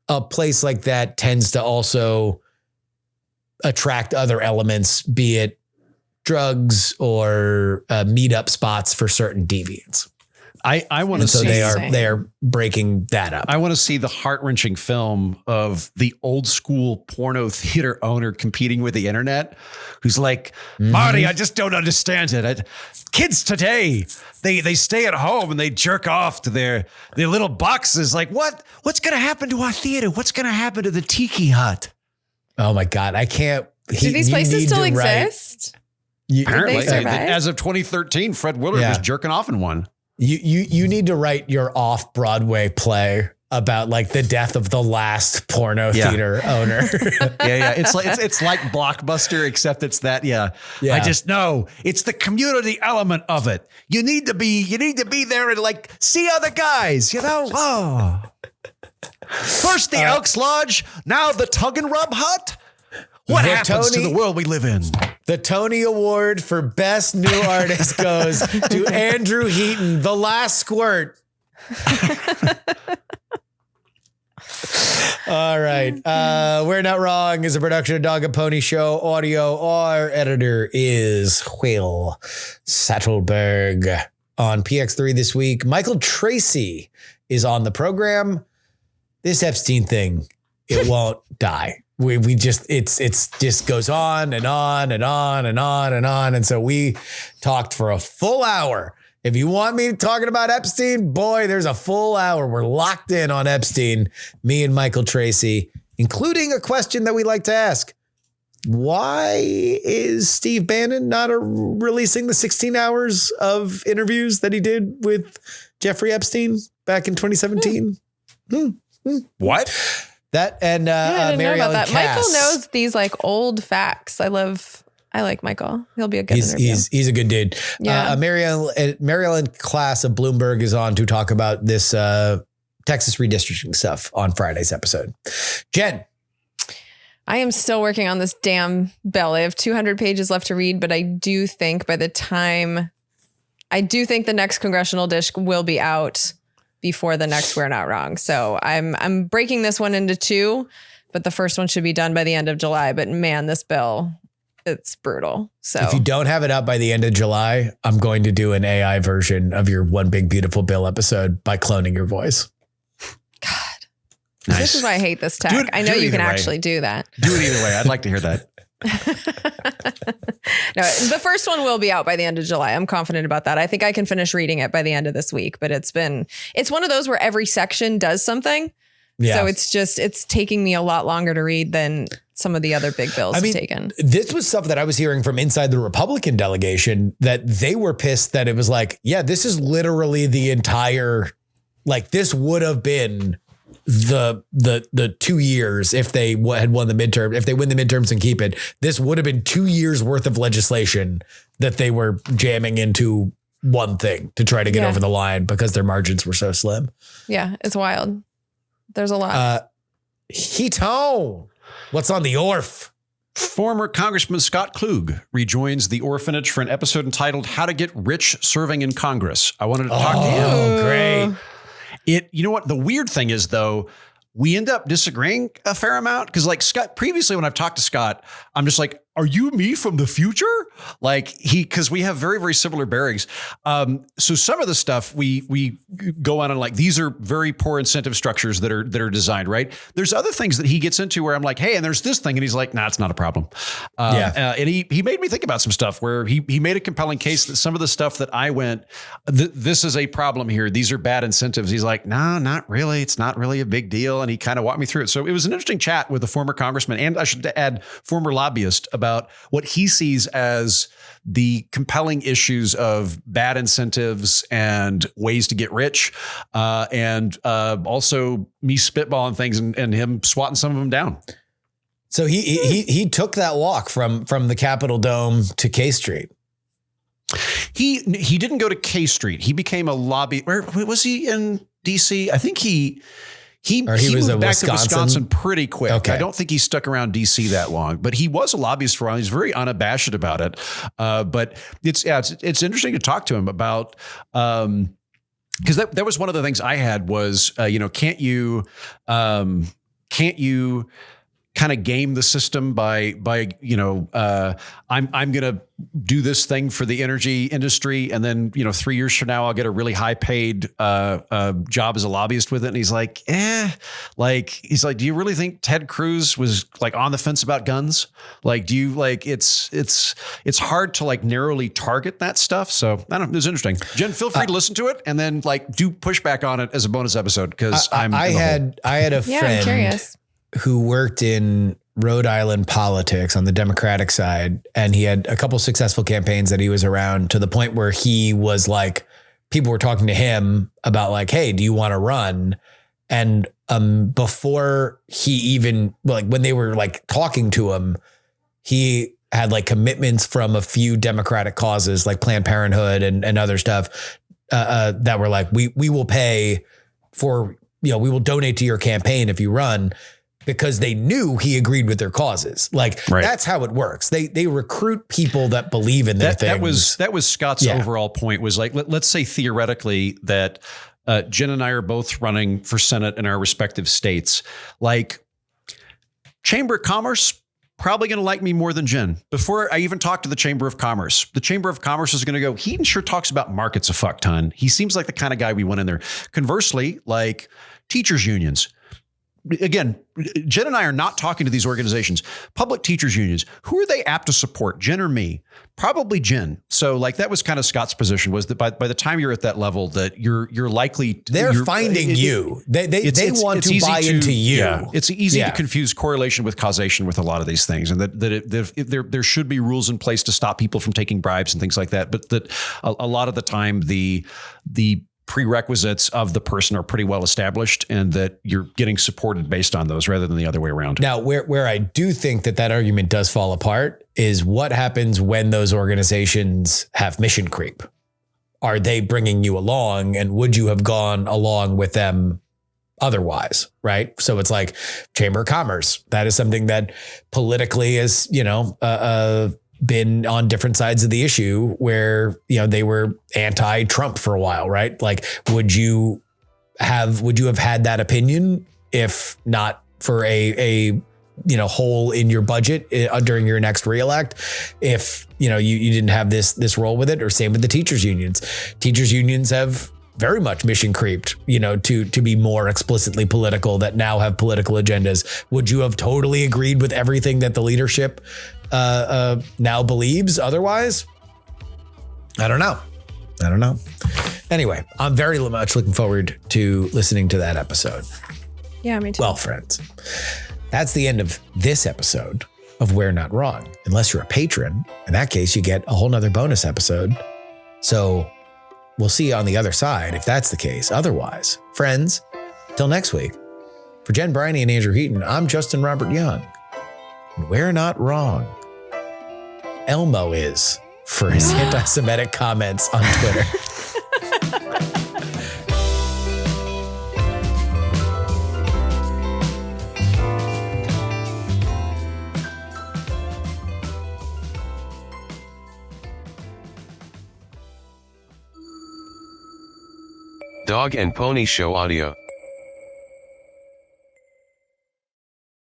S2: a place like that tends to also attract other elements, be it drugs or meetup spots for certain deviants.
S3: I want to see.
S2: So they are breaking that up.
S3: I want to see the heart-wrenching film of the old school porno theater owner competing with the internet, who's like, Marty, I just don't understand it. Kids today, they stay at home and they jerk off to their little boxes. What's going to happen to our theater? What's going to happen to the Tiki Hut?
S2: Oh my God, I can't.
S1: Do these places still exist?
S3: Apparently, as of 2013, Fred Willard was jerking off in one.
S2: You need to write your off-Broadway play about the death of the last porno theater owner.
S3: It's like Blockbuster, except it's that. I just know it's the community element of it. You need to be there and see other guys. First the Elks Lodge, now the Tug and Rub Hut.
S4: What
S2: The
S4: happens to
S2: Tony-
S4: the world we live in?
S2: The Tony Award for Best New Artist goes to Andrew Heaton, The Last Squirt. All right. We're Not Wrong is a production of Dog and Pony Show Audio. Our editor is Will Sattelberg. On PX3 this week, Michael Tracy is on the program. This Epstein thing, it won't die. We just, it's just goes on and on and on and on and on. And so we talked for a full hour. If you want me talking about Epstein, boy, there's a full hour. We're locked in on Epstein, me and Michael Tracy, including a question that we like to ask. Why is Steve Bannon not releasing the 16 hours of interviews that he did with Jeffrey Epstein back in 2017?
S4: What?
S2: That and
S1: I didn't know about that.
S2: Cass.
S1: Michael knows these like old facts. I like Michael. He'll be a good interview.
S2: He's a good dude.
S1: Yeah.
S2: Mary Ellen Class of Bloomberg is on to talk about this Texas redistricting stuff on Friday's episode. Jen.
S1: I am still working on this damn bill. I have 200 pages left to read, but I do think the next congressional disc will be out before the next We're Not Wrong. So I'm breaking this one into two, but the first one should be done by the end of July. But man, this bill, it's brutal. So
S2: if you don't have it up by the end of July, I'm going to do an AI version of your One Big Beautiful Bill episode by cloning your voice.
S1: God.
S4: Nice.
S1: This is why I hate this tech. I know you can actually do that.
S4: Do it either way. I'd like to hear that.
S1: No, the first one will be out by the end of July. I'm confident about that. I think I can finish reading it by the end of this week, but it's one of those where every section does something. Yeah. So it's taking me a lot longer to read than some of the other big bills have taken.
S2: This was stuff that I was hearing from inside the Republican delegation that they were pissed that it was like, yeah, this is literally the entire, like this would have been the 2 years if they had won the midterm. If they win the midterms and keep it, this would have been 2 years worth of legislation that they were jamming into one thing to try to get over the line because their margins were so slim.
S1: Yeah, it's wild. There's a lot.
S2: Heaton, what's on the ORF?
S4: Former Congressman Scott Klug rejoins the orphanage for an episode entitled "How to Get Rich Serving in Congress." I wanted to talk to him.
S2: Oh, great.
S4: You know what? The weird thing is, though, we end up disagreeing a fair amount because, like Scott, previously when I've talked to Scott, I'm just like, "Are you me from the future?" Like because we have very, very similar bearings. So some of the stuff we go on and like these are very poor incentive structures that are designed right. There's other things that he gets into where I'm like, "Hey," and there's this thing, and he's like, "Nah, it's not a problem." And he made me think about some stuff where he made a compelling case that some of the stuff that I went, this is a problem here. These are bad incentives. He's like, "No, not really. It's not really a big deal." And he kind of walked me through it. So it was an interesting chat with a former congressman, and I should add former lobbyist, about what he sees as the compelling issues of bad incentives and ways to get rich, and also me spitballing things and him swatting some of them down.
S2: So he took that walk from the Capitol Dome to K Street.
S4: He didn't go to K Street. He became a lobby. Where was he in DC? I think he was moved back to Wisconsin pretty quick. Okay. I don't think he stuck around DC that long, but he was a lobbyist for a while. He's very unabashed about it. But it's interesting to talk to him about, because that was one of the things I had was, can't you kind of game the system by I'm going to do this thing for the energy industry. And then, 3 years from now, I'll get a really high paid job as a lobbyist with it. And he's like, do you really think Ted Cruz was like on the fence about guns? Like, do you like, it's hard to like narrowly target that stuff. So I don't know. It was interesting. Jen, feel free to listen to it and then like do pushback on it as a bonus episode. Cause I had
S2: a friend
S1: I'm curious.
S2: Who worked in Rhode Island politics on the Democratic side. And he had a couple successful campaigns that he was around to the point where he was like, people were talking to him about like, hey, do you want to run? And before he even like when they were like talking to him, he had like commitments from a few Democratic causes like Planned Parenthood and other stuff that were like, we will pay for, we will donate to your campaign if you run. because they knew he agreed with their causes. Like that's how it works. They recruit people that believe in their things.
S3: That was Scott's overall point was like, let's say theoretically that Jen and I are both running for Senate in our respective states. Like Chamber of Commerce, probably going to like me more than Jen. Before I even talk to the Chamber of Commerce is going to go, Heaton sure talks about markets a fuck ton. He seems like the kind of guy we want in there. Conversely, like teachers unions. Again, Jen and I are not talking to these organizations. Public teachers unions, who are they apt to support, Jen or me? Probably Jen. So like that was kind of Scott's position, was that by the time you're at that level that you're likely
S2: they're finding you. They want to buy into you.
S3: Yeah, it's easy to confuse correlation with causation with a lot of these things, and that there should be rules in place to stop people from taking bribes and things like that. But that a lot of the time the prerequisites of the person are pretty well established, and that you're getting supported based on those rather than the other way around.
S2: Now, where I do think that argument does fall apart is what happens when those organizations have mission creep. Are they bringing you along, and would you have gone along with them otherwise? Right. So it's like Chamber of Commerce. That is something that politically is, been on different sides of the issue where, they were anti-Trump for a while, right? Like, would you have had that opinion if not for a hole in your budget during your next reelect? If, you didn't have this role with it, or same with the teachers unions. Teachers unions have very much mission creeped, to be more explicitly political, that now have political agendas. Would you have totally agreed with everything that the leadership now believes otherwise? I don't know. Anyway, I'm very much looking forward to listening to that episode.
S1: Yeah, me too.
S2: Well, friends, that's the end of this episode of We're Not Wrong. Unless you're a patron. In that case, you get a whole nother bonus episode. So we'll see you on the other side if that's the case. Otherwise, friends, till next week, for Jen Briney and Andrew Heaton, I'm Justin Robert Young. And we're not wrong. Elmo is, for his anti-Semitic comments on Twitter.
S5: Dog and Pony Show audio.